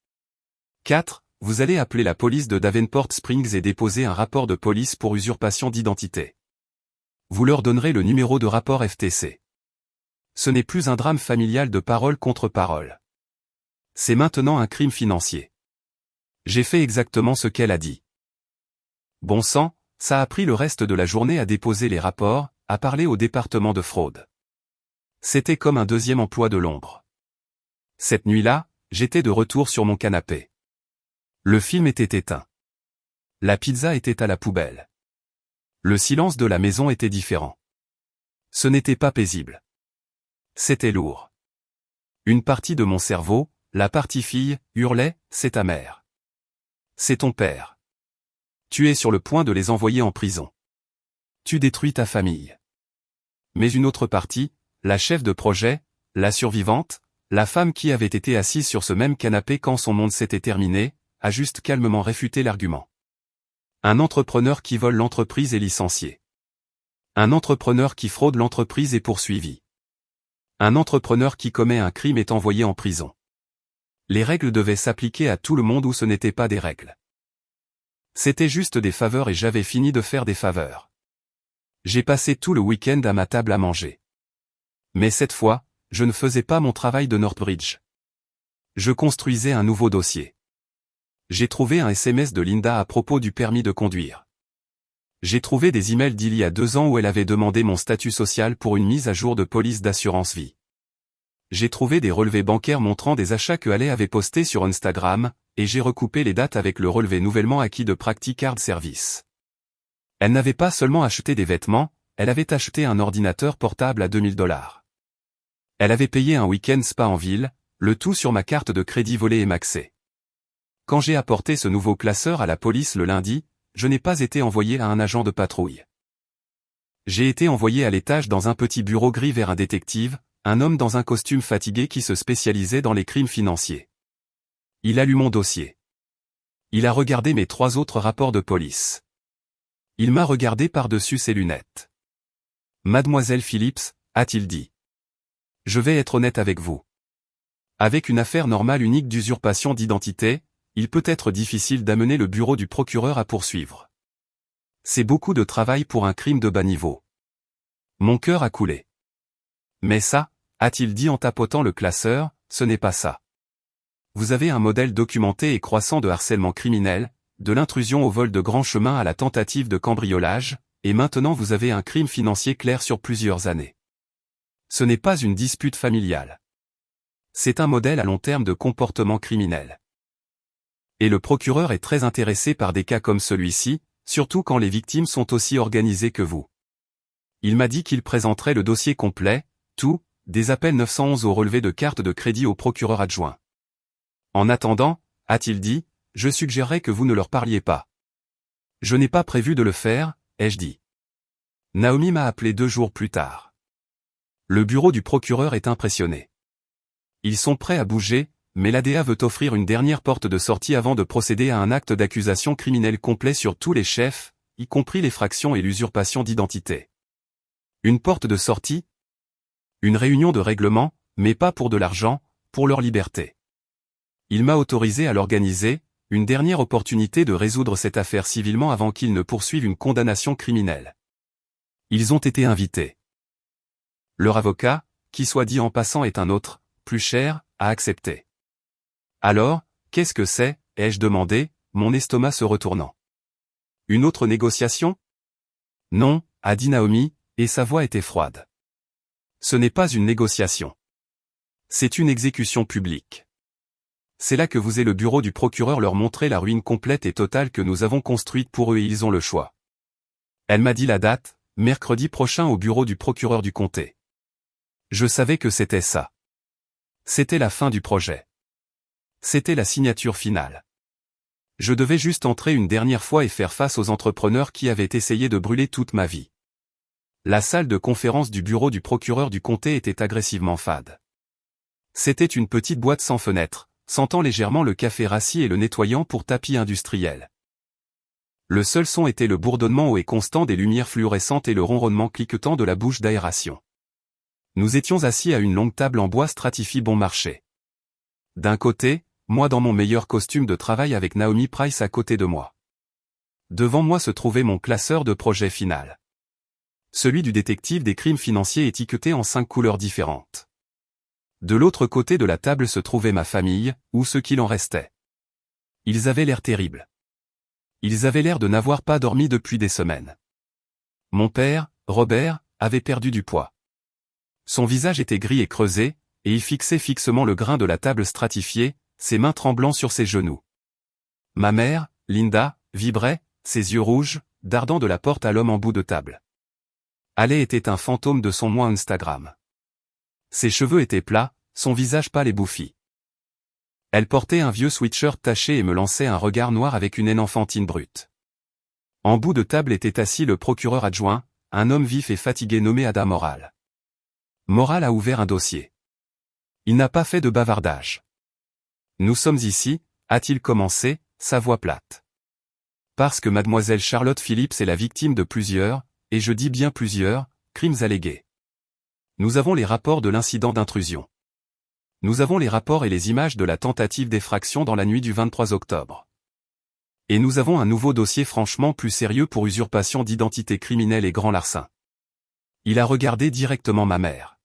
4. Vous allez appeler la police de Davenport Springs et déposer un rapport de police pour usurpation d'identité. Vous leur donnerez le numéro de rapport FTC. Ce n'est plus un drame familial de parole contre parole. C'est maintenant un crime financier. J'ai fait exactement ce qu'elle a dit. Bon sang, ça a pris le reste de la journée à déposer les rapports, à parler au département de fraude. C'était comme un deuxième emploi de l'ombre. Cette nuit-là, j'étais de retour sur mon canapé. Le film était éteint. La pizza était à la poubelle. Le silence de la maison était différent. Ce n'était pas paisible. C'était lourd. Une partie de mon cerveau, la partie fille, hurlait, c'est ta mère. C'est ton père. Tu es sur le point de les envoyer en prison. Tu détruis ta famille. Mais une autre partie, la chef de projet, la survivante, la femme qui avait été assise sur ce même canapé quand son monde s'était terminé, a juste calmement réfuté l'argument. Un entrepreneur qui vole l'entreprise est licencié. Un entrepreneur qui fraude l'entreprise est poursuivi. Un entrepreneur qui commet un crime est envoyé en prison. Les règles devaient s'appliquer à tout le monde ou ce n'était pas des règles. C'était juste des faveurs et j'avais fini de faire des faveurs. J'ai passé tout le week-end à ma table à manger. Mais cette fois, je ne faisais pas mon travail de Northbridge. Je construisais un nouveau dossier. J'ai trouvé un SMS de Linda à propos du permis de conduire. J'ai trouvé des emails d'il y a 2 ans où elle avait demandé mon statut social pour une mise à jour de police d'assurance vie. J'ai trouvé des relevés bancaires montrant des achats que Ale avait postés sur Instagram, et j'ai recoupé les dates avec le relevé nouvellement acquis de Practicard Service. Elle n'avait pas seulement acheté des vêtements, elle avait acheté un ordinateur portable à $2000. Elle avait payé un week-end spa en ville, le tout sur ma carte de crédit volée et maxée. Quand j'ai apporté ce nouveau classeur à la police le lundi, je n'ai pas été envoyé à un agent de patrouille. J'ai été envoyé à l'étage dans un petit bureau gris vers un détective, un homme dans un costume fatigué qui se spécialisait dans les crimes financiers. Il a lu mon dossier. Il a regardé mes 3 autres rapports de police. Il m'a regardé par-dessus ses lunettes. Mademoiselle Phillips, a-t-il dit. Je vais être honnête avec vous. Avec une affaire normale unique d'usurpation d'identité, il peut être difficile d'amener le bureau du procureur à poursuivre. C'est beaucoup de travail pour un crime de bas niveau. Mon cœur a coulé. Mais ça, a-t-il dit en tapotant le classeur, ce n'est pas ça. Vous avez un modèle documenté et croissant de harcèlement criminel, de l'intrusion au vol de grands chemins à la tentative de cambriolage, et maintenant vous avez un crime financier clair sur plusieurs années. Ce n'est pas une dispute familiale. C'est un modèle à long terme de comportement criminel. Et le procureur est très intéressé par des cas comme celui-ci, surtout quand les victimes sont aussi organisées que vous. Il m'a dit qu'il présenterait le dossier complet, tout, des appels 911 au relevé de carte de crédit au procureur adjoint. En attendant, a-t-il dit, je suggérerais que vous ne leur parliez pas. Je n'ai pas prévu de le faire, ai-je dit. Naomi m'a appelé 2 jours plus tard. Le bureau du procureur est impressionné. Ils sont prêts à bouger, mais l'ADA veut offrir une dernière porte de sortie avant de procéder à un acte d'accusation criminelle complet sur tous les chefs, y compris les fractions et l'usurpation d'identité. Une porte de sortie? Une réunion de règlement, mais pas pour de l'argent, pour leur liberté. Il m'a autorisé à l'organiser, une dernière opportunité de résoudre cette affaire civilement avant qu'ils ne poursuivent une condamnation criminelle. Ils ont été invités. Leur avocat, qui soit dit en passant est un autre, plus cher, a accepté. Alors, qu'est-ce que c'est, ai-je demandé, mon estomac se retournant. Une autre négociation? Non, a dit Naomi, et sa voix était froide. Ce n'est pas une négociation. C'est une exécution publique. C'est là que vous et le bureau du procureur leur montrer la ruine complète et totale que nous avons construite pour eux et ils ont le choix. Elle m'a dit la date, mercredi prochain au bureau du procureur du comté. Je savais que c'était ça. C'était la fin du projet. C'était la signature finale. Je devais juste entrer une dernière fois et faire face aux entrepreneurs qui avaient essayé de brûler toute ma vie. La salle de conférence du bureau du procureur du comté était agressivement fade. C'était une petite boîte sans fenêtre, sentant légèrement le café rassis et le nettoyant pour tapis industriel. Le seul son était le bourdonnement haut et constant des lumières fluorescentes et le ronronnement cliquetant de la bouche d'aération. Nous étions assis à une longue table en bois stratifié bon marché. D'un côté, moi dans mon meilleur costume de travail avec Naomi Price à côté de moi. Devant moi se trouvait mon classeur de projet final. Celui du détective des crimes financiers étiqueté en 5 couleurs différentes. De l'autre côté de la table se trouvait ma famille, ou ce qu'il en restait. Ils avaient l'air terribles. Ils avaient l'air de n'avoir pas dormi depuis des semaines. Mon père, Robert, avait perdu du poids. Son visage était gris et creusé, et il fixait fixement le grain de la table stratifiée, ses mains tremblant sur ses genoux. Ma mère, Linda, vibrait, ses yeux rouges, dardant de la porte à l'homme en bout de table. Ale était un fantôme de son moi Instagram. Ses cheveux étaient plats, son visage pâle et bouffi. Elle portait un vieux sweatshirt taché et me lançait un regard noir avec une haine enfantine brute. En bout de table était assis le procureur adjoint, un homme vif et fatigué nommé Ada Moral. Moral a ouvert un dossier. Il n'a pas fait de bavardage. Nous sommes ici, a-t-il commencé, sa voix plate. Parce que mademoiselle Charlotte Phillips est la victime de plusieurs, et je dis bien plusieurs, crimes allégués. Nous avons les rapports de l'incident d'intrusion. Nous avons les rapports et les images de la tentative d'effraction dans la nuit du 23 octobre. Et nous avons un nouveau dossier franchement plus sérieux pour usurpation d'identité criminelle et grand larcin. Il a regardé directement ma mère.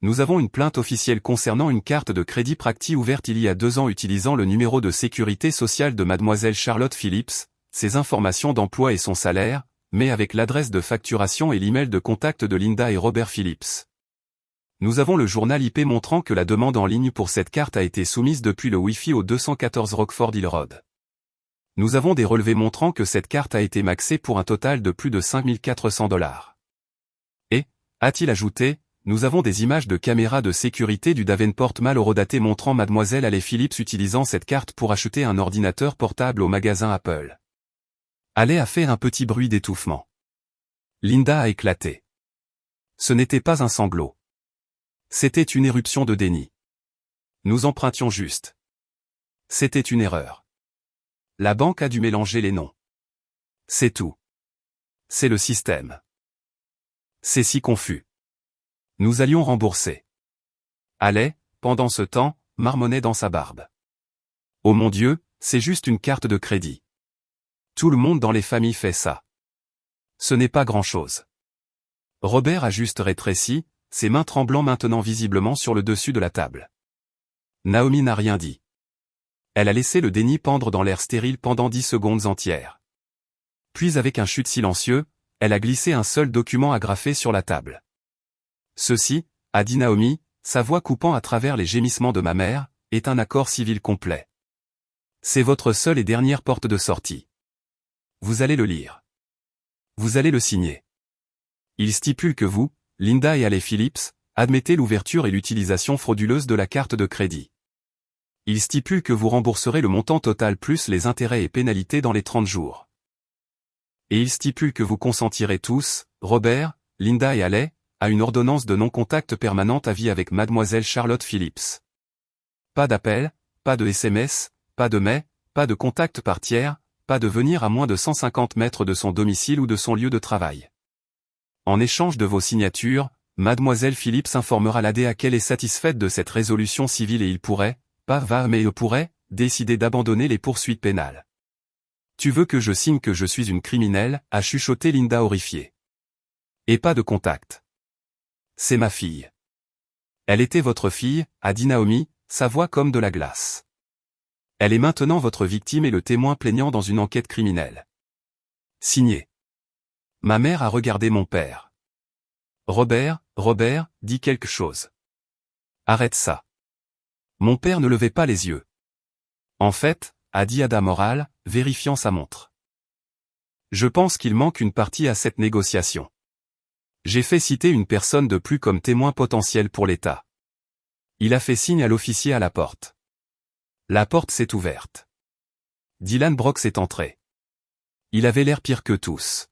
Nous avons une plainte officielle concernant une carte de crédit Practi ouverte il y a 2 ans utilisant le numéro de sécurité sociale de mademoiselle Charlotte Phillips, ses informations d'emploi et son salaire, mais avec l'adresse de facturation et l'email de contact de Linda et Robert Phillips. Nous avons le journal IP montrant que la demande en ligne pour cette carte a été soumise depuis le Wi-Fi au 214 Rockford Hill Road. Nous avons des relevés montrant que cette carte a été maxée pour un total de plus de $5 400. Et, a-t-il ajouté, nous avons des images de caméras de sécurité du Davenport Mall horodaté montrant mademoiselle Haley Phillips utilisant cette carte pour acheter un ordinateur portable au magasin Apple. Haley a fait un petit bruit d'étouffement. Linda a éclaté. Ce n'était pas un sanglot. C'était une éruption de déni. Nous empruntions juste. C'était une erreur. La banque a dû mélanger les noms. C'est tout. C'est le système. C'est si confus. Nous allions rembourser. Haley, pendant ce temps, marmonnait dans sa barbe. Oh mon Dieu, c'est juste une carte de crédit. Tout le monde dans les familles fait ça. Ce n'est pas grand-chose. Robert a juste rétréci, ses mains tremblant maintenant visiblement sur le dessus de la table. Naomi n'a rien dit. Elle a laissé le déni pendre dans l'air stérile pendant 10 secondes entières. Puis avec un chute silencieux, elle a glissé un seul document agrafé sur la table. Ceci, a dit Naomi, sa voix coupant à travers les gémissements de ma mère, est un accord civil complet. C'est votre seule et dernière porte de sortie. Vous allez le lire. Vous allez le signer. Il stipule que vous, Linda et Haley Phillips, admettez l'ouverture et l'utilisation frauduleuse de la carte de crédit. Il stipule que vous rembourserez le montant total plus les intérêts et pénalités dans les 30 jours. Et il stipule que vous consentirez tous, Robert, Linda et Haley, à une ordonnance de non-contact permanente à vie avec mademoiselle Charlotte Phillips. Pas d'appel, pas de SMS, pas de mail, pas de contact par tiers, pas de venir à moins de 150 mètres de son domicile ou de son lieu de travail. En échange de vos signatures, mademoiselle Phillips informera l'ADA qu'elle est satisfaite de cette résolution civile et il pourrait, pas va mais il pourrait, décider d'abandonner les poursuites pénales. Tu veux que je signe que je suis une criminelle, a chuchoté Linda horrifiée. Et pas de contact. C'est ma fille. Elle était votre fille, a dit Naomi, sa voix comme de la glace. Elle est maintenant votre victime et le témoin plaignant dans une enquête criminelle. Signé. Ma mère a regardé mon père. Robert, dis quelque chose. Arrête ça. Mon père ne levait pas les yeux. En fait, a dit Ada Moral, vérifiant sa montre. Je pense qu'il manque une partie à cette négociation. J'ai fait citer une personne de plus comme témoin potentiel pour l'État. Il a fait signe à l'officier à la porte. La porte s'est ouverte. Dylan Brooks est entré. Il avait l'air pire que tous.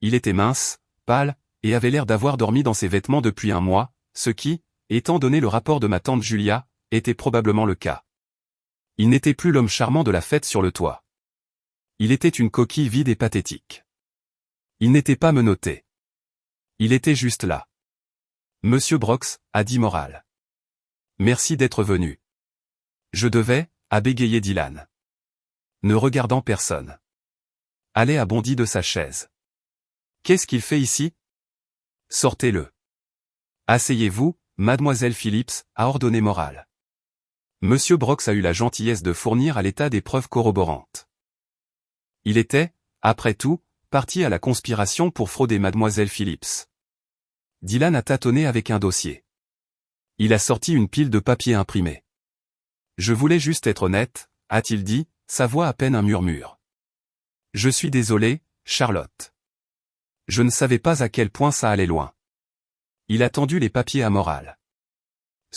Il était mince, pâle, et avait l'air d'avoir dormi dans ses vêtements depuis un mois, ce qui, étant donné le rapport de ma tante Julia, était probablement le cas. Il n'était plus l'homme charmant de la fête sur le toit. Il était une coquille vide et pathétique. Il n'était pas menotté. Il était juste là. Monsieur Brooks, a dit Moral. Merci d'être venu. Je devais, a bégayé Dylan. Ne regardant personne. Haley a bondi de sa chaise. Qu'est-ce qu'il fait ici? Sortez-le. Asseyez-vous, mademoiselle Phillips, a ordonné Moral. Monsieur Brooks a eu la gentillesse de fournir à l'État des preuves corroborantes. Il était, après tout, parti à la conspiration pour frauder mademoiselle Phillips. Dylan a tâtonné avec un dossier. Il a sorti une pile de papier imprimé. Je voulais juste être honnête, a-t-il dit, sa voix à peine un murmure. Je suis désolé, Charlotte. Je ne savais pas à quel point ça allait loin. Il a tendu les papiers à Moral.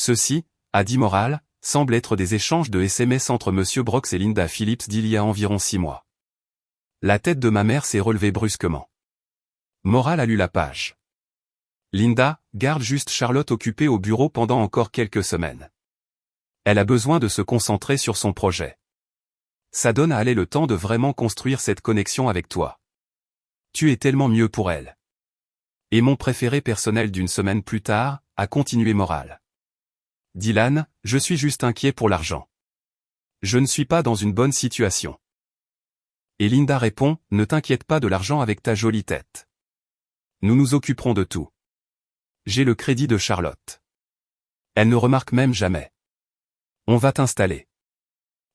Ceci, a dit Moral, semble être des échanges de SMS entre Monsieur Brox et Linda Phillips d'il y a environ 6 mois. La tête de ma mère s'est relevée brusquement. Moral a lu la page. Linda, garde juste Charlotte occupée au bureau pendant encore quelques semaines. Elle a besoin de se concentrer sur son projet. Ça donne à elle le temps de vraiment construire cette connexion avec toi. Tu es tellement mieux pour elle. Et mon préféré personnel d'une semaine plus tard, a continué Moral. Dylan, je suis juste inquiet pour l'argent. Je ne suis pas dans une bonne situation. Et Linda répond, ne t'inquiète pas de l'argent avec ta jolie tête. Nous nous occuperons de tout. J'ai le crédit de Charlotte. Elle ne remarque même jamais. On va t'installer.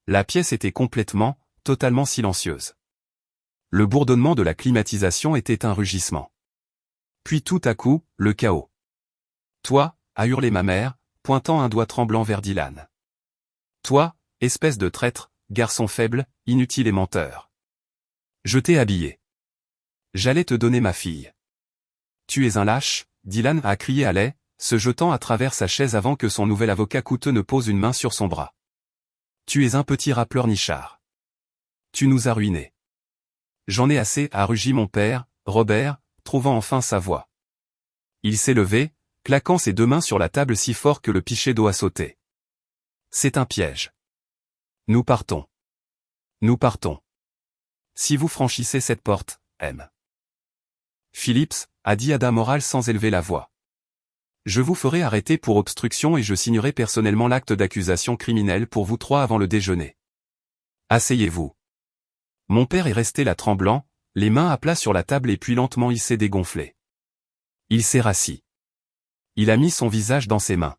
La pièce était complètement, totalement silencieuse. Le bourdonnement de la climatisation était un rugissement. Puis tout à coup, le chaos. Toi, a hurlé ma mère, pointant un doigt tremblant vers Dylan. Toi, espèce de traître, garçon faible, inutile et menteur. Je t'ai habillé. J'allais te donner ma fille. Tu es un lâche, Dylan a crié à lait, se jetant à travers sa chaise avant que son nouvel avocat coûteux ne pose une main sur son bras. Tu es un petit rappeleur nichard. Tu nous as ruinés. J'en ai assez, a rugi mon père, Robert, trouvant enfin sa voix. Il s'est levé, claquant ses 2 mains sur la table si fort que le pichet d'eau a sauté. C'est un piège. Nous partons. Nous partons. Si vous franchissez cette porte, M. Phillips, a dit Ada Moral sans élever la voix. Je vous ferai arrêter pour obstruction et je signerai personnellement l'acte d'accusation criminelle pour vous 3 avant le déjeuner. Asseyez-vous. Mon père est resté là tremblant, les mains à plat sur la table et puis lentement il s'est dégonflé. Il s'est rassis. Il a mis son visage dans ses mains.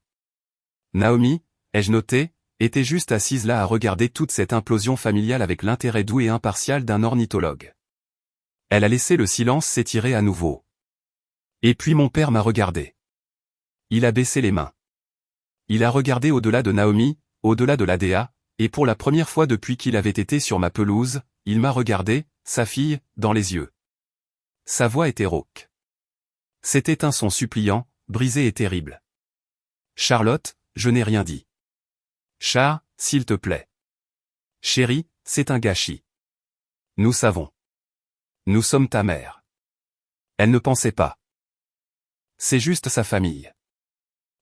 Naomi, ai-je noté, était juste assise là à regarder toute cette implosion familiale avec l'intérêt doux et impartial d'un ornithologue. Elle a laissé le silence s'étirer à nouveau. Et puis mon père m'a regardé. Il a baissé les mains. Il a regardé au-delà de Naomi, au-delà de l'ADA, et pour la première fois depuis qu'il avait été sur ma pelouse, il m'a regardé, sa fille, dans les yeux. Sa voix était rauque. C'était un son suppliant, brisé et terrible. Charlotte, je n'ai rien dit. Char, s'il te plaît. Chérie, c'est un gâchis. Nous savons. Nous sommes ta mère. Elle ne pensait pas. C'est juste sa famille.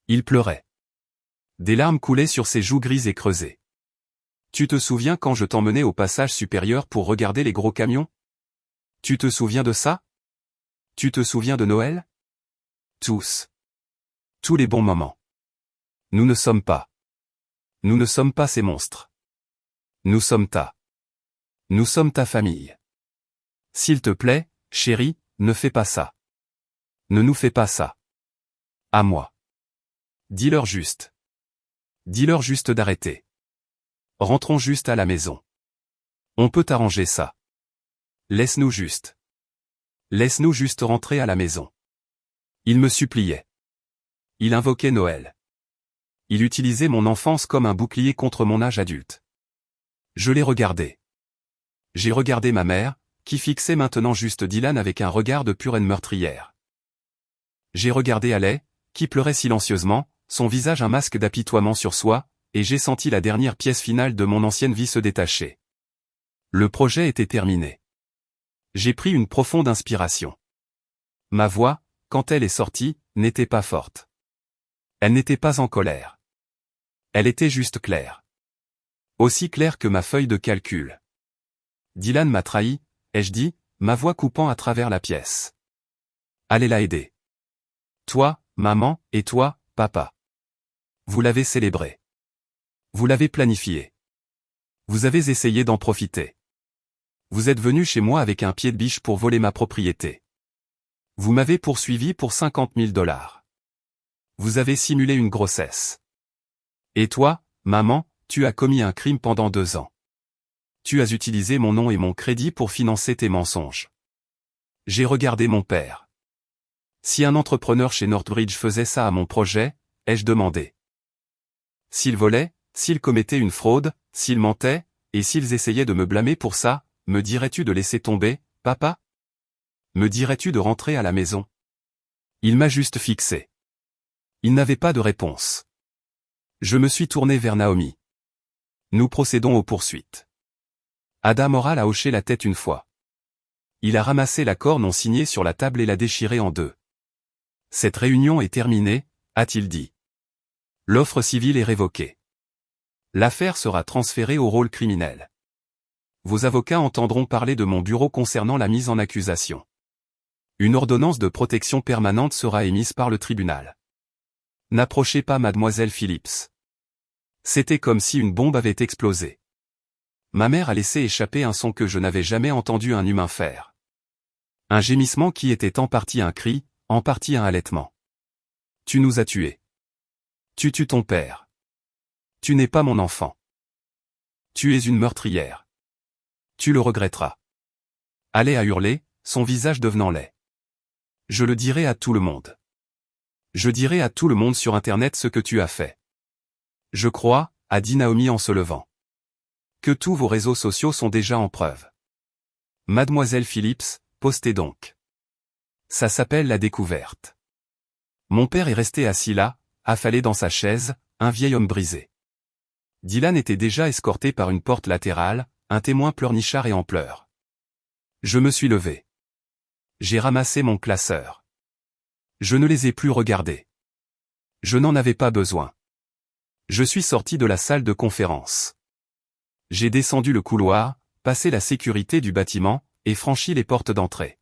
Il pleurait. Des larmes coulaient sur ses joues grises et creusées. Tu te souviens quand je t'emmenais au passage supérieur pour regarder les gros camions? Tu te souviens de ça? Tu te souviens de Noël? Tous. Tous les bons moments. Nous ne sommes pas. Nous ne sommes pas ces monstres. Nous sommes ta. Nous sommes ta famille. S'il te plaît, chérie, ne fais pas ça. Ne nous fais pas ça. À moi. Dis-leur juste. Dis-leur juste d'arrêter. Rentrons juste à la maison. On peut arranger ça. Laisse-nous juste. Laisse-nous juste rentrer à la maison. Il me suppliait. Il invoquait Noël. Il utilisait mon enfance comme un bouclier contre mon âge adulte. Je l'ai regardé. J'ai regardé ma mère, qui fixait maintenant juste Dylan avec un regard de pure haine meurtrière. J'ai regardé Haley, qui pleurait silencieusement, son visage un masque d'apitoiement sur soi, et j'ai senti la dernière pièce finale de mon ancienne vie se détacher. Le projet était terminé. J'ai pris une profonde inspiration. Ma voix, quand elle est sortie, n'était pas forte. Elle n'était pas en colère. Elle était juste claire. Aussi claire que ma feuille de calcul. Dylan m'a trahi, ai-je dit, ma voix coupant à travers la pièce. Allez la aider. Toi, maman, et toi, papa. Vous l'avez célébré. Vous l'avez planifié. Vous avez essayé d'en profiter. Vous êtes venu chez moi avec un pied de biche pour voler ma propriété. Vous m'avez poursuivi pour 50 000 $. Vous avez simulé une grossesse. Et toi, maman, tu as commis un crime pendant 2 ans. Tu as utilisé mon nom et mon crédit pour financer tes mensonges. J'ai regardé mon père. Si un entrepreneur chez Northbridge faisait ça à mon projet, ai-je demandé. S'il volait, s'il commettait une fraude, s'il mentait, et s'ils essayaient de me blâmer pour ça, me dirais-tu de laisser tomber, papa? Me dirais-tu de rentrer à la maison? Il m'a juste fixé. Il n'avait pas de réponse. Je me suis tourné vers Naomi. Nous procédons aux poursuites. Ada Moral a hoché la tête une fois. Il a ramassé l'accord non signé sur la table et l'a déchiré en deux. Cette réunion est terminée, a-t-il dit. L'offre civile est révoquée. L'affaire sera transférée au rôle criminel. Vos avocats entendront parler de mon bureau concernant la mise en accusation. Une ordonnance de protection permanente sera émise par le tribunal. N'approchez pas mademoiselle Phillips. C'était comme si une bombe avait explosé. Ma mère a laissé échapper un son que je n'avais jamais entendu un humain faire. Un gémissement qui était en partie un cri, en partie un halètement. Tu nous as tués. Tu tues ton père. Tu n'es pas mon enfant. Tu es une meurtrière. Tu le regretteras. Allait à hurler, son visage devenant laid. Je le dirai à tout le monde. Je dirai à tout le monde sur Internet ce que tu as fait. Je crois, a dit Naomi en se levant, que tous vos réseaux sociaux sont déjà en preuve. Mademoiselle Phillips, postez donc. Ça s'appelle la découverte. Mon père est resté assis là, affalé dans sa chaise, un vieil homme brisé. Dylan était déjà escorté par une porte latérale, un témoin pleurnichard et en pleurs. Je me suis levé. J'ai ramassé mon classeur. Je ne les ai plus regardés. Je n'en avais pas besoin. Je suis sorti de la salle de conférence. J'ai descendu le couloir, passé la sécurité du bâtiment, et franchi les portes d'entrée.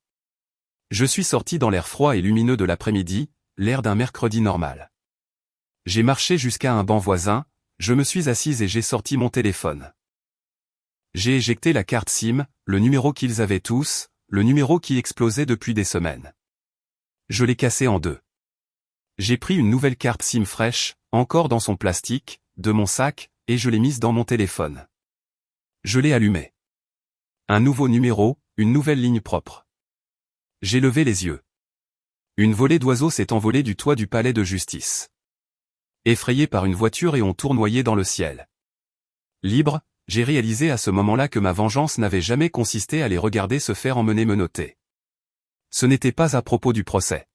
Je suis sorti dans l'air froid et lumineux de l'après-midi, l'air d'un mercredi normal. J'ai marché jusqu'à un banc voisin, je me suis assise et j'ai sorti mon téléphone. J'ai éjecté la carte SIM, le numéro qu'ils avaient tous, le numéro qui explosait depuis des semaines. Je l'ai cassé en deux. J'ai pris une nouvelle carte SIM fraîche, encore dans son plastique, de mon sac, et je l'ai mise dans mon téléphone. Je l'ai allumée. Un nouveau numéro, une nouvelle ligne propre. J'ai levé les yeux. Une volée d'oiseaux s'est envolée du toit du palais de justice. Effrayés par une voiture et ont tournoyé dans le ciel. Libre, j'ai réalisé à ce moment-là que ma vengeance n'avait jamais consisté à les regarder se faire emmener menotter. Ce n'était pas à propos du procès.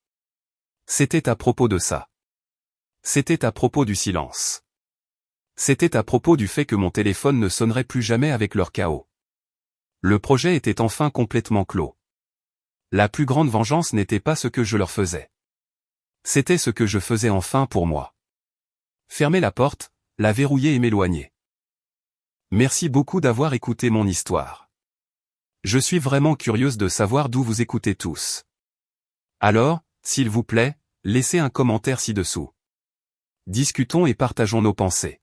C'était à propos de ça. C'était à propos du silence. C'était à propos du fait que mon téléphone ne sonnerait plus jamais avec leur chaos. Le projet était enfin complètement clos. La plus grande vengeance n'était pas ce que je leur faisais. C'était ce que je faisais enfin pour moi. Fermer la porte, la verrouiller et m'éloigner. Merci beaucoup d'avoir écouté mon histoire. Je suis vraiment curieuse de savoir d'où vous écoutez tous. Alors, s'il vous plaît, laissez un commentaire ci-dessous. Discutons et partageons nos pensées.